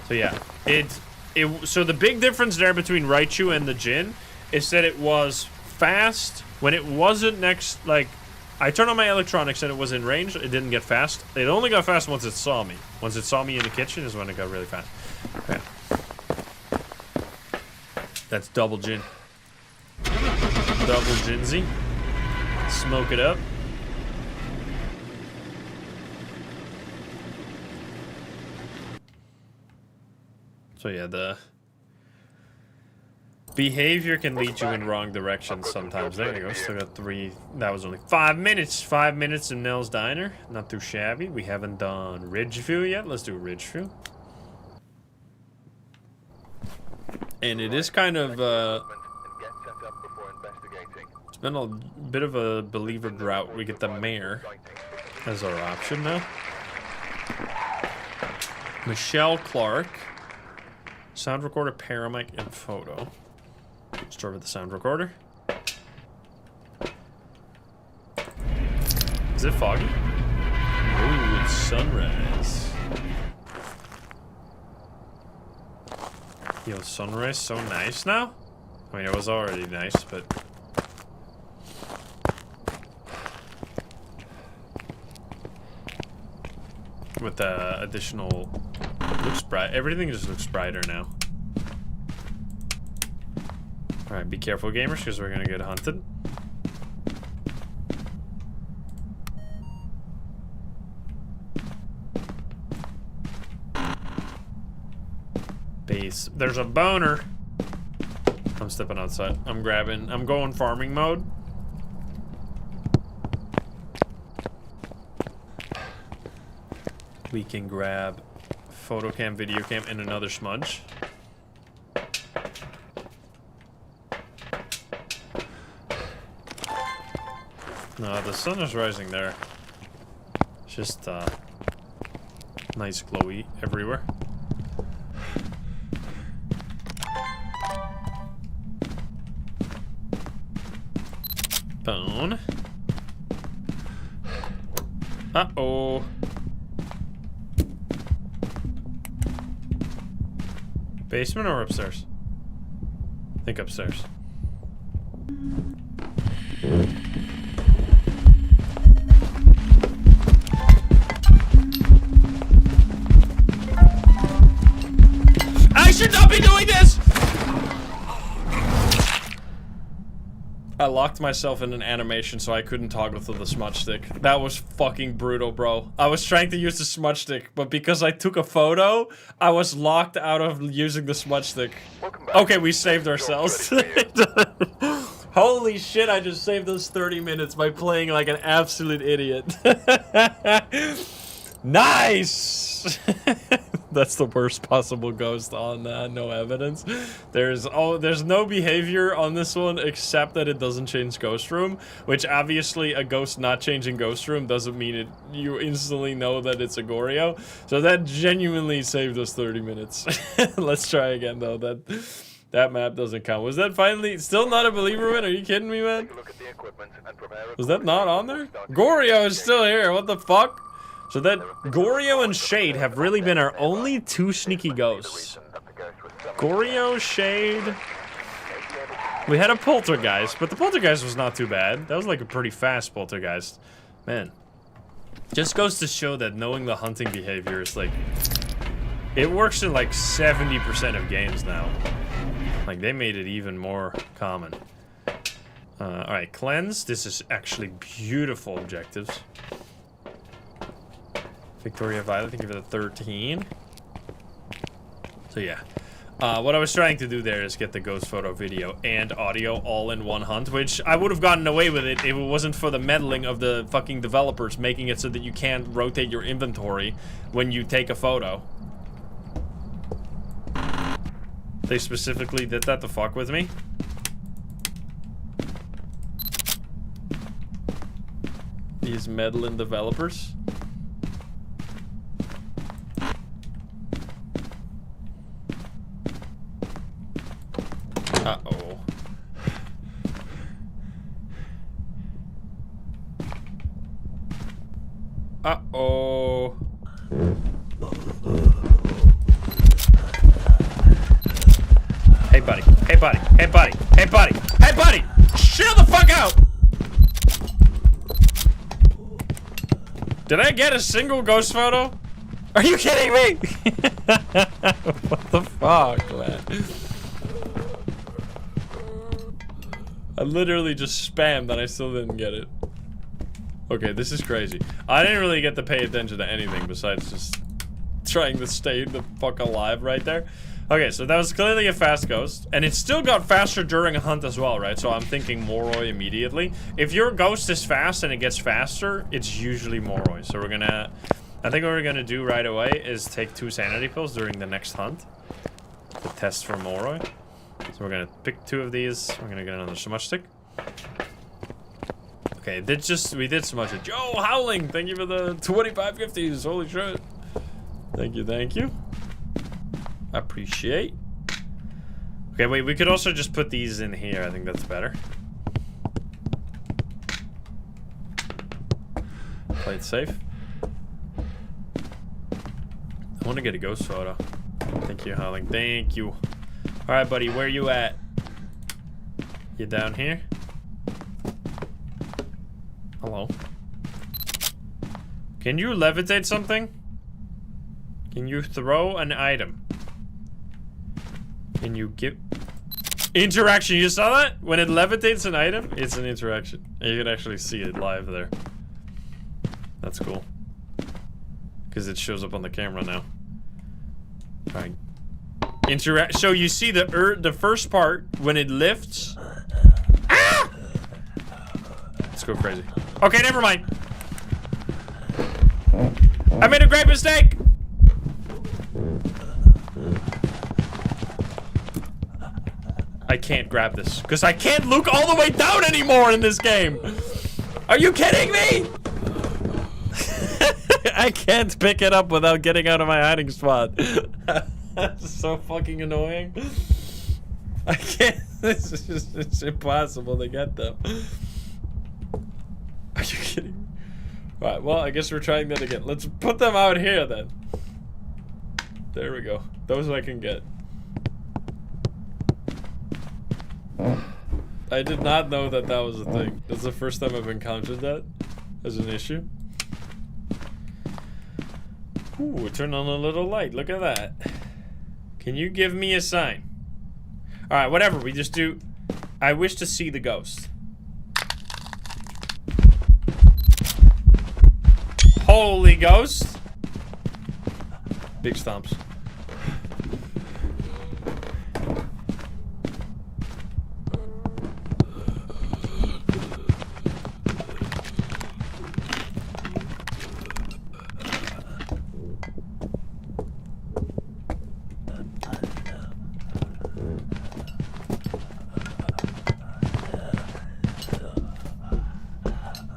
So yeah, so the big difference there between Raichu and the Jin is that it was fast when it wasn't next, like, I turned on my electronics and it was in range, it didn't get fast. It only got fast once it saw me. Once it saw me in the kitchen is when it got really fast. Okay. That's double Jin. Double Jinzy. Smoke it up. So yeah, the behavior can lead you in wrong directions sometimes. There you go. Still got 3. That was only 5 minutes. 5 minutes in Nell's Diner. Not too shabby. We haven't done Ridgeview yet. Let's do Ridgeview. And it is kind of, it's been a bit of a believer drought. We get the mayor as our option now. Michelle Clark. Sound recorder, paramic, and photo. Start with the sound recorder. Is it foggy? Ooh, it's sunrise. Yo, sunrise so nice now? I mean, it was already nice, but... with the additional... looks bright. Everything just looks brighter now. Alright, be careful, gamers, because we're gonna get hunted. Base. There's a boner! I'm stepping outside. I'm going farming mode. We can grab photo cam, video cam, and another smudge. No, the sun is rising there. It's just nice glowy everywhere. Bone. Uh-oh. Basement or upstairs? I think upstairs. I should not be doing this! I locked myself in an animation so I couldn't toggle to the smudge stick. That was fucking brutal, bro. I was trying to use the smudge stick, but because I took a photo, I was locked out of using the smudge stick. Okay, we saved ourselves. Holy shit, I just saved those 30 minutes by playing like an absolute idiot. Nice! That's the worst possible ghost on no evidence. There's no behavior on this one except that it doesn't change ghost room, which obviously a ghost not changing ghost room doesn't mean you instantly know that it's a Goryo. So that genuinely saved us 30 minutes. Let's try again though. That map doesn't count. Was that finally still not a believer win? Are you kidding me, man? Was that not on there? Goryo is still here. What the fuck? So that Goryo and Shade have really been our only 2 sneaky ghosts. Goryo, Shade. We had a Poltergeist, but the Poltergeist was not too bad. That was like a pretty fast Poltergeist. Man. Just goes to show that knowing the hunting behavior is like... it works in like 70% of games now. Like they made it even more common. Alright, cleanse. This is actually beautiful objectives. Victoria Violet, think of it a 13. So yeah. What I was trying to do there is get the ghost photo, video, and audio all in one hunt, which I would have gotten away with it if it wasn't for the meddling of the fucking developers making it so that you can't rotate your inventory when you take a photo. They specifically did that to fuck with me. These meddling developers. Uh-oh. Uh-oh. Hey, buddy. Hey, buddy. Hey, buddy. Hey, buddy. Hey, buddy! Chill the fuck out! Did I get a single ghost photo? Are you kidding me? What the fuck, man? I literally just spammed and I still didn't get it. Okay, this is crazy. I didn't really get to pay attention to anything besides just trying to stay the fuck alive right there. Okay, so that was clearly a fast ghost, and it still got faster during a hunt as well, right? So I'm thinking Moroi immediately. If your ghost is fast and it gets faster, it's usually Moroi. So we're gonna, I think what we're gonna do right away is take 2 sanity pills during the next hunt to test for Moroi. So we're gonna pick 2 of these. We're gonna get another smudge stick. Okay, we did smudge it. Joe Howling, thank you for the 25 gifties. Holy shit. Thank you, thank you. Appreciate. Okay, wait, we could also just put these in here. I think that's better. Play it safe. I want to get a ghost photo. Thank you, Howling. Thank you. Alright, buddy, where you at? You down here? Hello. Can you levitate something? Can you throw an item? Can you give... Interaction, you saw that? When it levitates an item, it's an interaction. And you can actually see it live there. That's cool. Because it shows up on the camera now. Alright. Interact. So you see the first part, when it lifts... Ah! Let's go crazy. Okay, never mind. I made a great mistake! I can't grab this because I can't look all the way down anymore in this game. Are you kidding me? I can't pick it up without getting out of my hiding spot. That's so fucking annoying. I can't. It's impossible to get them. Are you kidding me? Right, well, I guess we're trying that again. Let's put them out here then. There we go. Those I can get. I did not know that that was a thing. That's the first time I've encountered that as an issue. Ooh, turn on a little light. Look at that. Can you give me a sign? Alright, whatever. We just do... I wish to see the ghost. Holy ghost. Big stomps.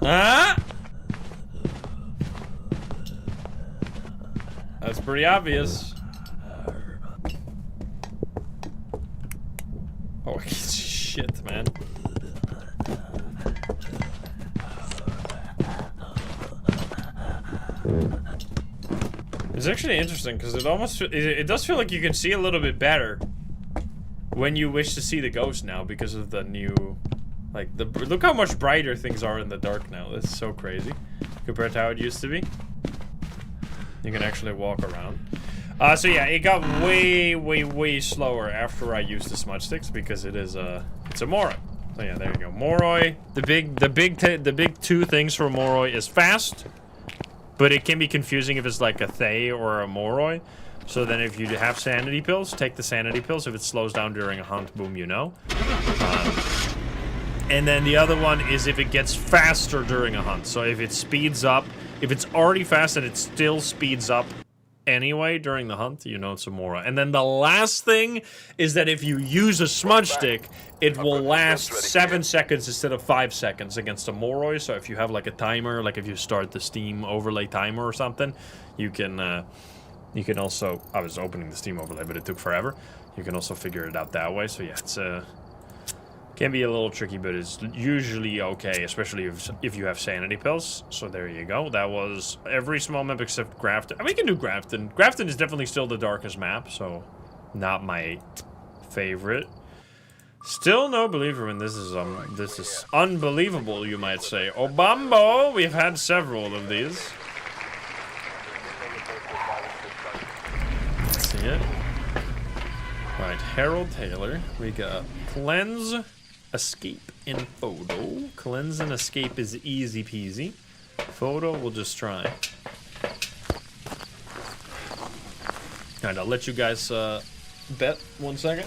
Ah! That's pretty obvious. Oh, shit, man. It's actually interesting because it does feel like you can see a little bit better when you wish to see the ghost now because of the new, like, look how much brighter things are in the dark now. That's so crazy compared to how it used to be. You can actually walk around. So yeah, it got way slower after I used the smudge sticks because it's a Moroi. So yeah, there you go. Moroi. The big 2 things for Moroi is fast, but it can be confusing if it's like a Thay or a Moroi. So then if you have sanity pills, take the sanity pills. If it slows down during a hunt, boom, you know. And then the other one is if it gets faster during a hunt. So if it speeds up, if it's already fast and it still speeds up anyway during the hunt, you know it's a Moroi. And then the last thing is that if you use a smudge stick, it will last 7 seconds instead of 5 seconds against a Moroi. So if you have like a timer, like if you start the Steam overlay timer or something, you can also, I was opening the Steam overlay, but it took forever. You can also figure it out that way. So yeah, Can be a little tricky, but it's usually okay, especially if you have sanity pills. So there you go. That was every small map except Grafton. I mean, we can do Grafton. Grafton is definitely still the darkest map, so not my favorite. Still no believer in this is unbelievable, you might say. Obambo, we've had several of these. Let's see it. Right, Harold Taylor. We got Cleanse, Escape, and Photo. Cleanse and Escape is easy peasy. Photo, we'll just try. Alright, I'll let you guys bet 1 second.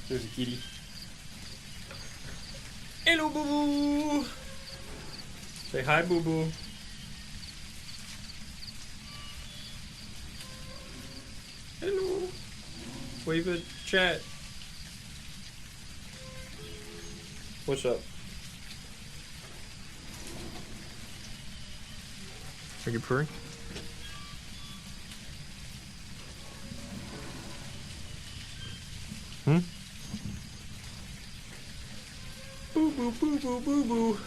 There's a kitty. Hello, boo boo. Say hi, boo boo. Hello. Wave at chat. What's up? Are you purring? Hmm? Boo boo boo boo boo boo.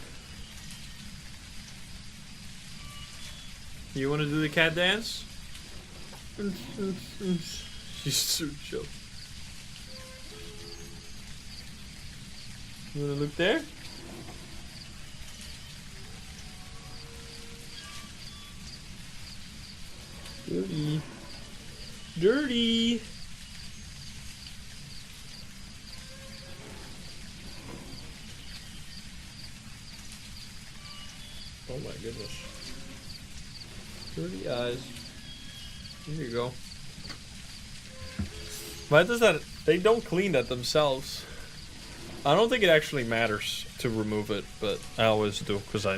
You want to do the cat dance? She's so chill. You want to look there? Dirty. Dirty. Oh my goodness. Dirty eyes. Here you go. Why does that? They don't clean that themselves. I don't think it actually matters to remove it, but I always do because I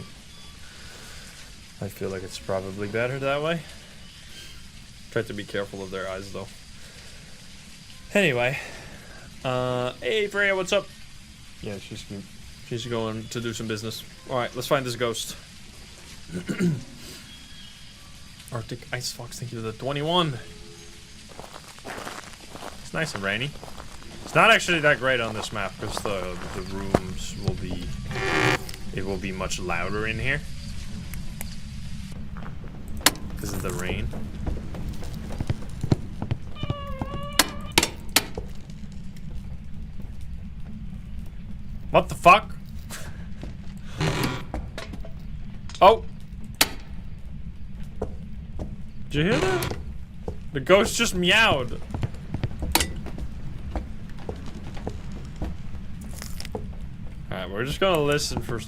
feel like it's probably better that way. Try to be careful of their eyes though. Anyway, hey Freya, what's up? Yeah, she's going to do some business. All right, let's find this ghost. Arctic Ice Fox, thank you for the 21. It's nice and rainy. It's not actually that great on this map because the rooms will be, it will be much louder in here because of the rain. What the fuck? Oh! Did you hear that? The ghost just meowed. Alright, we're just gonna listen for...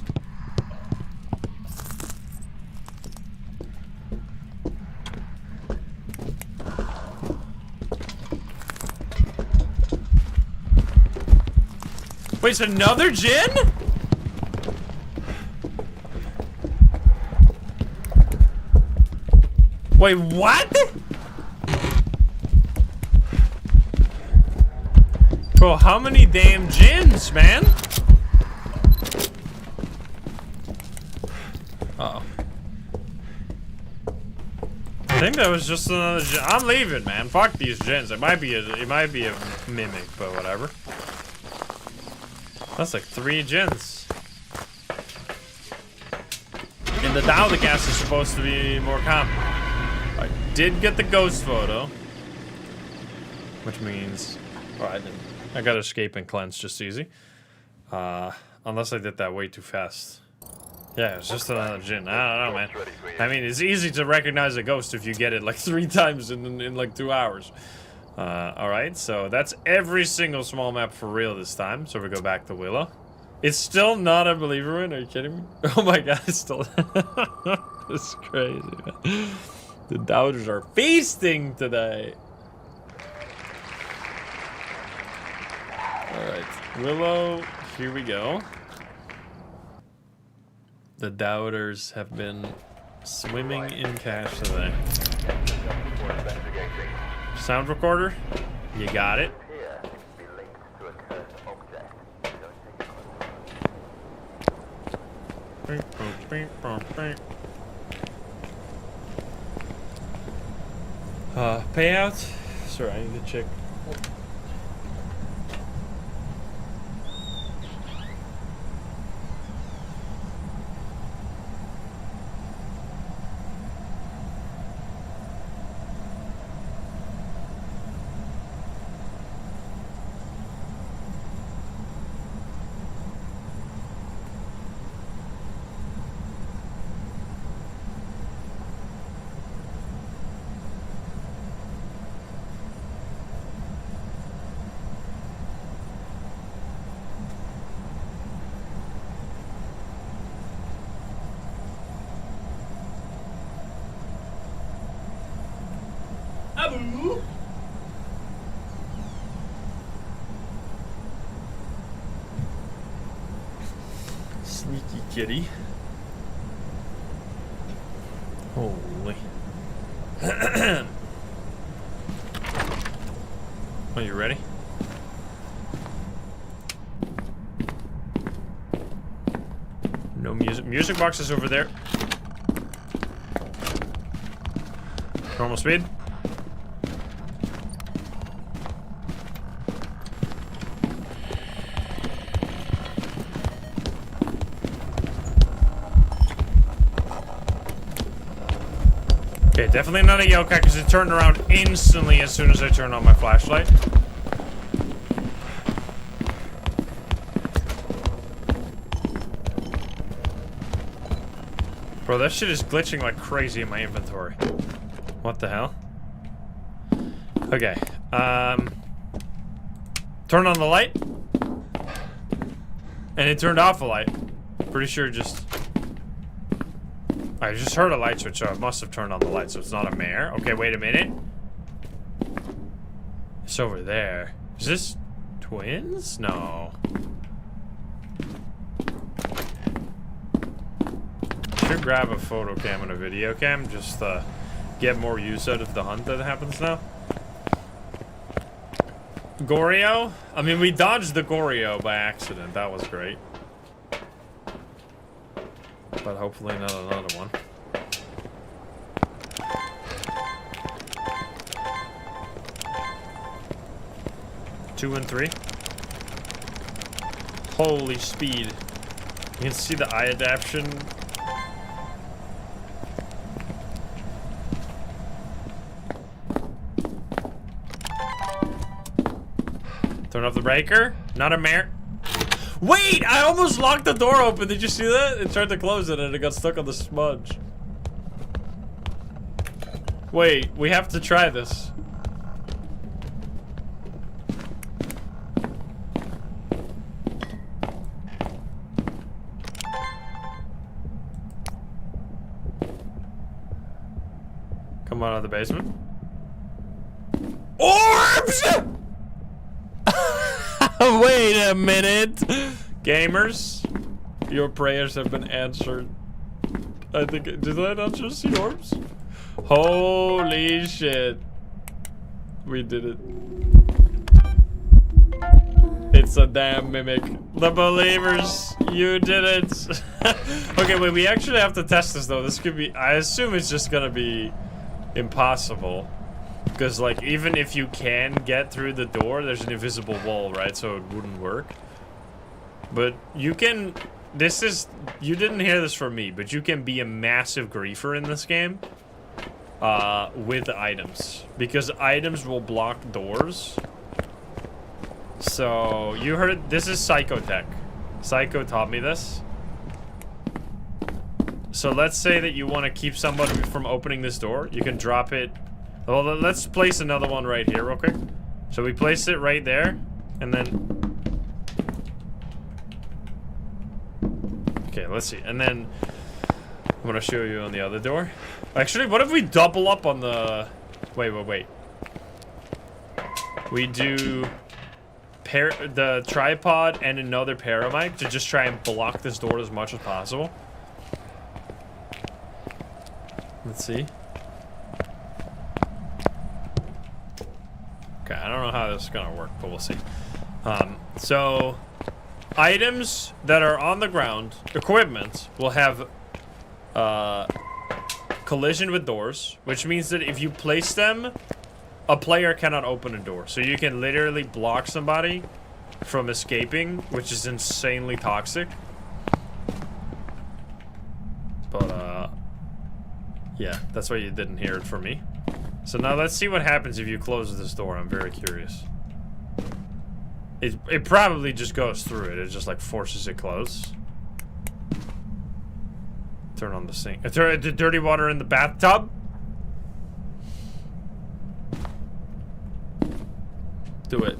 Wait, it's another gin? Wait, what? Bro, how many damn gins, man? Uh-oh. I think that was just another gin. I'm leaving, man. Fuck these gins. It might be a mimic, but whatever. That's like 3 gins. And the Dow, the gas is supposed to be more common. I did get the ghost photo, which means, oh, I didn't. I got escape and cleanse just easy. Unless I did that way too fast. Yeah, it's just another gin. I don't know, man. I mean, it's easy to recognize a ghost if you get it like 3 times in like 2 hours. Alright, so that's every single small map for real this time. So we go back to Willow. It's still not a believer win, are you kidding me? Oh my god, it's still... It's crazy, man. The doubters are feasting today. Alright, Willow, here we go. The doubters have been swimming in cash today. Sound recorder? You got it. Payout? Sorry, I need to check. Sneaky kitty. Holy. Are you ready? No music. Music box is over there. Normal speed. Okay, definitely not a yokai because it turned around instantly as soon as I turned on my flashlight. Bro, that shit is glitching like crazy in my inventory. What the hell? Okay, turn on the light. And it turned off a light. Pretty sure just... I just heard a light switch, so it must have turned on the light, so it's not a mare. Okay, wait a minute. It's over there. Is this twins? No. Should grab a photo cam and a video cam just to get more use out of the hunt that happens now. Goryo? I mean, we dodged the Goryo by accident. That was great. But hopefully not another one. Two and 3. Holy speed. You can see the eye adaptation. Turn off the breaker. Not a mare. Wait! I almost locked the door open. Did you see that? It tried to close it and it got stuck on the smudge. Wait, we have to try this. Come on out of the basement. Orbs! Wait a a minute. Gamers, your prayers have been answered. I think, did I not just see orbs? Holy shit. We did it. It's a damn mimic. The believers, you did it. Okay, wait, we actually have to test this though. This could be, I assume it's just gonna be impossible. Because like, even if you can get through the door, there's an invisible wall, right? So it wouldn't work. But you can, this is, you didn't hear this from me, but you can be a massive griefer in this game. With items. Because items will block doors. So, you heard, this is Psychotech. Psycho taught me this. So let's say that you want to keep somebody from opening this door. You can drop it. Well, let's place another one right here real quick. So we place it right there. And then... Okay, let's see. And then... I'm going to show you on the other door. Actually, what if we double up on the... Wait. We do... the tripod and another paramic to just try and block this door as much as possible. Let's see. Okay, I don't know how this is gonna work, but we'll see. So items that are on the ground, equipment, will have collision with doors, which means that if you place them, a player cannot open a door. So you can literally block somebody from escaping, which is insanely toxic. But, yeah, that's why you didn't hear it from me. So now let's see what happens if you close this door. I'm very curious. It probably just goes through it. It just, like, forces it closed. Turn on the sink. Turn the dirty water in the bathtub. Do it.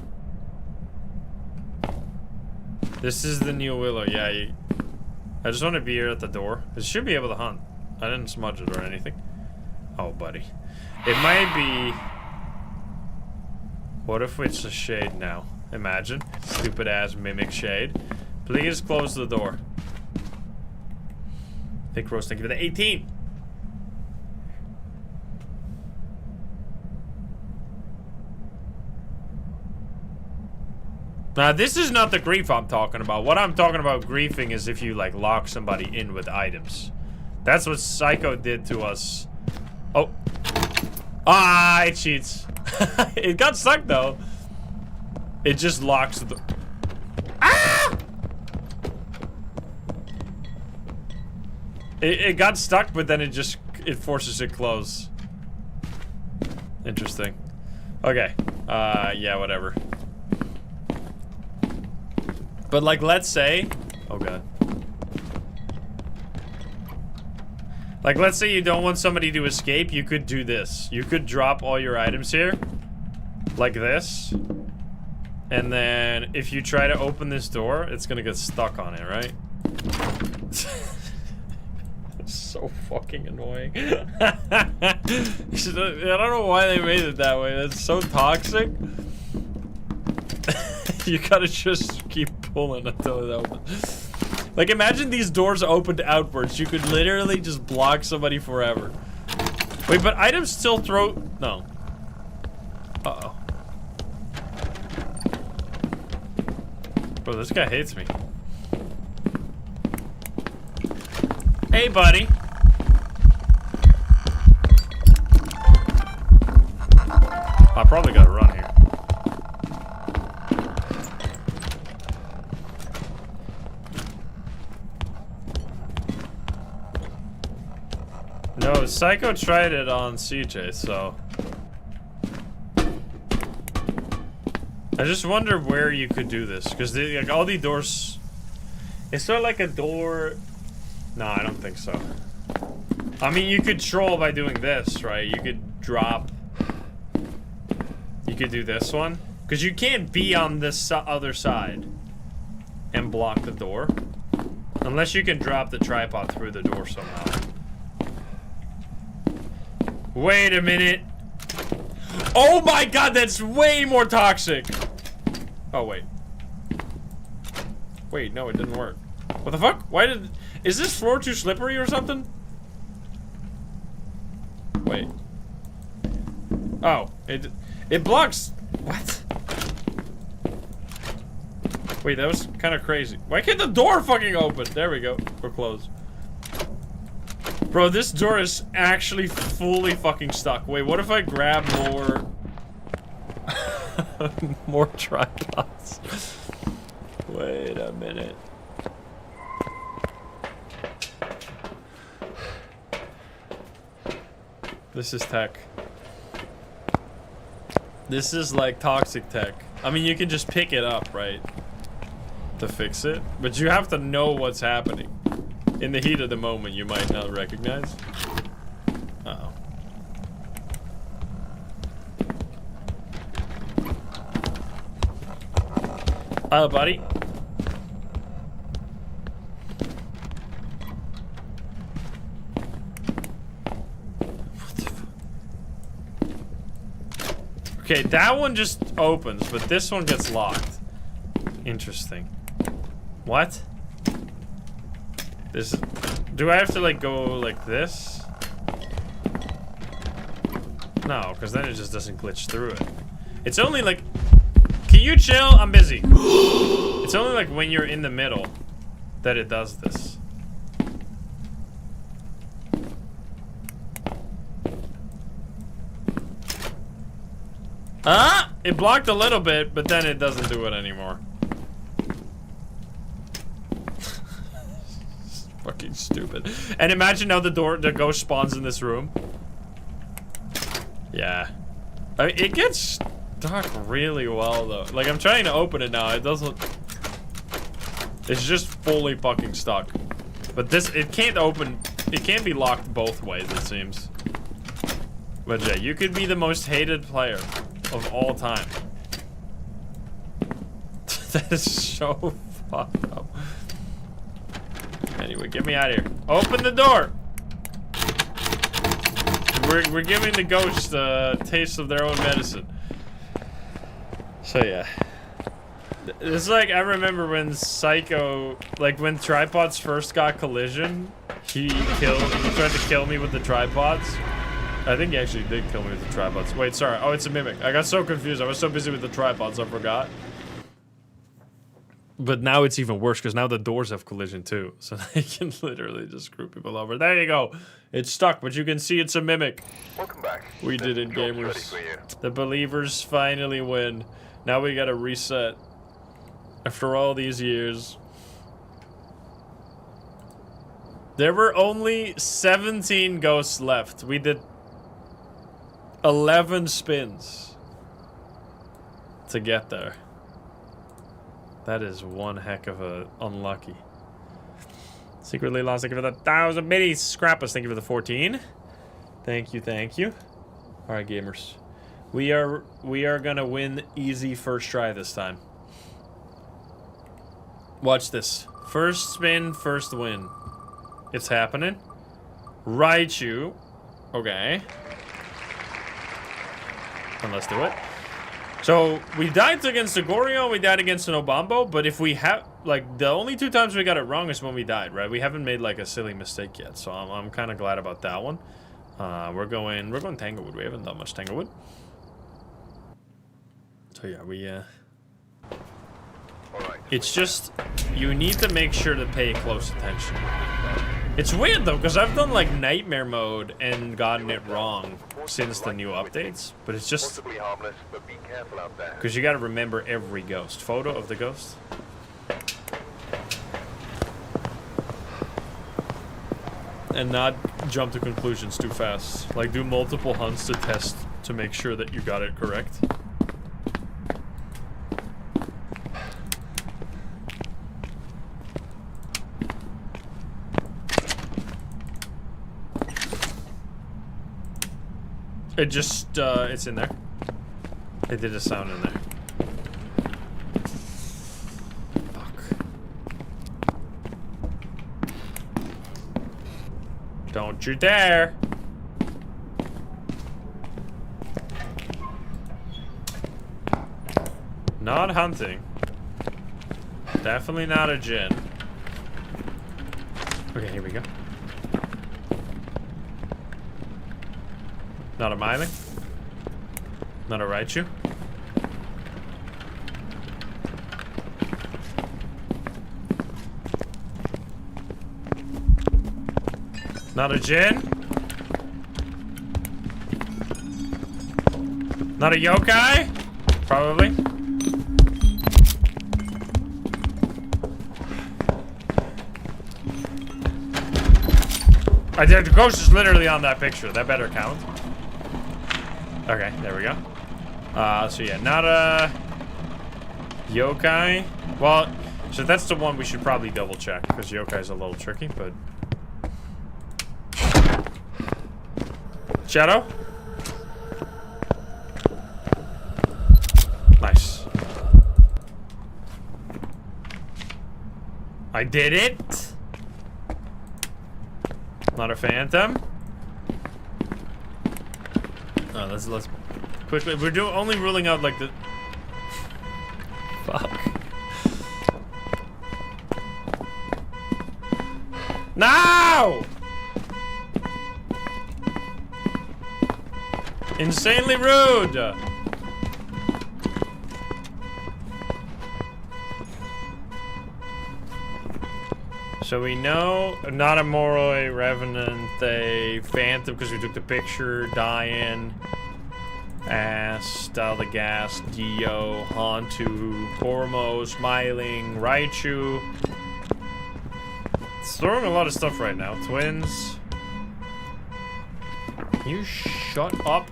This is the new Willow. Yeah, I just want to be here at the door. It should be able to hunt. I didn't smudge it or anything. Oh, buddy. It might be... What if it's a shade now? Imagine. Stupid ass mimic shade. Please close the door. Thick roast, thank you for the 18. Now, this is not the grief I'm talking about. What I'm talking about griefing is if you, like, lock somebody in with items. That's what Psycho did to us. Oh. Ah, it cheats. It got stuck, though. It just locks the... Ah! It got stuck, but then it forces it close. Interesting. Okay. Yeah, whatever. But, like, let's say... Oh, God. Like, let's say you don't want somebody to escape. You could do this. You could drop all your items here. Like this. And then, if you try to open this door, it's gonna get stuck on it, right? It's so fucking annoying. I don't know why they made it that way. That's so toxic. You gotta just keep pulling until it opens. Like, imagine these doors opened outwards. You could literally just block somebody forever. Wait, but items still throw... No. Uh-oh. Bro, this guy hates me. Hey, buddy. I probably gotta run here. No, Psycho tried it on CJ, so... I just wonder where you could do this, because like, all the doors... Is there like a door... No, I don't think so. I mean, you could troll by doing this, right? You could drop... You could do this one. Because you can't be on this other side and block the door. Unless you can drop the tripod through the door somehow. Wait a minute. Oh my god, that's way more toxic. Oh, wait. Wait, no, it didn't work. What the fuck? Why did... Is this floor too slippery or something? Wait. Oh, it blocks... What? Wait, that was kind of crazy. Why can't the door fucking open? There we go. We're closed. Bro, this door is actually fully fucking stuck. Wait, what if I grab more... more tripods? Wait a minute. This is tech. This is like toxic tech. I mean, you can just pick it up, right? To fix it. But you have to know what's happening. In the heat of the moment, you might not recognize. Uh-oh. Hello, buddy. What the fuck? Okay, that one just opens, but this one gets locked. Interesting. What? This... Do I have to, like, go like this? No, because then it just doesn't glitch through it. It's only, like... Can you chill? I'm busy. It's only, like, when you're in the middle that it does this. Ah! It blocked a little bit, but then it doesn't do it anymore. Fucking stupid. And imagine now the ghost spawns in this room. Yeah. I mean, it gets stuck really well though. Like, I'm trying to open it now. It doesn't... It's just fully fucking stuck. But this, it can't open... It can't be locked both ways, it seems. But yeah, you could be the most hated player of all time. That is so fucked up. Anyway, get me out of here. Open the door! We're giving the ghosts a taste of their own medicine. So yeah. It's like, I remember when Psycho, like when tripods first got collision, he tried to kill me with the tripods. I think he actually did kill me with the tripods. Wait, sorry. Oh, it's a mimic. I got so confused. I was so busy with the tripods, I forgot. But now it's even worse because now the doors have collision too. So they can literally just screw people over. There you go. It's stuck, but you can see it's a mimic. Welcome back. We did it, gamers. The believers finally win. Now we gotta reset. After all these years. There were only 17 ghosts left. We did 11 spins to get there. That is one heck of a unlucky. Secretly lost. Thank you for the 1,000 minis. Scrappers, thank you for the 14. Thank you, thank you. All right, gamers. We are gonna win easy first try this time. Watch this. First spin, first win. It's happening. Raichu. Okay. And let's do it. So, we died against the Goryo, we died against an Obambo, but if we have, like, the only 2 times we got it wrong is when we died, right? We haven't made, like, a silly mistake yet, so I'm kind of glad about that one. We're going Tanglewood. We haven't done much Tanglewood. So, yeah, it's just, you need to make sure to pay close attention. It's weird, though, because I've done, like, Nightmare Mode and gotten it wrong since the new updates, but it's just... Because you gotta remember every ghost. Photo of the ghost. And not jump to conclusions too fast. Like, do multiple hunts to test to make sure that you got it correct. It just, it's in there. It did a sound in there. Fuck. Don't you dare! Not hunting. Definitely not a Jin. Okay, here we go. Not a Miley. Not a Raichu. Not a Jin. Not a yokai? Probably. The ghost is literally on that picture. That better count. Okay, there we go. So yeah, not a yokai. Well, so that's the one we should probably double check because yokai is a little tricky, but Shadow. Nice. I did it. Not a Phantom. Oh, let's quickly. We're only ruling out like the. Fuck. No! Insanely rude. So we know not a Moroi, Revenant, a Phantom because we took the picture, Diane, Stalagas, Dio, Hantu, Pormo, Smiling, Raichu. It's throwing a lot of stuff right now. Twins. Can you shut up?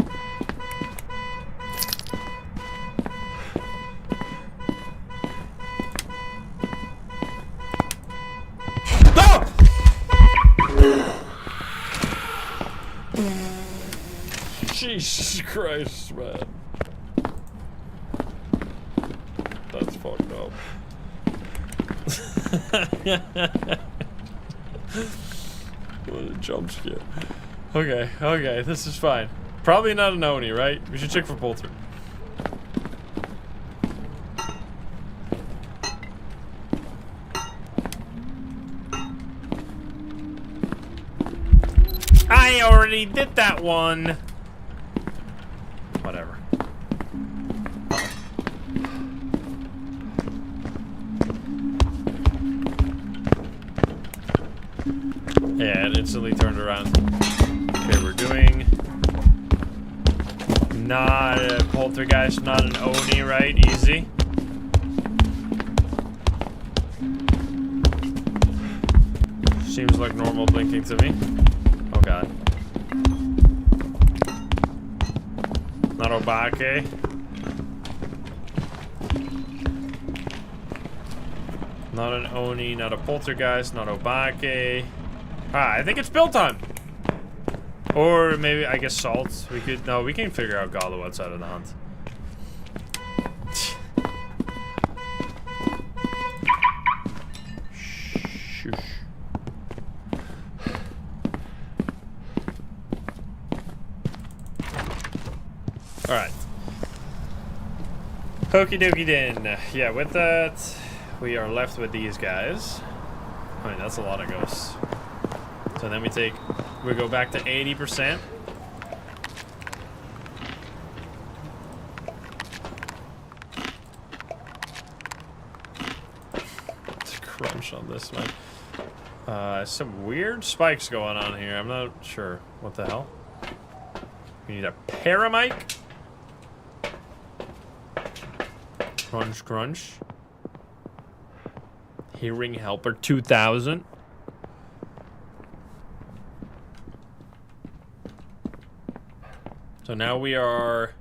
Jesus Christ, man. That's fucked up. What a jump scare. Okay, okay, this is fine. Probably not an Oni, right? We should check for pull-through. I already did that one. Whatever. Yeah, it instantly turned around. Okay, we're doing not a poltergeist, not an Oni, right? Easy. Seems like normal blinking to me. Oh god. Not Obake. Not an Oni, not a poltergeist, not Obake. Ah, I think it's build time. Or maybe, I guess, salt. We could, no, we can figure out Galu outside of the hunt. Shush. Alright. Okie dokie then. Yeah, with that, we are left with these guys. I mean, that's a lot of ghosts. So then we go back to 80%. Let's crunch on this one. Some weird spikes going on here. I'm not sure. What the hell? We need a paramike. Crunch, crunch. Hearing helper 2000. So now we are...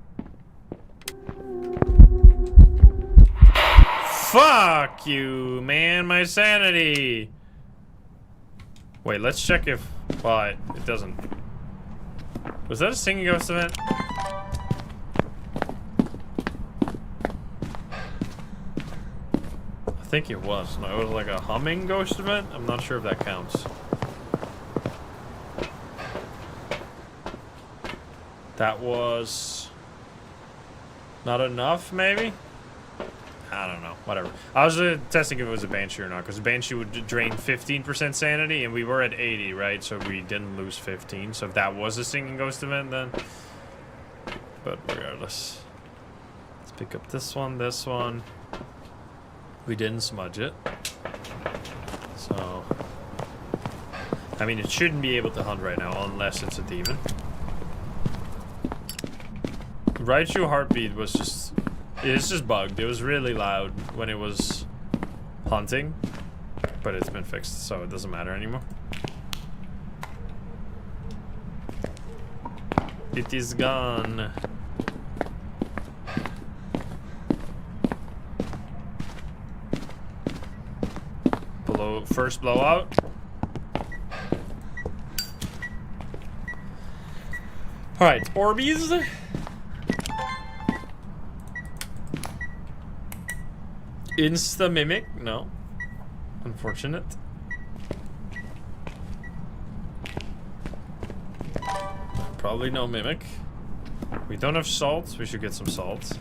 Fuck you, man. My sanity. Wait, let's check if... Well, it doesn't... Was that a singing ghost event? I think it was. No, it was like a humming ghost event. I'm not sure if that counts. That was not enough, maybe? I don't know. Whatever. I was testing if it was a Banshee or not, because Banshee would drain 15% sanity, and we were at 80, right? So we didn't lose 15. So if that was a Singing Ghost event, then... But regardless. Let's pick up this one, this one. We didn't smudge it. So... I mean, it shouldn't be able to hunt right now, unless it's a demon. Raichu Heartbeat was just... It's just bugged. It was really loud when it was hunting, but it's been fixed, so it doesn't matter anymore. It is gone. First blowout. Alright, Orbeez. Insta Mimic? No. Unfortunate. Probably no Mimic. We don't have salt. We should get some salt.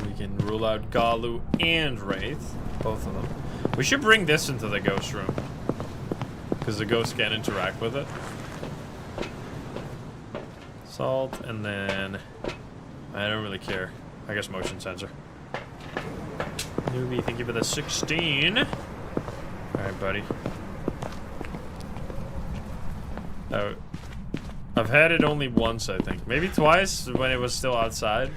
We can rule out Galu and Wraith. Both of them. We should bring this into the ghost room, because the ghost can interact with it. Salt, and then... I don't really care. I guess motion sensor. Newbie, thank you for the 16. Alright, buddy. Oh, I've had it only once, I think. Maybe twice when it was still outside.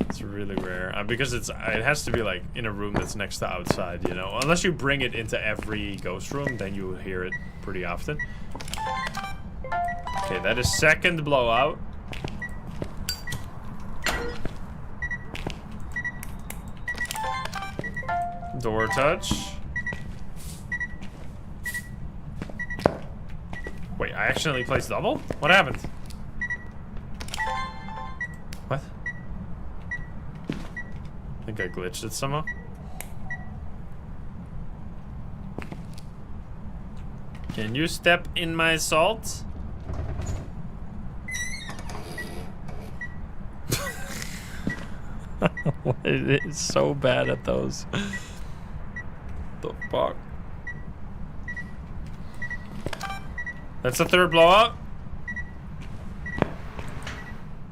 It's really rare. Because it has to be like in a room that's next to outside, you know? Unless you bring it into every ghost room, then you will hear it pretty often. Okay, that is second blowout. Door touch. Wait, I accidentally placed double? What happened? What? I think I glitched it somehow. Can you step in my salt? It is so bad at those. The fuck? That's the third blowout.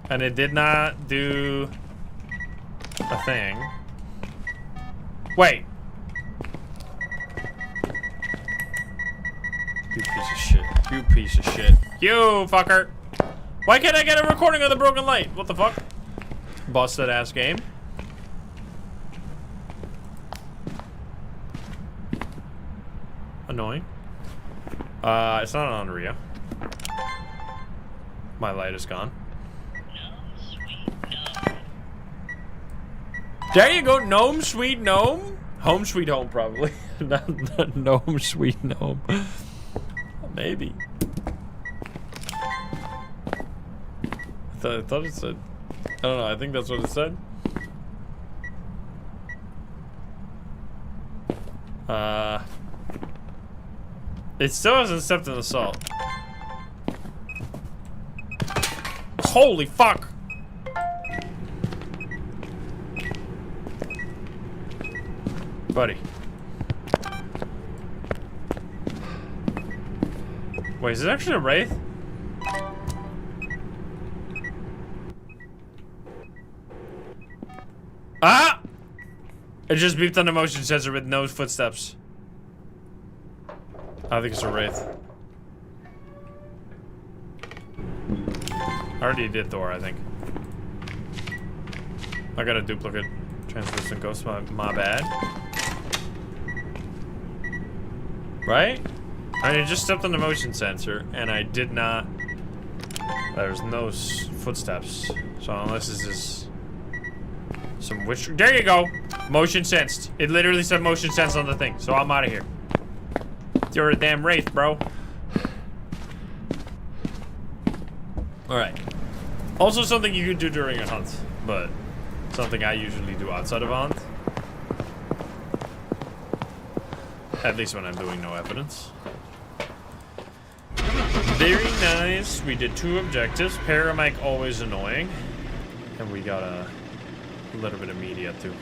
And it did not do a thing. Wait. You piece of shit. You piece of shit. You fucker. Why can't I get a recording of the broken light? What the fuck? Busted ass game. Annoying. It's not on Rio. My light is gone. There you go, gnome, sweet gnome. Home sweet home, probably. not gnome, sweet gnome. Maybe. I thought it said. I don't know. I think that's what it said. It still hasn't stepped in the salt. Holy fuck! Buddy. Wait, is it actually a Wraith? Ah! It just beeped on the motion sensor with no footsteps. I think it's a Wraith. I already did Thor, I think. I got a duplicate translucent ghost, my bad. Right? I mean, it just stepped on the motion sensor, and I did not... There's no footsteps. So unless this is... some witch... There you go! Motion sensed. It literally said motion sensed on the thing, so I'm out of here. You're a damn Wraith, bro. Alright. Also something you could do during a hunt, but something I usually do outside of a hunt. At least when I'm doing no evidence. Very nice. We did 2 objectives. Paramike always annoying. And we got a little bit of media too.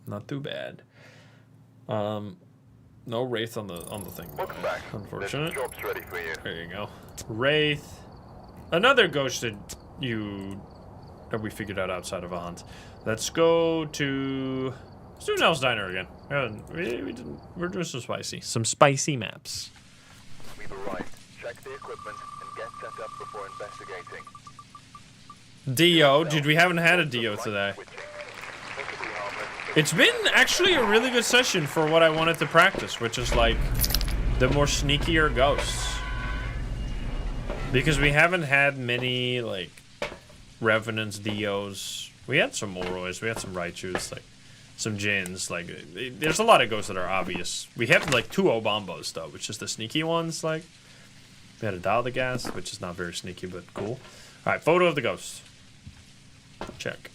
Not too bad. No Wraith on the thing. Welcome back. Unfortunate. This job's ready for you. There you go. Wraith. Another ghost that we figured out outside of a hunt. Let's go to... Let's do Nell's Diner again. We're doing some spicy maps. We've arrived. Check the equipment and get set up before investigating. Dio, dude, we haven't had a Dio today. It's been actually a really good session for what I wanted to practice, which is like the more sneakier ghosts. Because we haven't had many like Revenants, Dios. We had some Morois, we had some Raichus, like some Jins. Like there's a lot of ghosts that are obvious. We have like 2 Obombos though, which is the sneaky ones. Like we had a Daldagast, which is not very sneaky but cool. All right, photo of the ghost. Check.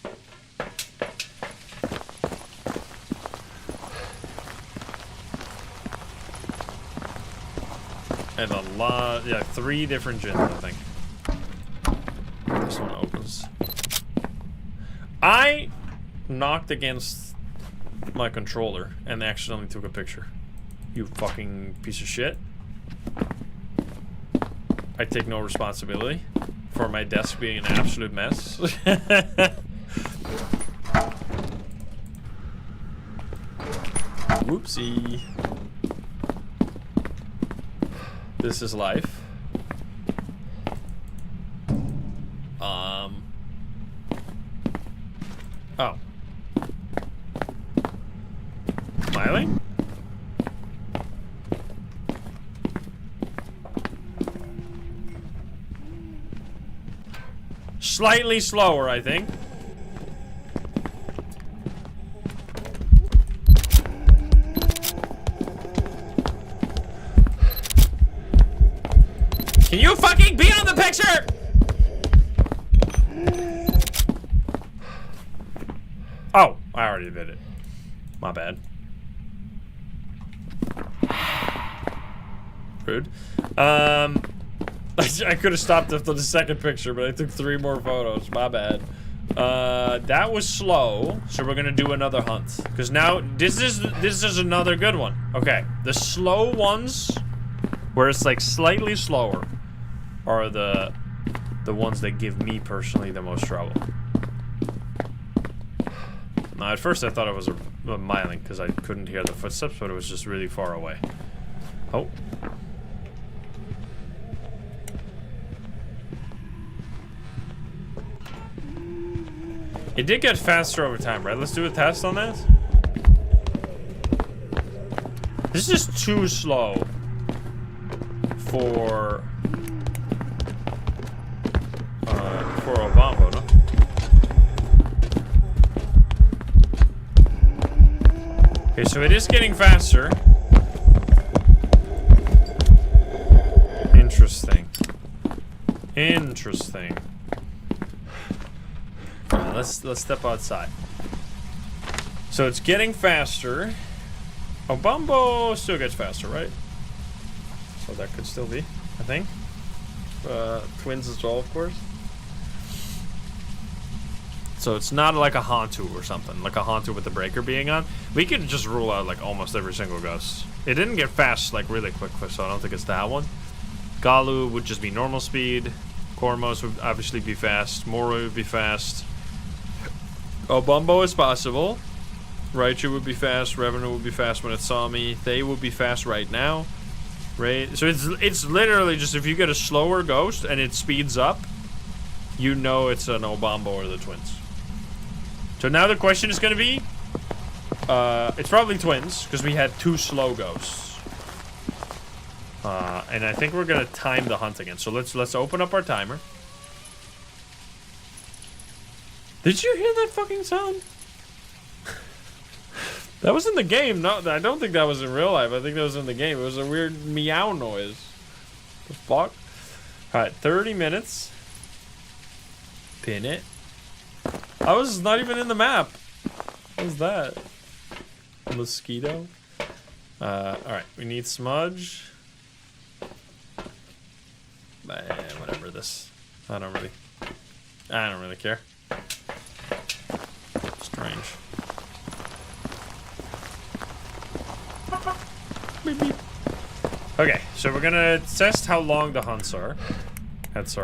And a lot, yeah, 3 different gens, I think. This one opens. I knocked against my controller and accidentally took a picture. You fucking piece of shit. I take no responsibility for my desk being an absolute mess. Whoopsie. This is life. Oh. Smiling? Slightly slower, I think. Can you fucking be on the picture? Oh, I already did it. My bad. Rude. I could have stopped after the second picture, but I took 3 more photos. My bad. That was slow, so we're gonna do another hunt. Because now this is another good one. Okay, the slow ones, where it's like slightly slower, are the ones that give me personally the most trouble. Now, at first I thought it was a miling because I couldn't hear the footsteps, but it was just really far away. Oh. It did get faster over time, right? Let's do a test on that. This is just too slow for Obama, no? Okay, so it is getting faster. Interesting. Interesting. Alright, let's step outside. So it's getting faster. Obambo still gets faster, right? So that could still be, I think. Twins as well, of course. So it's not like a Hantu or something, like a Hantu with the breaker being on. We could just rule out like almost every single ghost. It didn't get fast like really quick, so I don't think it's that one. Galu would just be normal speed. Kormos would obviously be fast. Moro would be fast. Obumbo is possible. Raichu would be fast. Revenant would be fast when it saw me. They would be fast right now. Right? So it's literally just if you get a slower ghost and it speeds up, you know it's an Obambo or the twins. So now the question is going to be, it's probably twins because we had 2 slow ghosts. And I think we're going to time the hunt again. So let's open up our timer. Did you hear that fucking sound? That was in the game. No, I don't think that was in real life. I think that was in the game. It was a weird meow noise. The fuck? Alright, 30 minutes. Pin it. I was not even in the map. What was that? A mosquito? Alright, we need smudge. whatever this. I don't really care. Strange. Beep, beep. Okay, so we're gonna test how long the hunts are. That's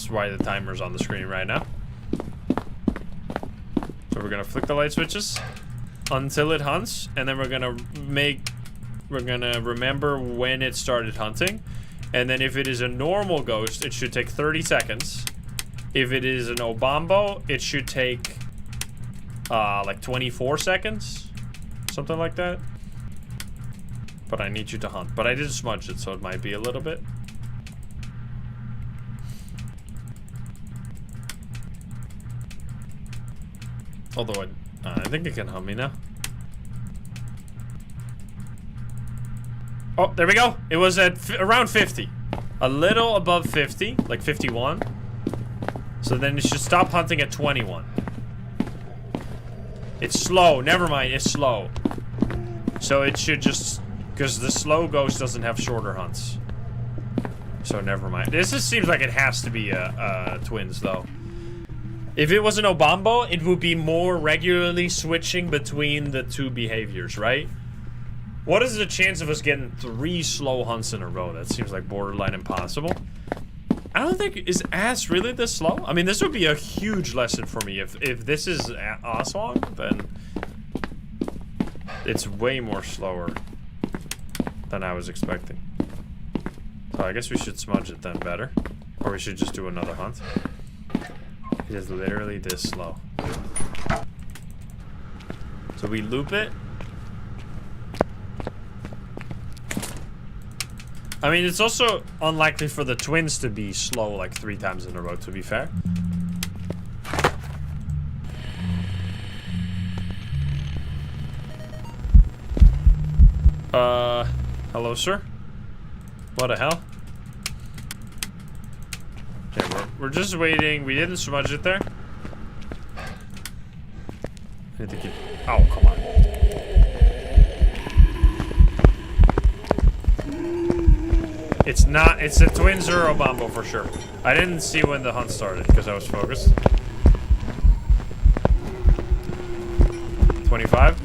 why the timer's on the screen right now. So we're gonna flick the light switches until it hunts, and then we're gonna remember when it started hunting. And then if it is a normal ghost, it should take 30 seconds. If it is an Obambo, it should take like 24 seconds. Something like that. But I need you to hunt. But I did smudge it, so it might be a little bit. Although I think it can hunt me now. Oh, there we go. It was at around 50. A little above 50, like 51. So then it should stop hunting at 21. It's slow. Never mind, it's slow. So it should just... Because the slow ghost doesn't have shorter hunts. So never mind. This just seems like it has to be twins, though. If it was an Obambo, it would be more regularly switching between the two behaviors, right? What is the chance of us getting 3 slow hunts in a row? That seems like borderline impossible. I don't think... Is Ass really this slow? I mean, this would be a huge lesson for me. If this is Aswang, then... It's way more slower than I was expecting. So I guess we should smudge it then better. Or we should just do another hunt. It is literally this slow. So we loop it. I mean, it's also unlikely for the twins to be slow like 3 times in a row, to be fair. Hello, sir? What the hell? Okay, we're just waiting. We didn't smudge it there. I need to keep... Oh, come on. It's not... It's the twins or Obambo for sure. I didn't see when the hunt started because I was focused. 25.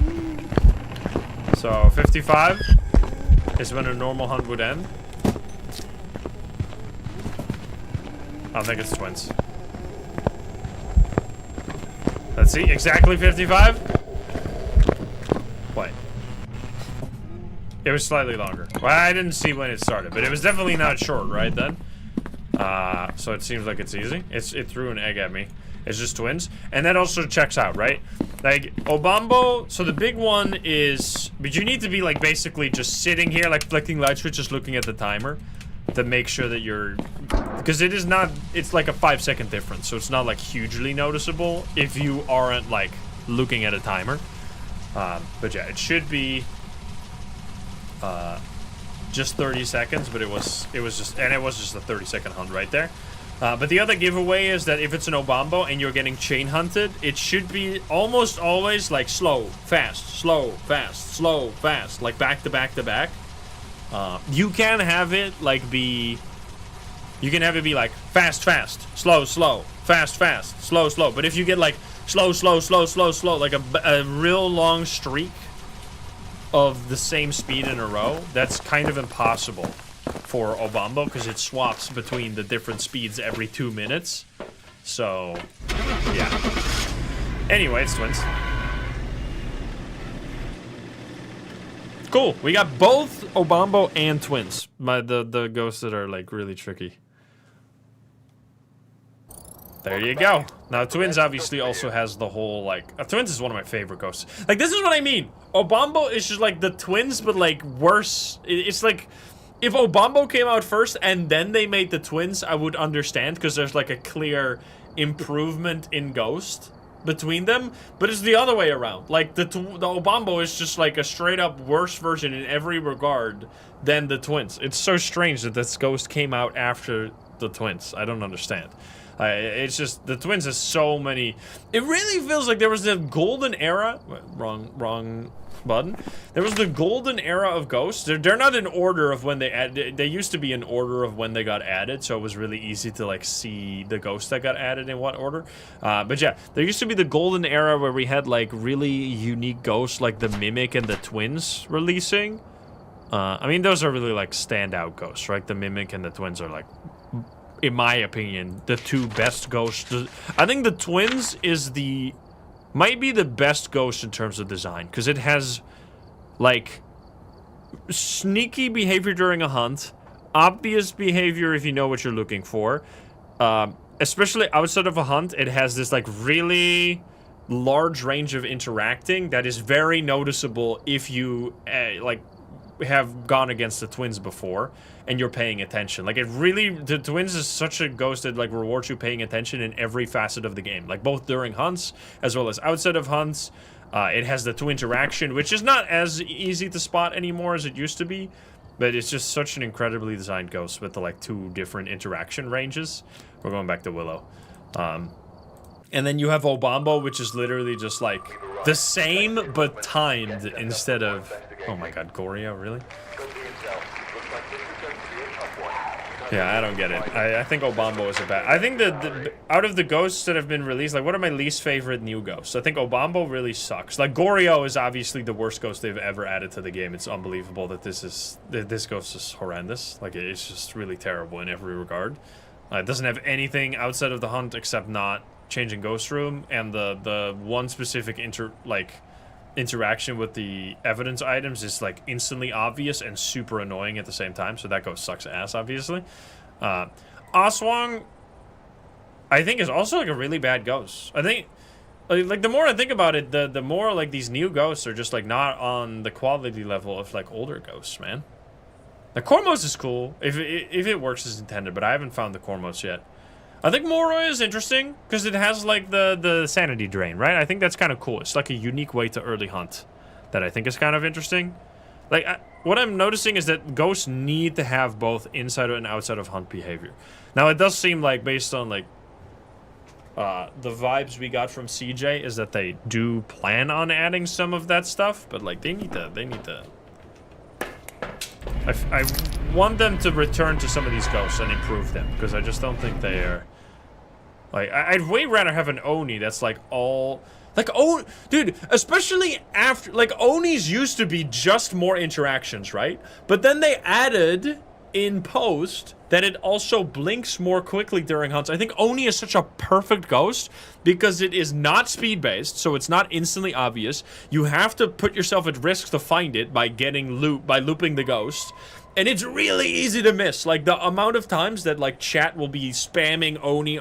So 55 is when a normal hunt would end. I think it's twins. Let's see, exactly 55. Wait. It was slightly longer. Well, I didn't see when it started, but it was definitely not short, right then? So it seems like it's easy. It threw an egg at me. It's just twins. And that also checks out, right? Like, Obambo, so the big one is... But you need to be, like, basically just sitting here, like, flicking light switches, looking at the timer to make sure that you're... Because it is not... It's like a 5-second difference, so it's not, like, hugely noticeable if you aren't, like, looking at a timer. But yeah, it should be... just 30 seconds, but it was just a 30-second hunt right there. But the other giveaway is that if it's an Obambo and you're getting chain hunted, it should be almost always like slow, fast, slow, fast, slow, fast, like back to back to back. You can have it like be... You can have it be like fast, fast, slow, slow, fast, fast, slow, slow. But if you get like slow, slow, slow, slow, slow, like a real long streak of the same speed in a row, that's kind of impossible for Obambo because it swaps between the different speeds every 2 minutes. So, yeah. Anyway, it's twins. Cool. We got both Obambo and twins. The ghosts that are like really tricky. There you go. Now, twins obviously also has the whole, like... twins is one of my favorite ghosts. Like, this is what I mean. Obambo is just, like, the twins, but, like, worse. It's, like... If Obambo came out first and then they made the twins, I would understand, because there's, like, a clear improvement in ghost between them. But it's the other way around. Like, the Obambo is just, like, a straight-up worse version in every regard than the twins. It's so strange that this ghost came out after the twins. I don't understand. It's just, the twins has so many... It really feels like there was a golden era... Wrong button. There was the golden era of ghosts. They're not in order of when they added. They used to be in order of when they got added, so it was really easy to like see the ghosts that got added in what order. But yeah, there used to be the golden era where we had like really unique ghosts like the Mimic and the Twins releasing. I mean, those are really like standout ghosts, right? The Mimic and the Twins are like, in my opinion, the two best ghosts. I think the Twins is might be the best ghost in terms of design, because it has like sneaky behavior during a hunt, obvious behavior if you know what you're looking for, especially outside of a hunt. It has this like really large range of interacting that is very noticeable if you like have gone against the Twins before and you're paying attention. Like, it really, the Twins is such a ghost that like rewards you paying attention in every facet of the game, like both during hunts as well as outside of hunts. It has the twin interaction, which is not as easy to spot anymore as it used to be, but it's just such an incredibly designed ghost with the like 2 different interaction ranges. We're going back to Willow. And then you have Obambo, which is literally just like the same but timed instead of... Oh my god, Goria, really? Yeah, I don't get it. I think Obambo is a bad... I think that out of the ghosts that have been released, like, what are my least favorite new ghosts? I think Obambo really sucks. Like, Gorio is obviously the worst ghost they've ever added to the game. It's unbelievable that this ghost is horrendous. Like, it's just really terrible in every regard. It doesn't have anything outside of the hunt except not changing ghost room, and the one specific interaction with the evidence items is like instantly obvious and super annoying at the same time, so that ghost sucks ass, obviously. Aswang, I think, is also like a really bad ghost. I think, like, the more I think about it, the more like these new ghosts are just like not on the quality level of like older ghosts, man. The Cormos is cool if it works as intended, but I haven't found the Cormos yet. I think Moroi is interesting because it has like the sanity drain, right? I think that's kind of cool. It's like a unique way to early hunt that I think is kind of interesting. Like, what I'm noticing is that ghosts need to have both inside and outside of hunt behavior. Now, it does seem like, based on like the vibes we got from CJ, is that they do plan on adding some of that stuff, but like they need to. I want them to return to some of these ghosts and improve them, because I just don't think they are... Like, I'd way rather have an Oni that's like all... Like, oh, dude, especially after... Like, Onis used to be just more interactions, right? But then they added in post that it also blinks more quickly during hunts. I think Oni is such a perfect ghost because it is not speed-based, so it's not instantly obvious. You have to put yourself at risk to find it by looping the ghost. And it's really easy to miss. Like, the amount of times that, like, chat will be spamming Oni,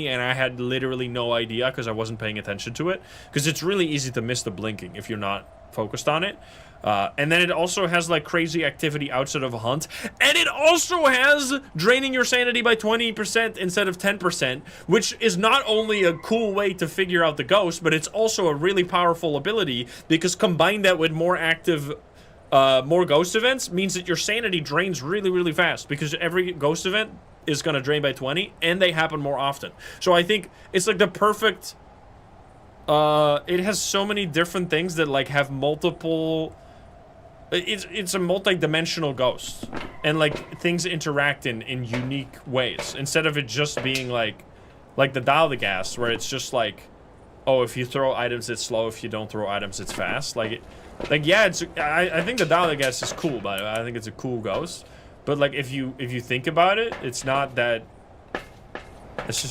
and I had literally no idea because I wasn't paying attention to it. Because it's really easy to miss the blinking if you're not focused on it. And then it also has, like, crazy activity outside of a hunt. And it also has draining your sanity by 20% instead of 10%, which is not only a cool way to figure out the ghost, but it's also a really powerful ability, because combine that with more active... more ghost events means that your sanity drains really, really fast, because every ghost event is going to drain by 20, and they happen more often. So I think it's like the perfect... it has so many different things that like have multiple... It's a multi-dimensional ghost, and like things interact in unique ways, instead of it just being like the Dial the Gas, where it's just like, oh, if you throw items it's slow, if you don't throw items it's fast. Like yeah, it's I think the Dial the Gas is cool, but I think it's a cool ghost. But like if you think about it, it's just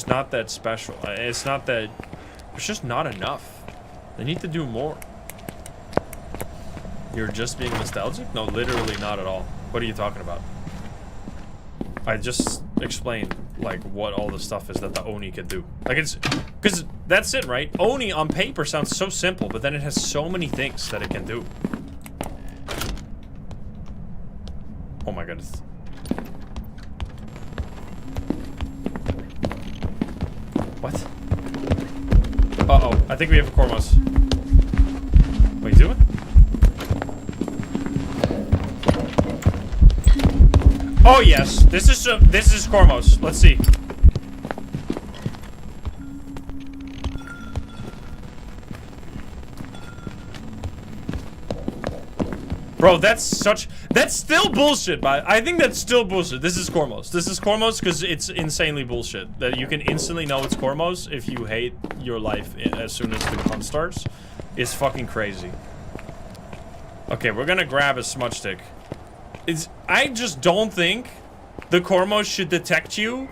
not that special. It's just not enough. They need to do more. You're just being nostalgic? No, literally not at all. What are you talking about? I just explained, like, what all the stuff is that the Oni could do. Like, it's... Because that's it, right? Oni on paper sounds so simple, but then it has so many things that it can do. Oh my goodness. What? Uh-oh. I think we have a Cormos. Wait, do it? Oh yes, this is Cormos. Let's see. Bro, that's still bullshit, but I think that's still bullshit. This is Cormos. This is Cormos because it's insanely bullshit. That you can instantly know it's Cormos if you hate your life as soon as the hunt starts. It's fucking crazy. Okay, we're gonna grab a smudge stick. I just don't think the Cormos should detect you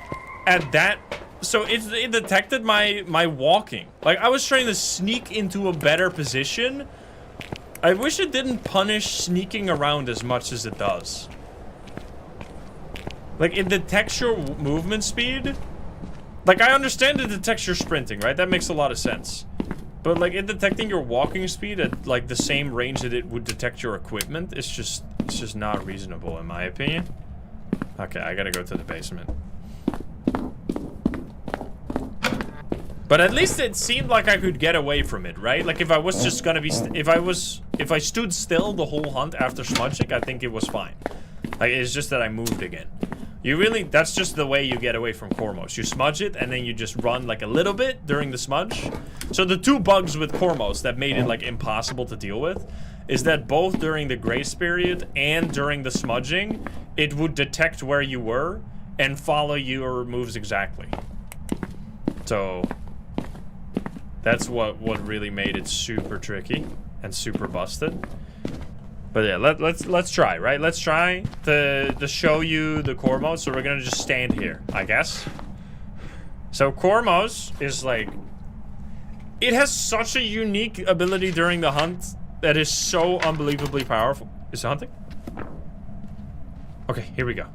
at that. So it detected my walking. Like, I was trying to sneak into a better position. I wish it didn't punish sneaking around as much as it does. Like, it detects your movement speed. Like, I understand it detects your sprinting, right? That makes a lot of sense. But, like, it detecting your walking speed at, like, the same range that it would detect your equipment, it's just not reasonable, in my opinion. Okay, I gotta go to the basement. But at least it seemed like I could get away from it, right? Like, if I was just gonna be, if I stood still the whole hunt after smudging, I think it was fine. Like, it's just that I moved again. You really, that's just the way you get away from Cormos. You smudge it, and then you just run, like, a little bit during the smudge. So the two bugs with Cormos that made it, like, impossible to deal with is that both during the grace period and during the smudging, it would detect where you were and follow your moves exactly. So that's what really made it super tricky and super busted. But yeah, let's try, right? Let's try to show you the Cormos. So we're gonna just stand here, I guess. So Cormos is like, it has such a unique ability during the hunt that is so unbelievably powerful. Is it hunting? Okay, here we go.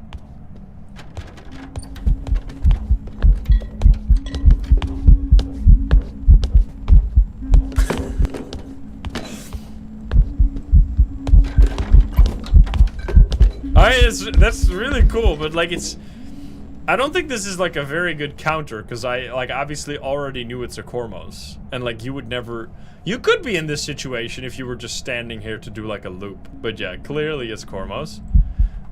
That's really cool, but like I don't think this is like a very good counter because I like obviously already knew it's a Cormos, and like you would never, you could be in this situation if you were just standing here to do like a loop, but yeah, clearly it's Cormos.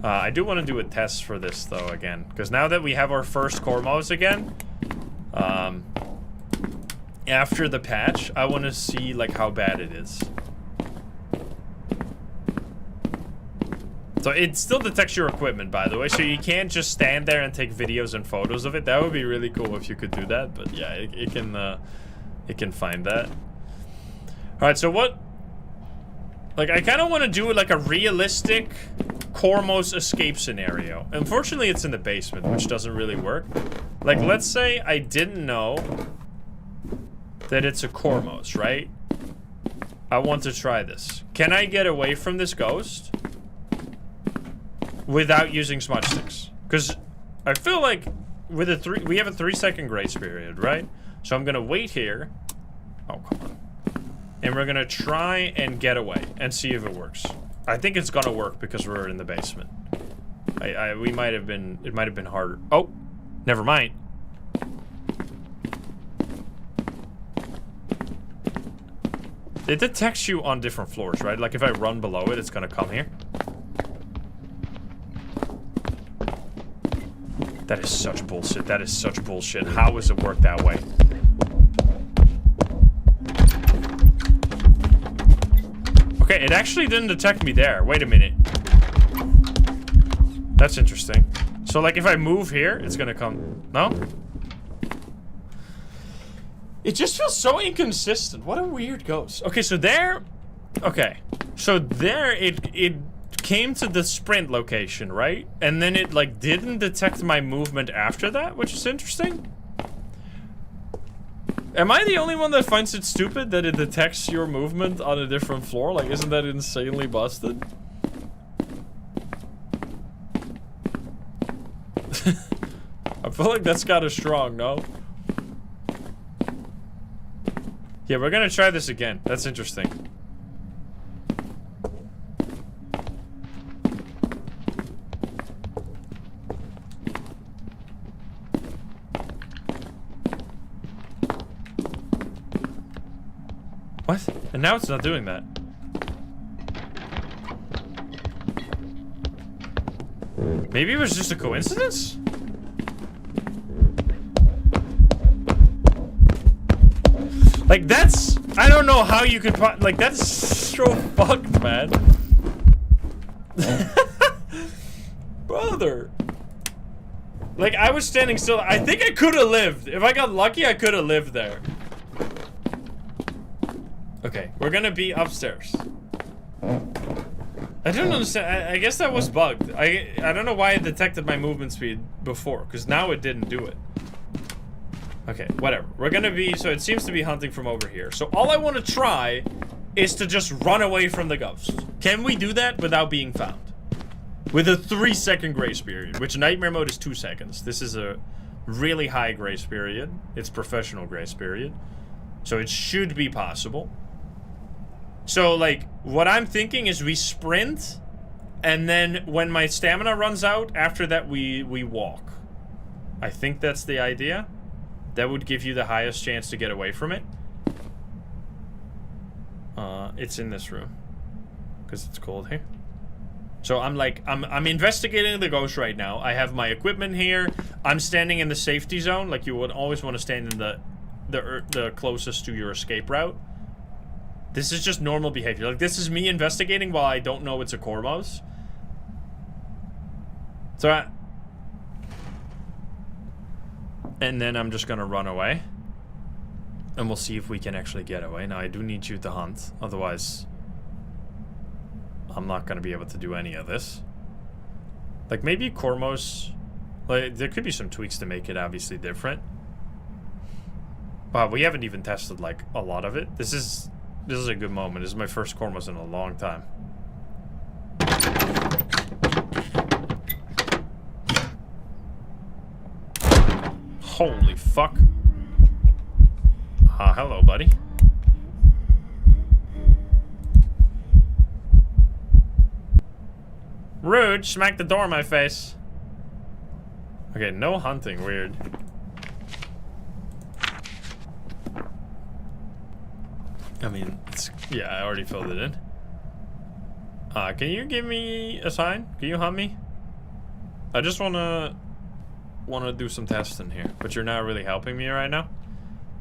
I do want to do a test for this though again, because now that we have our first Cormos again, after the patch, I want to see like how bad it is. So it still detects your equipment, by the way, so you can't just stand there and take videos and photos of it. That would be really cool if you could do that, but yeah, it can find that. All right, so what? Like, I kind of want to do like a realistic Cormos escape scenario. Unfortunately, it's in the basement, which doesn't really work. Like, let's say I didn't know that it's a Cormos, right? I want to try this. Can I get away from this ghost without using smudge sticks? Because I feel like with we have a 3-second grace period, right? So I'm gonna wait here. Oh, come on. And we're gonna try and get away and see if it works. I think it's gonna work because we're in the basement. We might have been, it might have been harder. Oh, never mind. It detects you on different floors, right? Like if I run below it, it's gonna come here. That is such bullshit. That is such bullshit. How does it work that way? Okay, it actually didn't detect me there. Wait a minute. That's interesting. So, like, if I move here, it's gonna come... No? It just feels so inconsistent. What a weird ghost. Okay, so there... Okay. So there, it came to the sprint location, right? And then it, like, didn't detect my movement after that, which is interesting. Am I the only one that finds it stupid that it detects your movement on a different floor? Like, isn't that insanely busted? I feel like that's kind of strong, no? Yeah, we're gonna try this again. That's interesting. What? And now it's not doing that. Maybe it was just a coincidence? Like, that's... I don't know how you could... Like, that's so fucked, man. Brother. Like, I was standing still. I think I could have lived. If I got lucky, I could have lived there. Okay, we're gonna be upstairs. I don't understand. I guess that was bugged. I don't know why it detected my movement speed before, because now it didn't do it. Okay, whatever. We're gonna be... So it seems to be hunting from over here. So all I want to try is to just run away from the ghost. Can we do that without being found? With a 3-second grace period, which nightmare mode is 2 seconds. This is a really high grace period. It's professional grace period. So it should be possible. So, like, what I'm thinking is we sprint, and then when my stamina runs out, after that we walk. I think that's the idea. That would give you the highest chance to get away from it. It's in this room. Because it's cold here. So I'm like, I'm investigating the ghost right now. I have my equipment here. I'm standing in the safety zone. Like, you would always want to stand in the closest to your escape route. This is just normal behavior. Like, this is me investigating while I don't know it's a Cormos. So and then I'm just gonna run away. And we'll see if we can actually get away. Now, I do need you to hunt. Otherwise, I'm not gonna be able to do any of this. Like, maybe Cormos... Like, there could be some tweaks to make it obviously different. Wow, we haven't even tested, like, a lot of it. This is a good moment. This is my first Cormos in a long time. Holy fuck. Hello, buddy. Rude, smack the door in my face. Okay, no hunting, weird. I mean, yeah, I already filled it in. Can you give me a sign? Can you hunt me? I just wanna do some testing here, but you're not really helping me right now.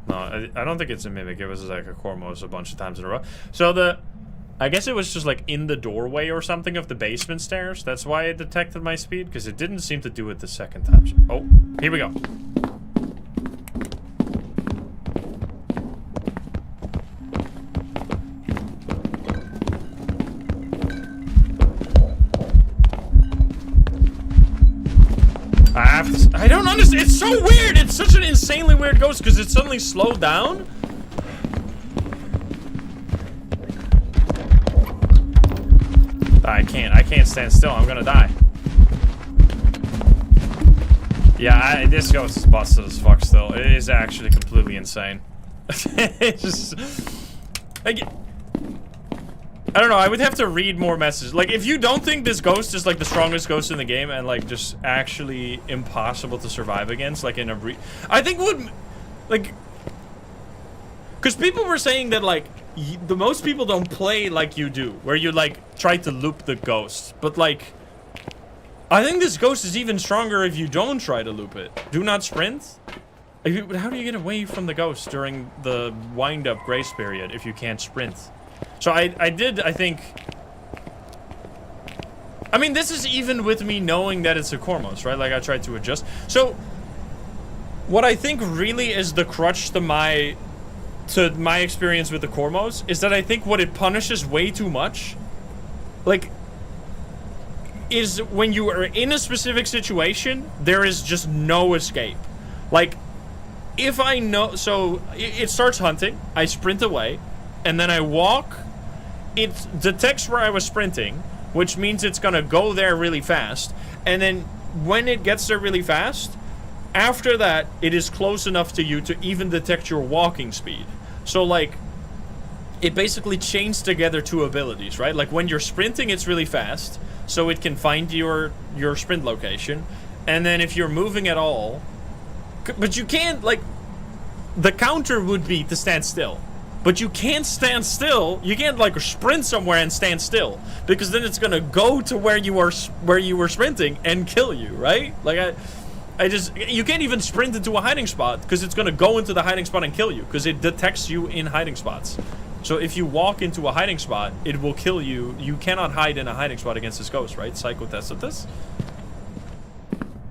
No, I don't think it's a mimic. It was like a Cormos a bunch of times in a row. So I guess it was just like in the doorway or something of the basement stairs. That's why it detected my speed, because it didn't seem to do it the second time. Oh, here we go. I don't understand. It's so weird. It's such an insanely weird ghost because it suddenly slowed down. I can't stand still. I'm gonna die. Yeah, this ghost is busted as fuck still. It is actually completely insane. It's just... Like, I don't know, I would have to read more messages. Like, if you don't think this ghost is, like, the strongest ghost in the game and, like, just actually impossible to survive against, like, in a I think would... Like... Because people were saying that, like, the most people don't play like you do, where you, like, try to loop the ghost. But, like... I think this ghost is even stronger if you don't try to loop it. Do not sprint? How do you get away from the ghost during the wind-up grace period if you can't sprint? So I think... I mean, this is even with me knowing that it's a Cormos, right? Like, I tried to adjust. So, what I think really is the crutch to my experience with the Cormos is that I think what it punishes way too much, like, is when you are in a specific situation, there is just no escape. Like, if I know... So, it starts hunting, I sprint away, and then I walk... It detects where I was sprinting, which means it's gonna go there really fast. And then when it gets there really fast, after that, it is close enough to you to even detect your walking speed. So, like, it basically chains together two abilities, right? Like, when you're sprinting, it's really fast, so it can find your sprint location. And then if you're moving at all... But you can't, like... The counter would be to stand still. But you can't stand still. You can't, like, sprint somewhere and stand still, because then it's gonna go to where you were sprinting and kill you, right? Like, you can't even sprint into a hiding spot because it's gonna go into the hiding spot and kill you because it detects you in hiding spots. So if you walk into a hiding spot, it will kill you. You cannot hide in a hiding spot against this ghost, right? Psycho tested this.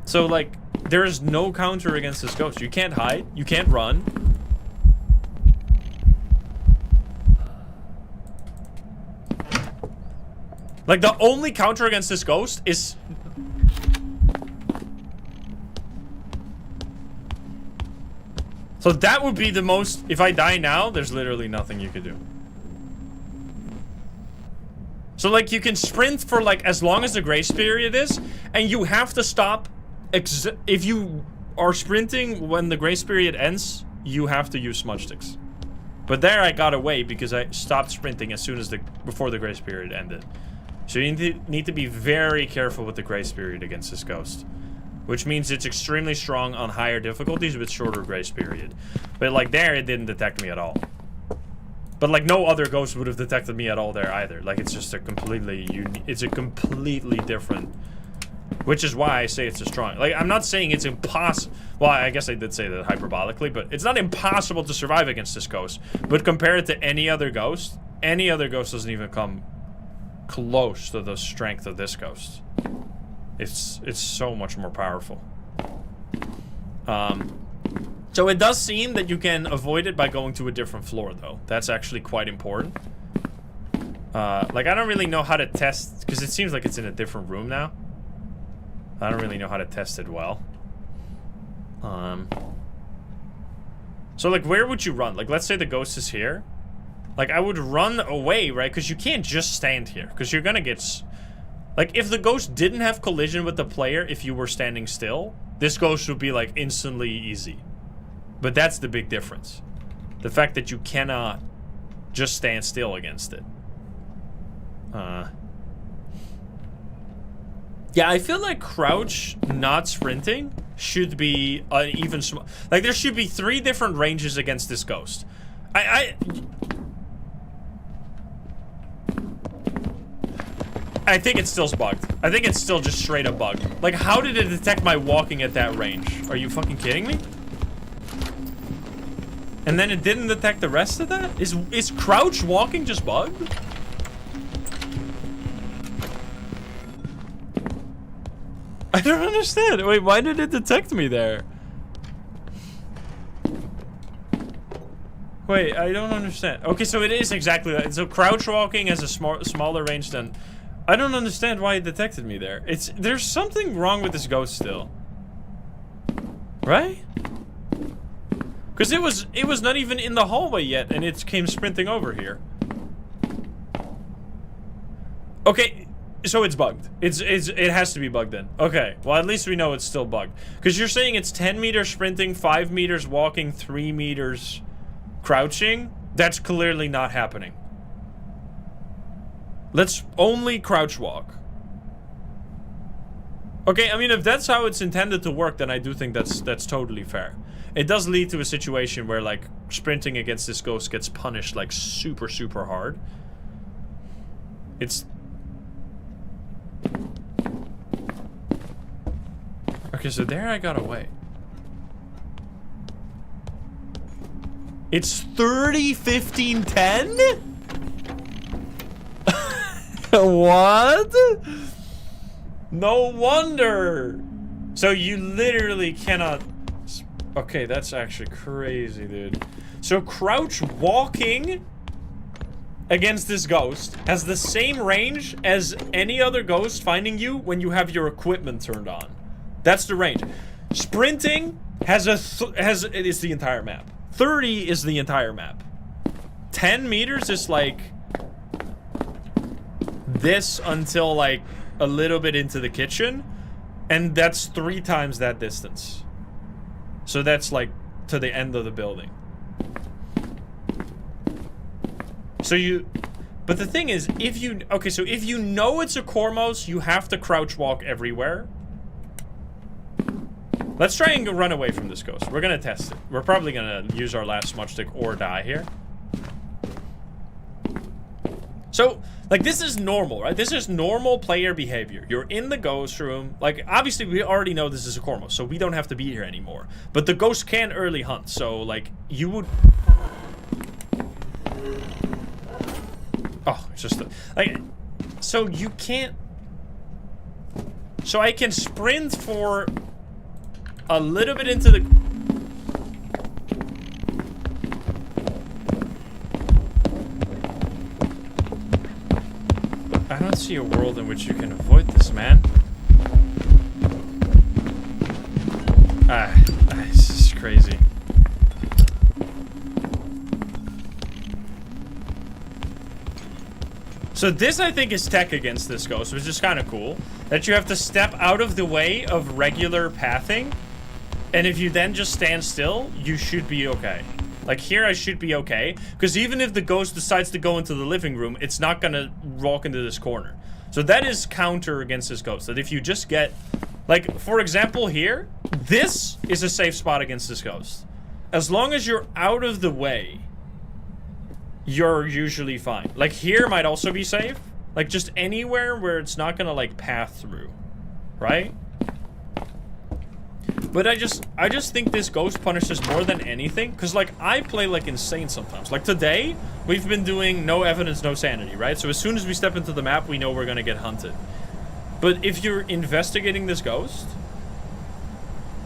So, like, there is no counter against this ghost. You can't hide. You can't run. Like, the only counter against this ghost is... So that would be the most... If I die now, there's literally nothing you could do. So, like, you can sprint for, like, as long as the grace period is, and you have to stop... If you are sprinting when the grace period ends, you have to use smudge sticks. But there I got away because I stopped sprinting as soon as before the grace period ended. So you need to be very careful with the grace period against this ghost. Which means it's extremely strong on higher difficulties with shorter grace period. But like there, it didn't detect me at all. But like no other ghost would have detected me at all there either. Like it's just a completely completely different. Which is why I say it's a strong. Like I'm not saying it's impossible. Well, I guess I did say that hyperbolically, but it's not impossible to survive against this ghost. But compare it to any other ghost doesn't even come close to the strength of this ghost. It's so much more powerful. So it does seem that you can avoid it by going to a different floor, though. That's actually quite important. Like, I don't really know how to test... Because it seems like it's in a different room now. I don't really know how to test it well. So, like, where would you run? Like, let's say the ghost is here. Like, I would run away, right? Because you can't just stand here. Because you're gonna get... Like, if the ghost didn't have collision with the player if you were standing still, this ghost would be, like, instantly easy. But that's the big difference. The fact that you cannot just stand still against it. Yeah, I feel like crouch, not sprinting, should be an even small... Like, there should be 3 different ranges against this ghost. I think it's still bugged. I think it's still just straight up bugged. Like, how did it detect my walking at that range? Are you fucking kidding me? And then it didn't detect the rest of that? Is crouch walking just bugged? I don't understand. Wait, why did it detect me there? Wait, I don't understand. Okay, so it is exactly that. So crouch walking has a smaller range than... I don't understand why it detected me there. There's something wrong with this ghost still. Right? Because it was not even in the hallway yet, and it came sprinting over here. Okay, so it's bugged. It has to be bugged then. Okay, well at least we know it's still bugged. Because you're saying it's 10 meters sprinting, 5 meters walking, 3 meters crouching. That's clearly not happening. Let's only crouch walk. Okay, I mean, if that's how it's intended to work, then I do think that's totally fair. It does lead to a situation where, like, sprinting against this ghost gets punished, like, super, super hard. It's... Okay, so there I got away. It's 30, 15, 10? What? No wonder. So you literally cannot... Okay, that's actually crazy, dude. So crouch walking against this ghost has the same range as any other ghost finding you when you have your equipment turned on. That's the range. Sprinting has it is the entire map. 30 is the entire map. 10 meters is like this until like a little bit into the kitchen, and that's 3 times that distance. So that's like to the end of the building. So you, but the thing is, if you, okay, so if you know it's a Cormos, you have to crouch walk everywhere. Let's try and run away from this ghost. We're gonna test it. We're probably gonna use our last smudge stick or die here. So, like, this is normal, right? This is normal player behavior. You're in the ghost room. Like, obviously, we already know this is a Cormos, so we don't have to be here anymore. But the ghost can early hunt, so, like, you would... just like, so you can't. So I can sprint for a little bit into the. I don't see a world in which you can avoid this, man. This is crazy. So this, I think, is tech against this ghost, which is kind of cool. That you have to step out of the way of regular pathing. And if you then just stand still, you should be okay. Like here, I should be okay. Because even if the ghost decides to go into the living room, it's not going to walk into this corner. So that is counter against this ghost. That if you just get... Like, for example, here, this is a safe spot against this ghost. As long as you're out of the way, you're usually fine. Like, here might also be safe. Like, just anywhere where it's not gonna, like, path through. Right? But I just think this ghost punishes more than anything. Because, like, I play, like, insane sometimes. Like, today, we've been doing no evidence, no sanity, right? So as soon as we step into the map, we know we're gonna get hunted. But if you're investigating this ghost,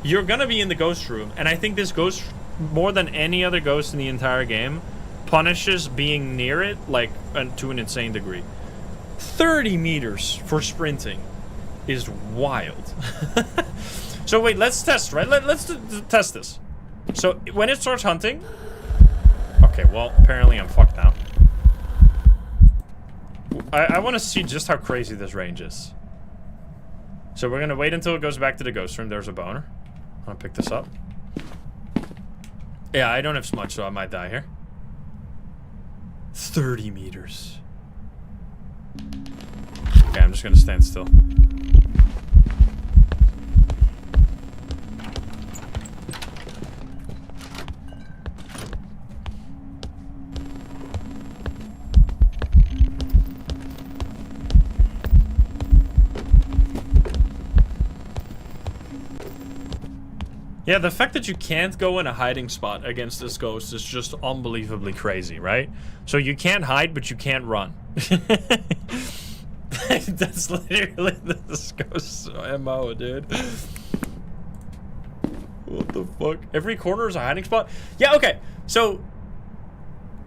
you're gonna be in the ghost room. And I think this ghost, more than any other ghost in the entire game, punishes being near it, like, to an insane degree. 30 meters for sprinting is wild. So wait, let's test, right? Let's test this. So when it starts hunting... Okay, well, apparently I'm fucked now. I want to see just how crazy this range is. So we're going to wait until it goes back to the ghost room. There's a boner. I'm going to pick this up. Yeah, I don't have smudge, so I might die here. 30 meters. Okay, I'm just going to stand still. Yeah, the fact that you can't go in a hiding spot against this ghost is just unbelievably crazy, right? So you can't hide, but you can't run. That's literally this ghost's MO, dude. What the fuck? Every corner is a hiding spot? Yeah, okay. So,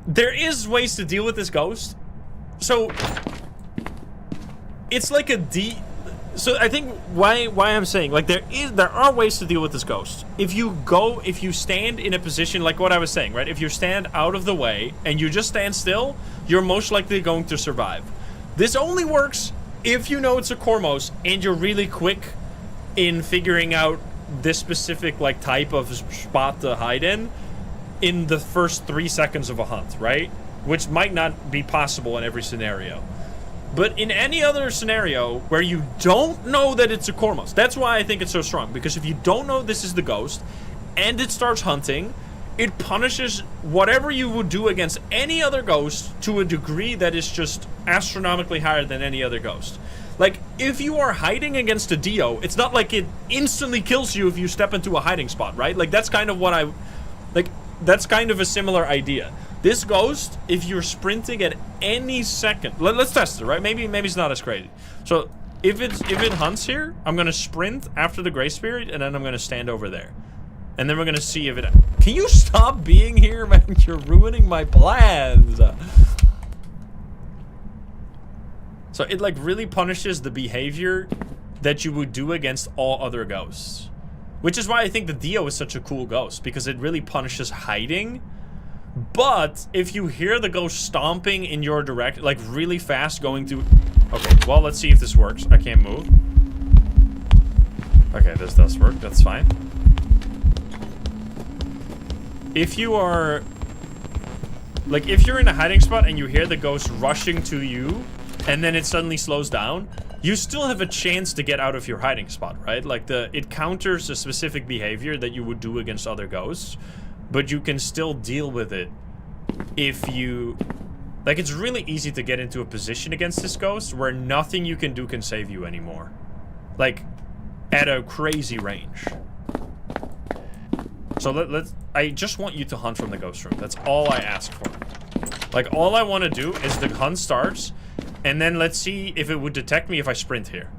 there is ways to deal with this ghost. So, it's like a So I think why I'm saying, like, there are ways to deal with this ghost. If you stand in a position like what I was saying, right? If you stand out of the way and you just stand still, you're most likely going to survive. This only works if you know it's a Cormos and you're really quick in figuring out this specific, like, type of spot to hide in the first 3 seconds of a hunt, right? Which might not be possible in every scenario. But in any other scenario where you don't know that it's a Cormos, that's why I think it's so strong. Because if you don't know this is the ghost, and it starts hunting, it punishes whatever you would do against any other ghost to a degree that is just astronomically higher than any other ghost. Like, if you are hiding against a Dio, it's not like it instantly kills you if you step into a hiding spot, right? Like, that's kind of what that's kind of a similar idea. This ghost, if you're sprinting at any second, let's test it, right? Maybe it's not as crazy. So if it hunts here, I'm gonna sprint after the Grey Spirit, and then I'm gonna stand over there, and then we're gonna see if it. Can you stop being here, man? You're ruining my plans. So it, like, really punishes the behavior that you would do against all other ghosts, which is why I think the Dio is such a cool ghost, because it really punishes hiding. But if you hear the ghost stomping in your direction, like really fast going to... Okay, well, let's see if this works. I can't move. Okay, this does work. That's fine. If you are... Like, if you're in a hiding spot and you hear the ghost rushing to you, and then it suddenly slows down, you still have a chance to get out of your hiding spot, right? Like, it counters a specific behavior that you would do against other ghosts. But you can still deal with it if you... Like, it's really easy to get into a position against this ghost where nothing you can do can save you anymore. Like, at a crazy range. So let's... I just want you to hunt from the ghost room. That's all I ask for. Like, all I want to do is the hunt starts, And then let's see if it would detect me if I sprint here.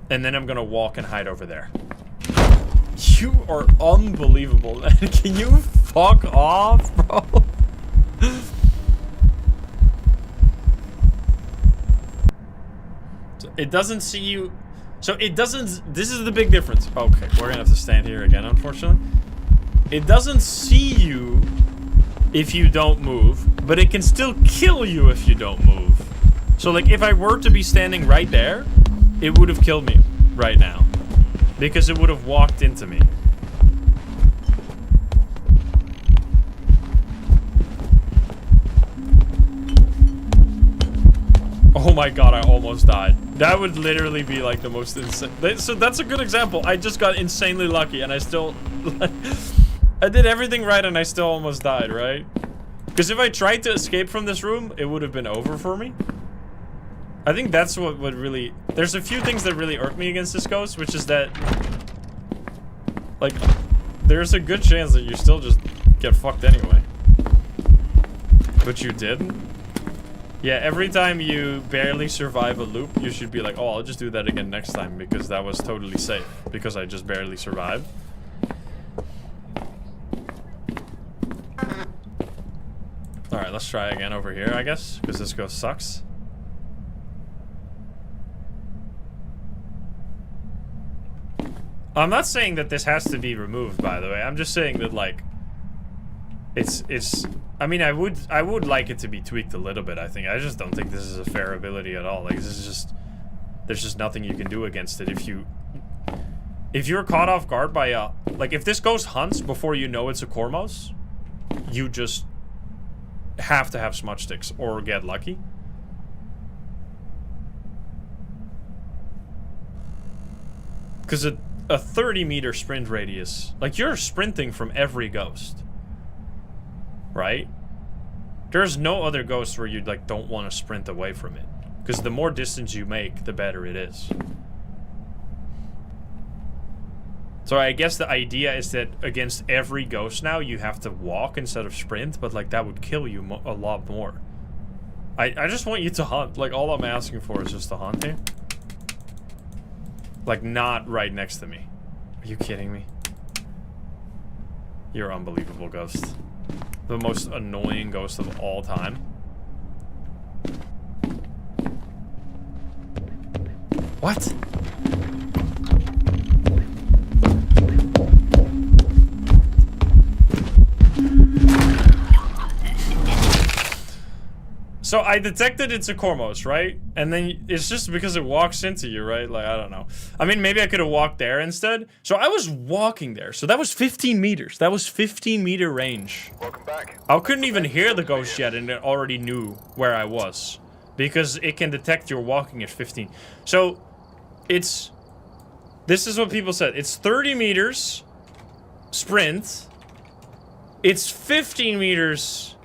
And then I'm gonna walk and hide over there. You are unbelievable, man. Can you fuck off, bro? So it doesn't see you. So it doesn't. This is the big difference. Okay, we're gonna have to stand here again, unfortunately. It doesn't see you if you don't move, but it can still kill you if you don't move. So, like, if I were to be standing right there, it would have killed me right now. Because it would have walked into me. Oh my god, I almost died. That would literally be like the most insane. So that's a good example. I just got insanely lucky and I still... I did everything right and I still almost died, right? Because if I tried to escape from this room, it would have been over for me. I think that's what would really... There's a few things that really irk me against this ghost, which is that... Like, there's a good chance that you still just get fucked anyway. But you didn't? Yeah, every time you barely survive a loop, you should be like, oh, I'll just do that again next time because that was totally safe. Because I just barely survived. Alright, let's try again over here, I guess. Because this ghost sucks. I'm not saying that this has to be removed, by the way. I'm just saying that, like, it's. I mean, I would like it to be tweaked a little bit. I think. I just don't think this is a fair ability at all. Like, this is just. There's just nothing you can do against it if you're caught off guard by a, like, if this ghost hunts before you know it's a Cormos, you just have to have smudge sticks or get lucky. Because a 30-meter sprint radius, like, you're sprinting from every ghost, right? There's no other ghost where you, like, don't want to sprint away from it, because the more distance you make, the better it is. So I guess the idea is that against every ghost now you have to walk instead of sprint, but, like, that would kill you a lot more. I just want you to hunt. Like, all I'm asking for is just to hunt here. Like, not right next to me. Are you kidding me? You're unbelievable, ghost. The most annoying ghost of all time. What? So I detected it's a Cormos, right? And then it's just because it walks into you, right? Like, I don't know. I mean, maybe I could have walked there instead. So I was walking there. So that was 15 meters. That was 15-meter range. Welcome back. I couldn't even hear the ghost yet, and it already knew where I was. Because it can detect you're walking at 15. So it's... This is what people said. It's 30 meters sprint. It's 15 meters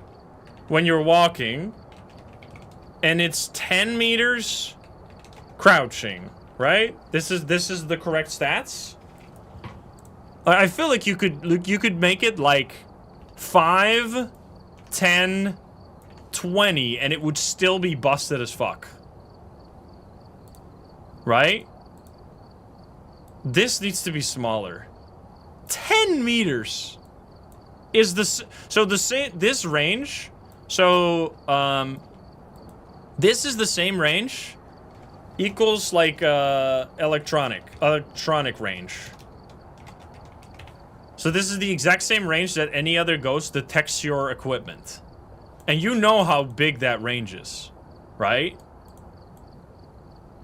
when you're walking. And it's 10 meters crouching, right? This is the correct stats. I feel like you could make it like 5, 10, 20, and it would still be busted as fuck. Right? This needs to be smaller. 10 meters is the this range. So this is the same range, equals like electronic range. So this is the exact same range that any other ghost detects your equipment. And you know how big that range is, right?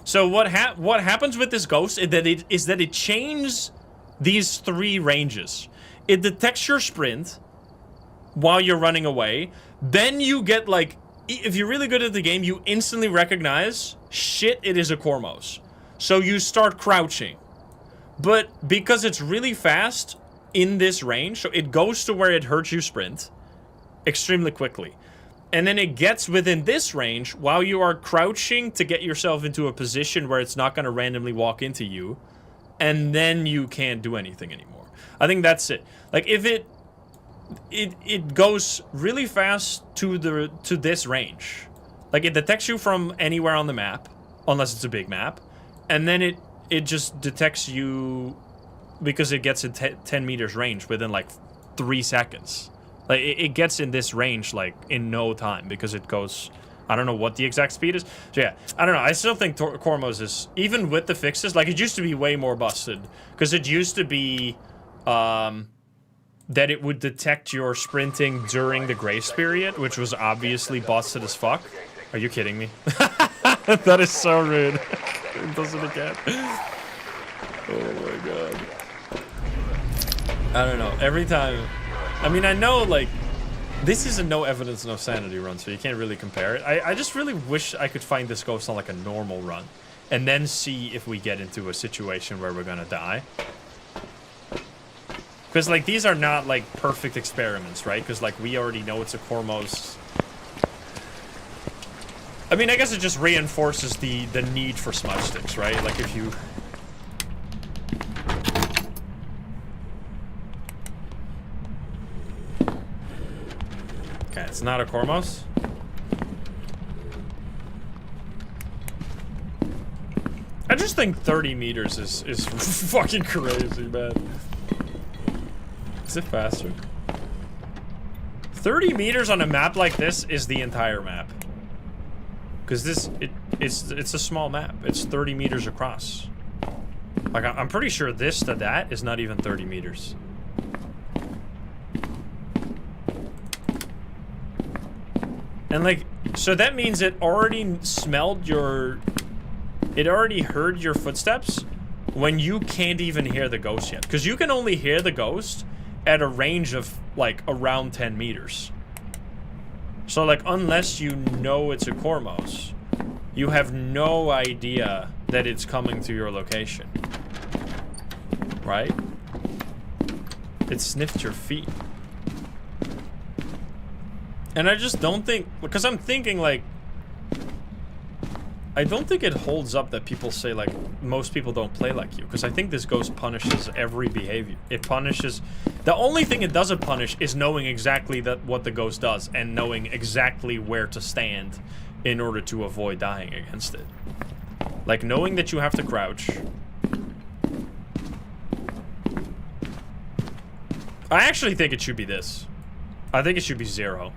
So what happens with this ghost is that it changes these 3 ranges. It detects your sprint while you're running away. Then you get, like, if you're really good at the game, you instantly recognize, shit, it is a Cormos. So you start crouching. But because it's really fast in this range, so it goes to where it hurts you sprint extremely quickly. And then it gets within this range while you are crouching to get yourself into a position where it's not going to randomly walk into you. And then you can't do anything anymore. I think that's it. Like, if it goes really fast to this range, Like, it detects you from anywhere on the map, unless it's a big map, and then it just detects you because it gets in 10 meters range within, like, 3 seconds. Like, it gets in this range, like, in no time, because it goes... I don't know what the exact speed is. So, yeah, I don't know. I still think Cormos is... Even with the fixes, like, it used to be way more busted. Because it used to be... that it would detect your sprinting during the grace period, which was obviously busted as fuck. Are you kidding me? That is so rude. It does it again. Oh my god. I don't know. Every time... I mean, I know, like... This is a no evidence, no sanity run, so you can't really compare it. I just really wish I could find this ghost on, like, a normal run. And then see if we get into a situation where we're gonna die. Because, like, these are not, like, perfect experiments, right? Because, like, we already know it's a Cormos. I mean, I guess it just reinforces the need for smudge sticks, right? Like, if you... Okay, it's not a Cormos. I just think 30 meters is fucking crazy, man. Is it faster? 30 meters on a map like this is the entire map. Because it's a small map. It's 30 meters across. Like, I'm pretty sure this to that is not even 30 meters. And, like, so that means it already smelled your... It already heard your footsteps when you can't even hear the ghost yet. Because you can only hear the ghost at a range of, like, around 10 meters. So, like, unless you know it's a Cormos, you have no idea that it's coming to your location. Right? It sniffed your feet. And I just don't think... Because I'm thinking, like... I don't think it holds up that people say, like, most people don't play like you. Because I think this ghost punishes every behavior. It punishes... The only thing it doesn't punish is knowing exactly what the ghost does. And knowing exactly where to stand in order to avoid dying against it. Like, knowing that you have to crouch. I actually think it should be this. I think it should be 0.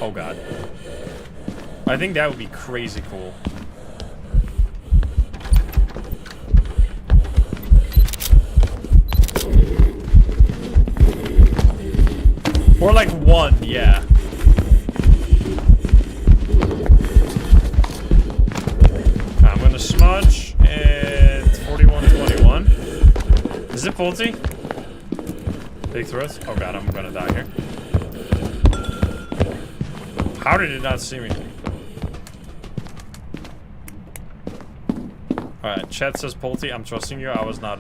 Oh god. I think that would be crazy cool. Or like 1, yeah. I'm gonna smudge at 4121. Is it Pulte? Big throws? Oh god, I'm gonna die here. How did it not see me? Alright, chat says Pulte, I'm trusting you. I was not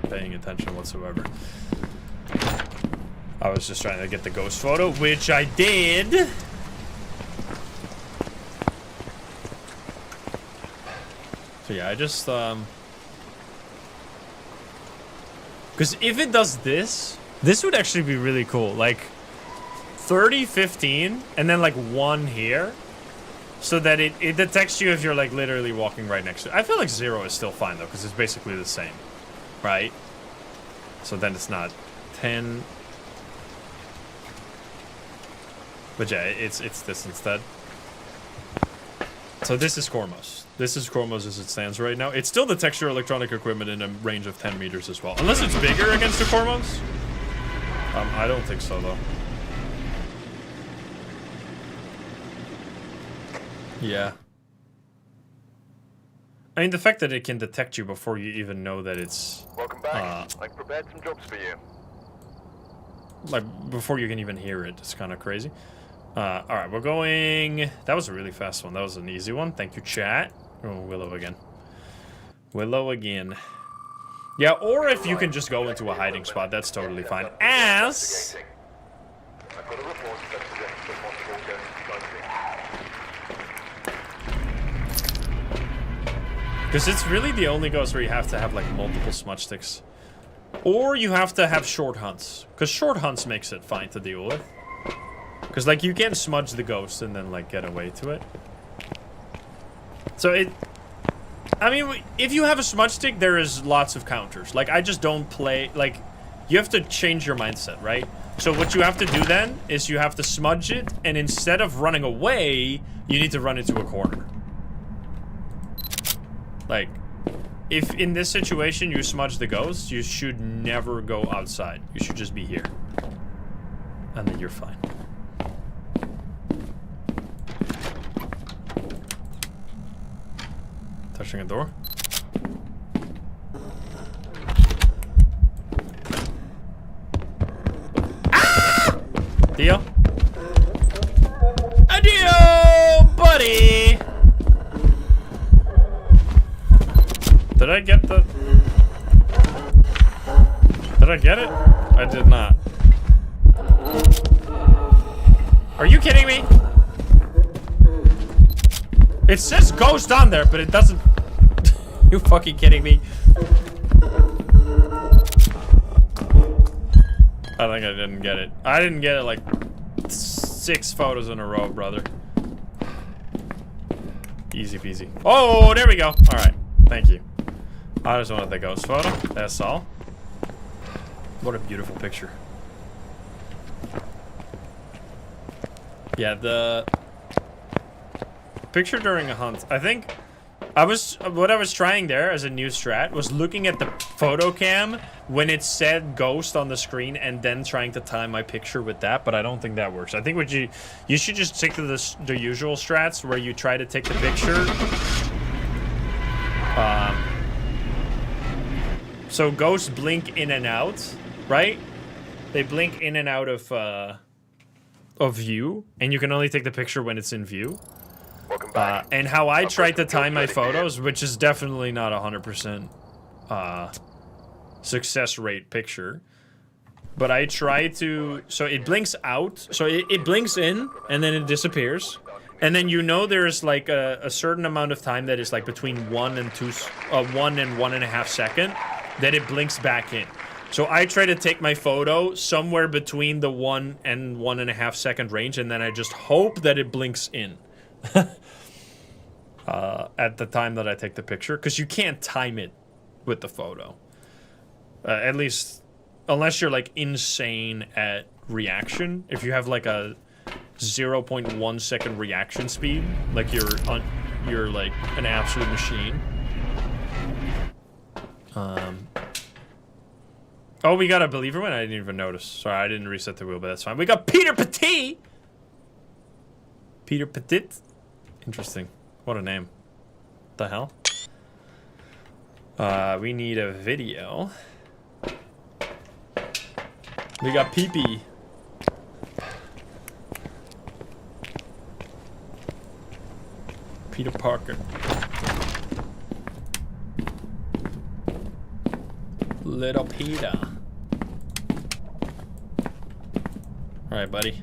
paying attention whatsoever. I was just trying to get the ghost photo, which I did. So yeah, I just because if it does this would actually be really cool. Like 30, 15, and then like 1 here. So that it detects you if you're like literally walking right next to it. I feel like 0 is still fine though, because it's basically the same. Right? So then it's not 10. But yeah, it's this instead. So this is Cormos. This is Cormos as it stands right now. It still detects your electronic equipment in a range of 10 meters as well. Unless it's bigger against the Cormos. I don't think so though. Yeah. I mean, the fact that it can detect you before you even know that it's... Welcome back. I've prepared some jobs for you. Like, before you can even hear it. It's kind of crazy. Alright, we're going... That was a really fast one. That was an easy one. Thank you, chat. Oh, Willow again. Willow again. Yeah, or if you can just go into a hiding spot, that's totally fine. As... I've got a report that suggests the possible ghost sighting. Because it's really the only ghost where you have to have, like, multiple smudge sticks. Or you have to have short hunts. Because short hunts makes it fine to deal with. Because, like, you can smudge the ghost and then, like, get away to it. So I mean, if you have a smudge stick, there is lots of counters. Like, I just don't play, like, you have to change your mindset, right? So what you have to do then is you have to smudge it, and instead of running away, you need to run into a corner. Like, if in this situation you smudge the ghost, you should never go outside. You should just be here. And then you're fine. Touching a door. Ah! Deal? A deal, buddy! Did I get the... Did I get it? I did not. Are you kidding me? It says ghost on there, but it doesn't... You fucking kidding me? I think I didn't get it. I didn't get it like 6 photos in a row, brother. Easy peasy. Oh, there we go. Alright. Thank you. I just wanted the ghost photo. That's all. What a beautiful picture. Yeah, the picture during a hunt. I think what I was trying there as a new strat was looking at the photo cam when it said ghost on the screen and then trying to time my picture with that, but I don't think that works. I think what you should just stick to the usual strats where you try to take the picture. So ghosts blink in and out, right? They blink in and out of view, and you can only take the picture when it's in view. Welcome back. And how I tried to time my photos, which is definitely not 100% success rate picture, but I try to, so it blinks out, so it blinks in, and then it disappears, and then you know there's like a certain amount of time that is like between 1 and 1.5 seconds that it blinks back in. So I try to take my photo somewhere between the 1 and 1.5 second range, and then I just hope that it blinks in at the time that I take the picture, because you can't time it with the photo. At least, unless you're like insane at reaction. If you have like a 0.1 second reaction speed, like you're like an absolute machine. Oh, we got a believer one? I didn't even notice. Sorry, I didn't reset the wheel, but that's fine. We got Peter Petit! Peter Petit? Interesting. What a name. What the hell? We need a video. We got Pee-Pee. Peter Parker. Little Peter. Alright, buddy.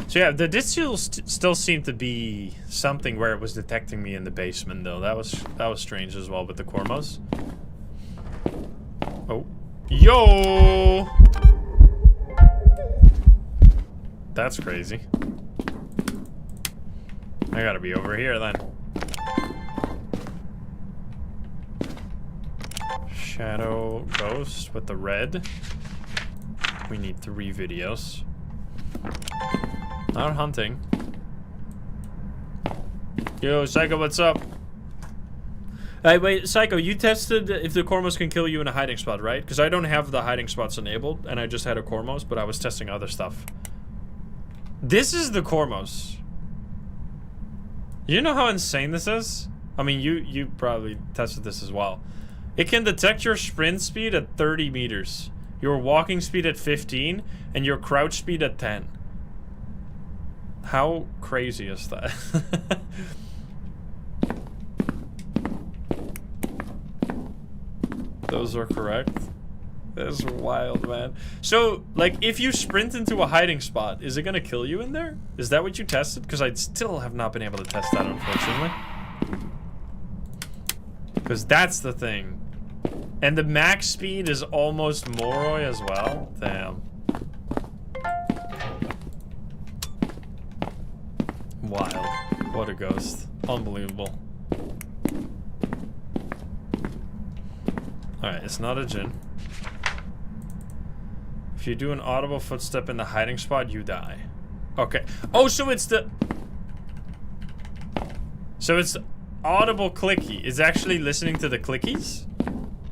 So yeah, the distill still seemed to be something where it was detecting me in the basement, though. That was strange as well with the Cormos. Oh. Yo! That's crazy. I gotta be over here then. Shadow ghost with the red. We need 3 videos. Not hunting. Yo, Psycho, what's up? Hey, wait, Psycho, you tested if the Cormos can kill you in a hiding spot, right? Because I don't have the hiding spots enabled, and I just had a Cormos, but I was testing other stuff. This is the Cormos. You know how insane this is? I mean, you probably tested this as well. It can detect your sprint speed at 30 meters, your walking speed at 15, and your crouch speed at 10. How crazy is that? Those are correct. That's wild, man. So, like, if you sprint into a hiding spot, is it gonna kill you in there? Is that what you tested? Because I still have not been able to test that, unfortunately. Because that's the thing. And the max speed is almost Moroi as well. Damn. What a ghost. Unbelievable. Alright, it's not a djinn. If you do an audible footstep in the hiding spot, you die. Okay. Oh, so it's the... So it's audible clicky. It's actually listening to the clickies?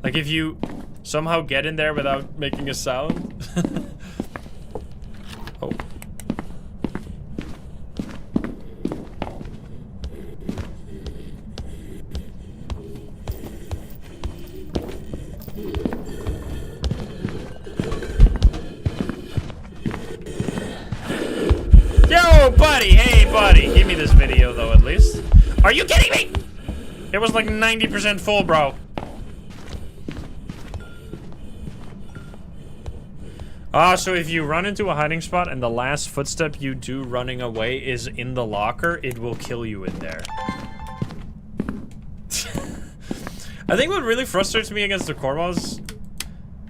Like if you somehow get in there without making a sound? Oh. Yo, buddy! Hey, buddy! Give me this video, though, at least. Are you kidding me? It was like 90% full, bro. Ah, so if you run into a hiding spot and the last footstep you do running away is in the locker, it will kill you in there. I think what really frustrates me against the Cormos,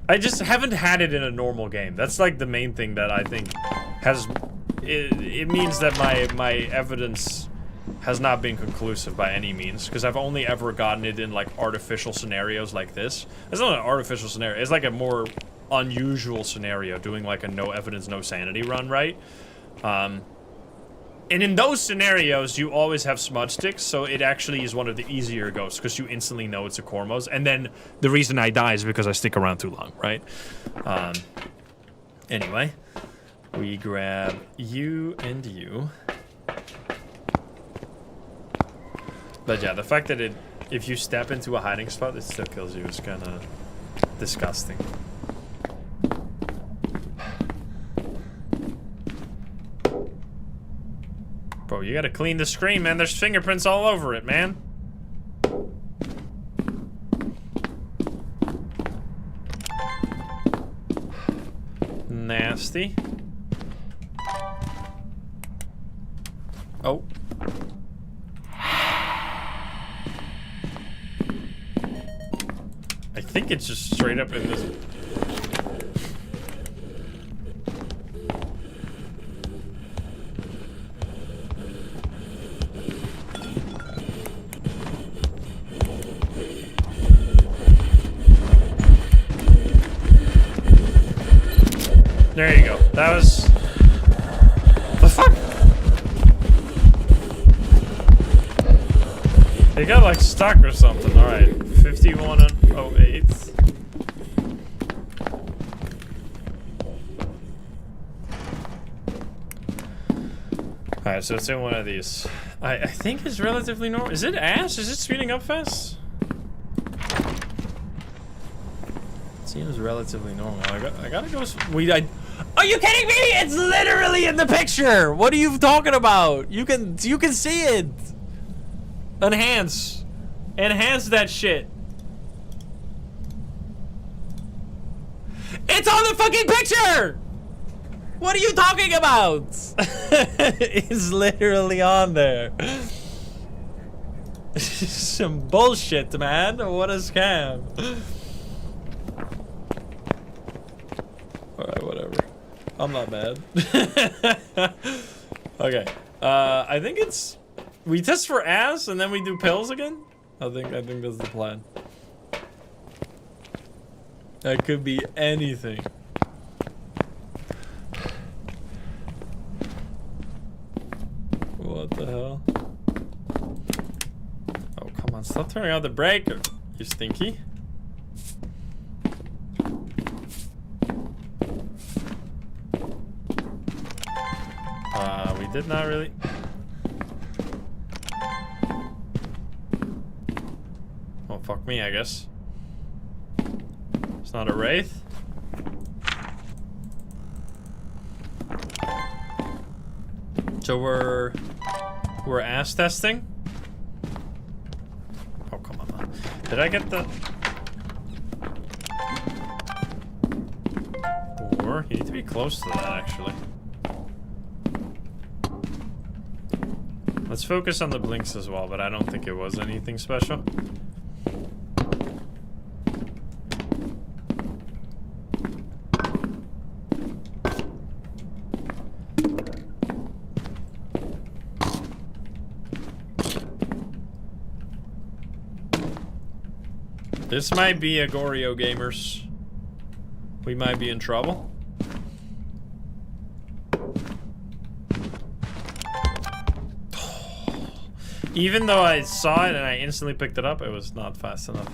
I just haven't had it in a normal game. That's like the main thing that I think has... It means that my evidence has not been conclusive by any means, because I've only ever gotten it in like artificial scenarios like this. It's not an artificial scenario, it's like a more unusual scenario, doing like a no evidence, no sanity run, right? And in those scenarios, you always have smudge sticks, so it actually is one of the easier ghosts, because you instantly know it's a Cormos, and then the reason I die is because I stick around too long, right? Anyway, we grab you and you. But yeah, the fact that if you step into a hiding spot, it still kills you is kind of disgusting. Bro, you gotta clean the screen, man. There's fingerprints all over it, man. Nasty. Oh. I think it's just straight up in this. There you go. That was... The fuck? They got like stuck or something. Alright. 51 and 08. Alright, so it's in one of these. I think it's relatively normal. Is it ass? Is it speeding up fast? It seems relatively normal. I gotta go. Are you kidding me? It's literally in the picture. What are you talking about? You can see it. Enhance that shit. It's on the fucking picture. What are you talking about? It's literally on there. Some bullshit, man. What a scam. Alright, whatever. I'm not mad. Okay. I think it's... We test for ass and then we do pills again? I think that's the plan. That could be anything. What the hell? Oh, come on. Stop turning out the breaker, you stinky. We did not really... Oh, fuck me, I guess. It's not a wraith. So we're ass testing. Oh, come on. Did I get the... Or you need to be close to that, actually. Let's focus on the blinks as well, but I don't think it was anything special. This might be a Goryo gamers. We might be in trouble. Even though I saw it and I instantly picked it up, it was not fast enough.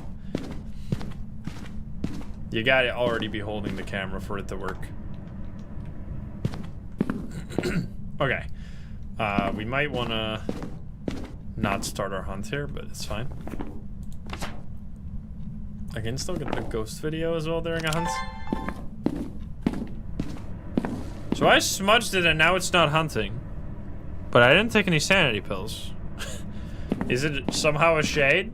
You gotta already be holding the camera for it to work. Okay. We might wanna not start our hunt here, but it's fine. I can still get the ghost video as well during a hunt. So I smudged it and now it's not hunting. But I didn't take any sanity pills. Is it somehow a shade?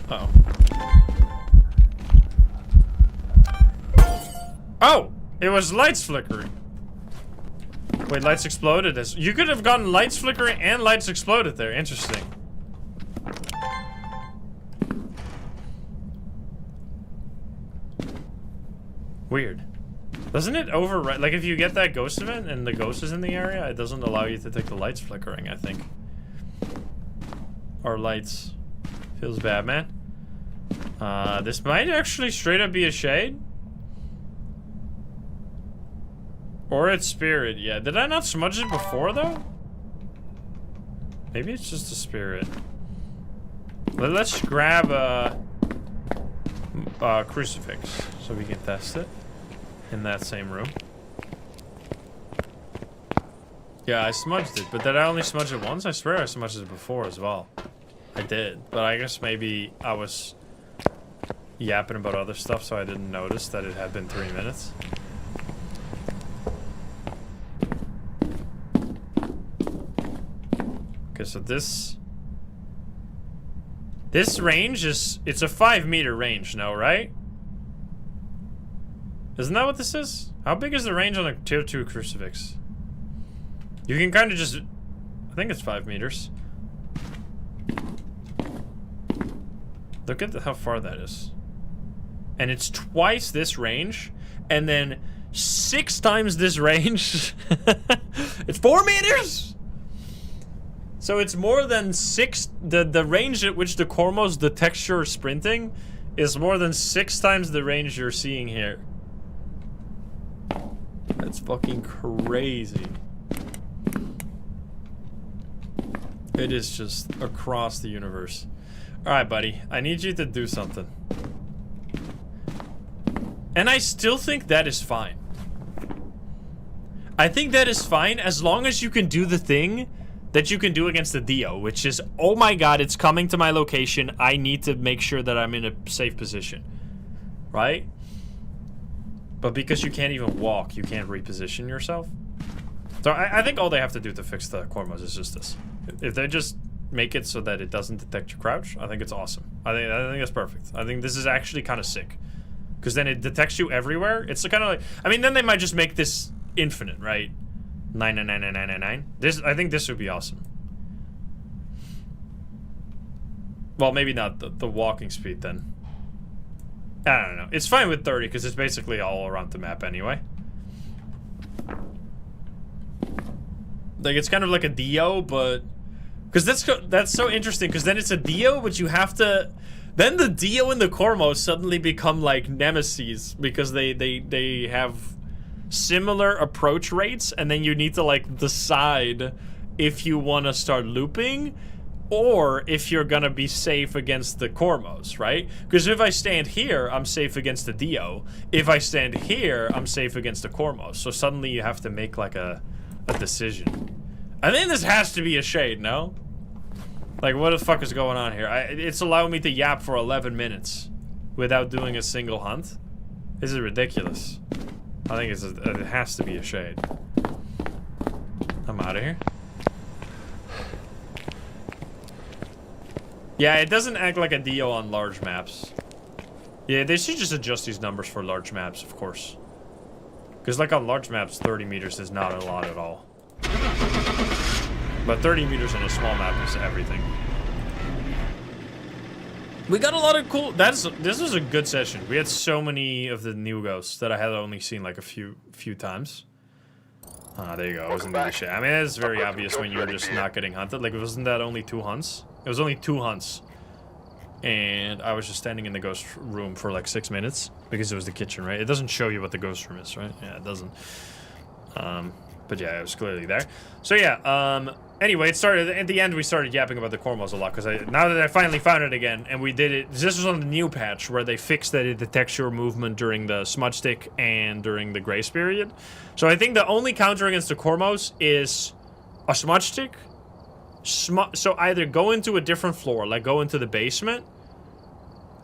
Uh-oh. Oh! It was lights flickering. Wait, lights exploded. You could have gotten lights flickering and lights exploded there. Interesting. Weird. Doesn't it override? Like, if you get that ghost event and the ghost is in the area, it doesn't allow you to take the lights flickering, I think. Or lights. Feels bad, man. This might actually straight up be a shade. Or it's spirit, yeah. Did I not smudge it before, though? Maybe it's just a spirit. Let's grab a crucifix so we can test it in that same room. Yeah, I smudged it, but did I only smudge it once? I swear I smudged it before as well. I did, but I guess maybe I was yapping about other stuff, so I didn't notice that it had been 3 minutes. Okay, so this range is, it's a 5-meter range now, right? Isn't that what this is? How big is the range on a tier 2 crucifix? You can kind of just, I think it's 5 meters. Look at how far that is. And it's twice this range, and then 6 times this range. It's 4 meters! So it's more than 6, the range at which the Cormos detects your sprinting is more than 6 times the range you're seeing here. That's fucking crazy. It is just across the universe. Alright, buddy. I need you to do something. And I still think that is fine. I think that is fine as long as you can do the thing that you can do against the Dio, which is, oh my god, it's coming to my location. I need to make sure that I'm in a safe position. Right? But because you can't even walk, you can't reposition yourself. So I think all they have to do to fix the Cormos is just this. If they just make it so that it doesn't detect your crouch, I think it's awesome. I think that's perfect. I think this is actually kind of sick. Because then it detects you everywhere. It's kind of like, I mean, then they might just make this infinite, right? 9999999. This, I think this would be awesome. Well, maybe not the walking speed then. I don't know. It's fine with 30 because it's basically all around the map anyway. Like, it's kind of like a Dio, but because that's so interesting, because then it's a Dio, but you have to, then the Dio and the Cormos suddenly become like nemesis because they have similar approach rates, and then you need to like decide if you want to start looping or if you're gonna be safe against the Cormos, right? Because if I stand here, I'm safe against the Dio. If I stand here, I'm safe against the Cormos. So suddenly you have to make like a decision. I think this has to be a shade, no? Like, what the fuck is going on here? It's allowing me to yap for 11 minutes without doing a single hunt. This is ridiculous. I think it has to be a shade. I'm out of here. Yeah, it doesn't act like a Dio on large maps. Yeah, they should just adjust these numbers for large maps, of course. Because like on large maps, 30 meters is not a lot at all. But 30 meters on a small map is everything. We got a lot of cool... This was a good session. We had so many of the new ghosts that I had only seen like a few times. There you go. I wasn't really shit. I mean, it's very obvious when you're just not getting hunted. Like, wasn't that only 2 hunts? It was only 2 hunts. And I was just standing in the ghost room for like 6 minutes because it was the kitchen, right? It doesn't show you what the ghost room is, right? Yeah, it doesn't. But yeah, it was clearly there. So yeah, anyway, it started, at the end we started yapping about the Cormos a lot because now that I finally found it again and we did it, this was on the new patch where they fixed that it detects your movement during the smudge stick and during the grace period. So I think the only counter against the Cormos is a smudge stick. So either go into a different floor, like go into the basement,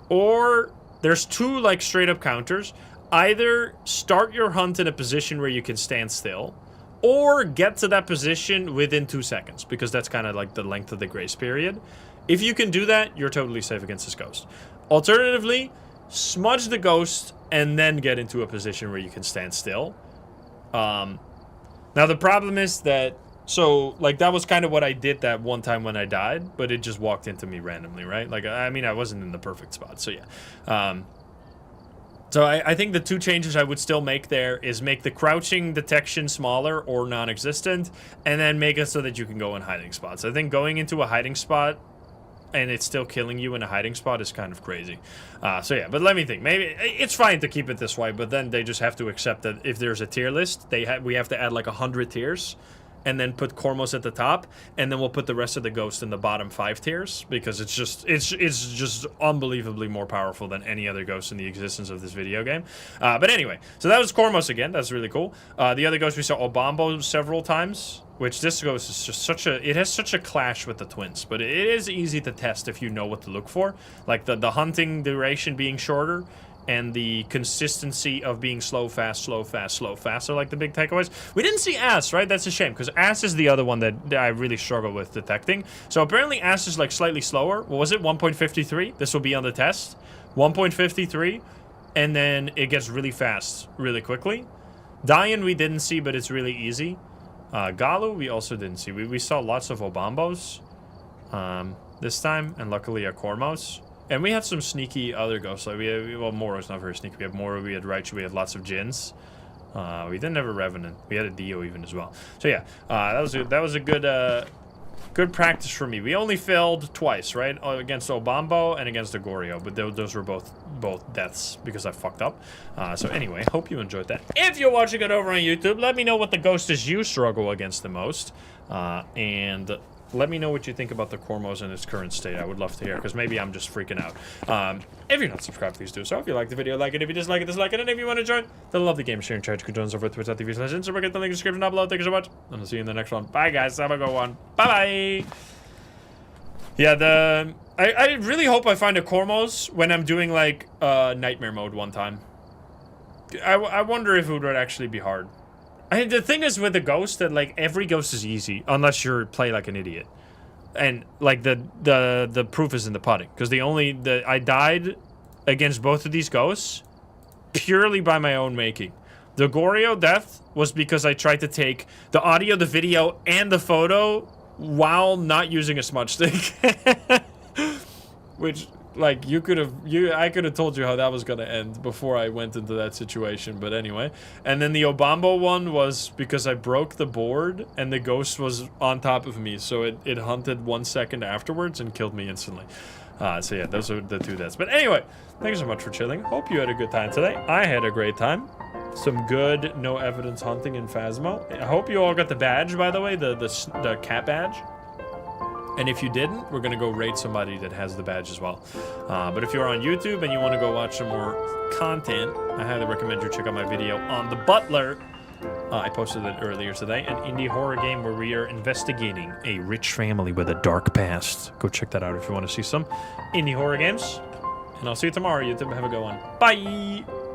or there's 2 like straight up counters. Either start your hunt in a position where you can stand still, or get to that position within 2 seconds, because that's kind of like the length of the grace period. If you can do that, you're totally safe against this ghost. Alternatively, smudge the ghost and then get into a position where you can stand still. Now the problem is that, so like that was kind of what I did that one time when I died, but it just walked into me randomly, right? Like, I mean, I wasn't in the perfect spot, so yeah. So I think the 2 changes I would still make there is make the crouching detection smaller or non-existent, and then make it so that you can go in hiding spots. I think going into a hiding spot and it's still killing you in a hiding spot is kind of crazy. So yeah, but let me think. Maybe it's fine to keep it this way, but then they just have to accept that if there's a tier list, we have to add like 100 tiers. And then put Cormos at the top, and then we'll put the rest of the ghosts in the bottom 5 tiers, because it's just unbelievably more powerful than any other ghost in the existence of this video game. But anyway, so that was Cormos again. That's really cool. The other ghost we saw Obambo several times, which this ghost is just it has such a clash with the twins, but it is easy to test if you know what to look for, like the hunting duration being shorter. And the consistency of being slow, fast, slow, fast, slow, fast are like the big takeaways. We didn't see Ass, right? That's a shame, because Ass is the other one that I really struggle with detecting. So apparently Ass is like slightly slower. What was it? 1.53? This will be on the test. 1.53. And then it gets really fast, really quickly. Dian we didn't see, but it's really easy. Galu we also didn't see. We saw lots of Obambos this time, and luckily a Cormos. And we had some sneaky other ghosts. Like well, Moro's not very sneaky. We had Moro, we had Raichu, we had lots of Jins. We didn't have a Revenant. We had a Dio even as well. So yeah, that was a good practice for me. We only failed twice, right? Against Obambo and against the Goryo, but those were both deaths because I fucked up. So anyway, hope you enjoyed that. If you're watching it over on YouTube, let me know what the ghost is you struggle against the most, and let me know what you think about the Cormos in its current state. I would love to hear, because maybe I'm just freaking out. If you're not subscribed, please do so. If you like the video, like it. If you dislike it, dislike it. And if you want to join the Lovely Game Sharing Chat, you can join us over at twitch.tv/Instagram. Get the link in the description down below. Thank you so much, and I'll see you in the next one. Bye, guys. Have a good one. Bye-bye. Yeah, I really hope I find a Cormos when I'm doing, like, Nightmare mode one time. I wonder if it would actually be hard. The thing is with the ghost that, like, every ghost is easy unless you play like an idiot, and like the proof is in the pudding, because I died against both of these ghosts purely by my own making. The Goryo death was because I tried to take the audio, the video, and the photo while not using a smudge stick, which. Like, I could have told you how that was going to end before I went into that situation, but anyway. And then the Obambo one was because I broke the board and the ghost was on top of me, so it hunted 1 second afterwards and killed me instantly. So yeah, those are the 2 deaths. But anyway, thank you so much for chilling. Hope you had a good time today. I had a great time. Some good no evidence hunting in Phasmo. I hope you all got the badge, by the way, the cat badge. And if you didn't, we're going to go raid somebody that has the badge as well. But if you're on YouTube and you want to go watch some more content, I highly recommend you check out my video on The Butler. I posted it earlier today, an indie horror game where we are investigating a rich family with a dark past. Go check that out if you want to see some indie horror games. And I'll see you tomorrow, YouTube. Have a good one. Bye!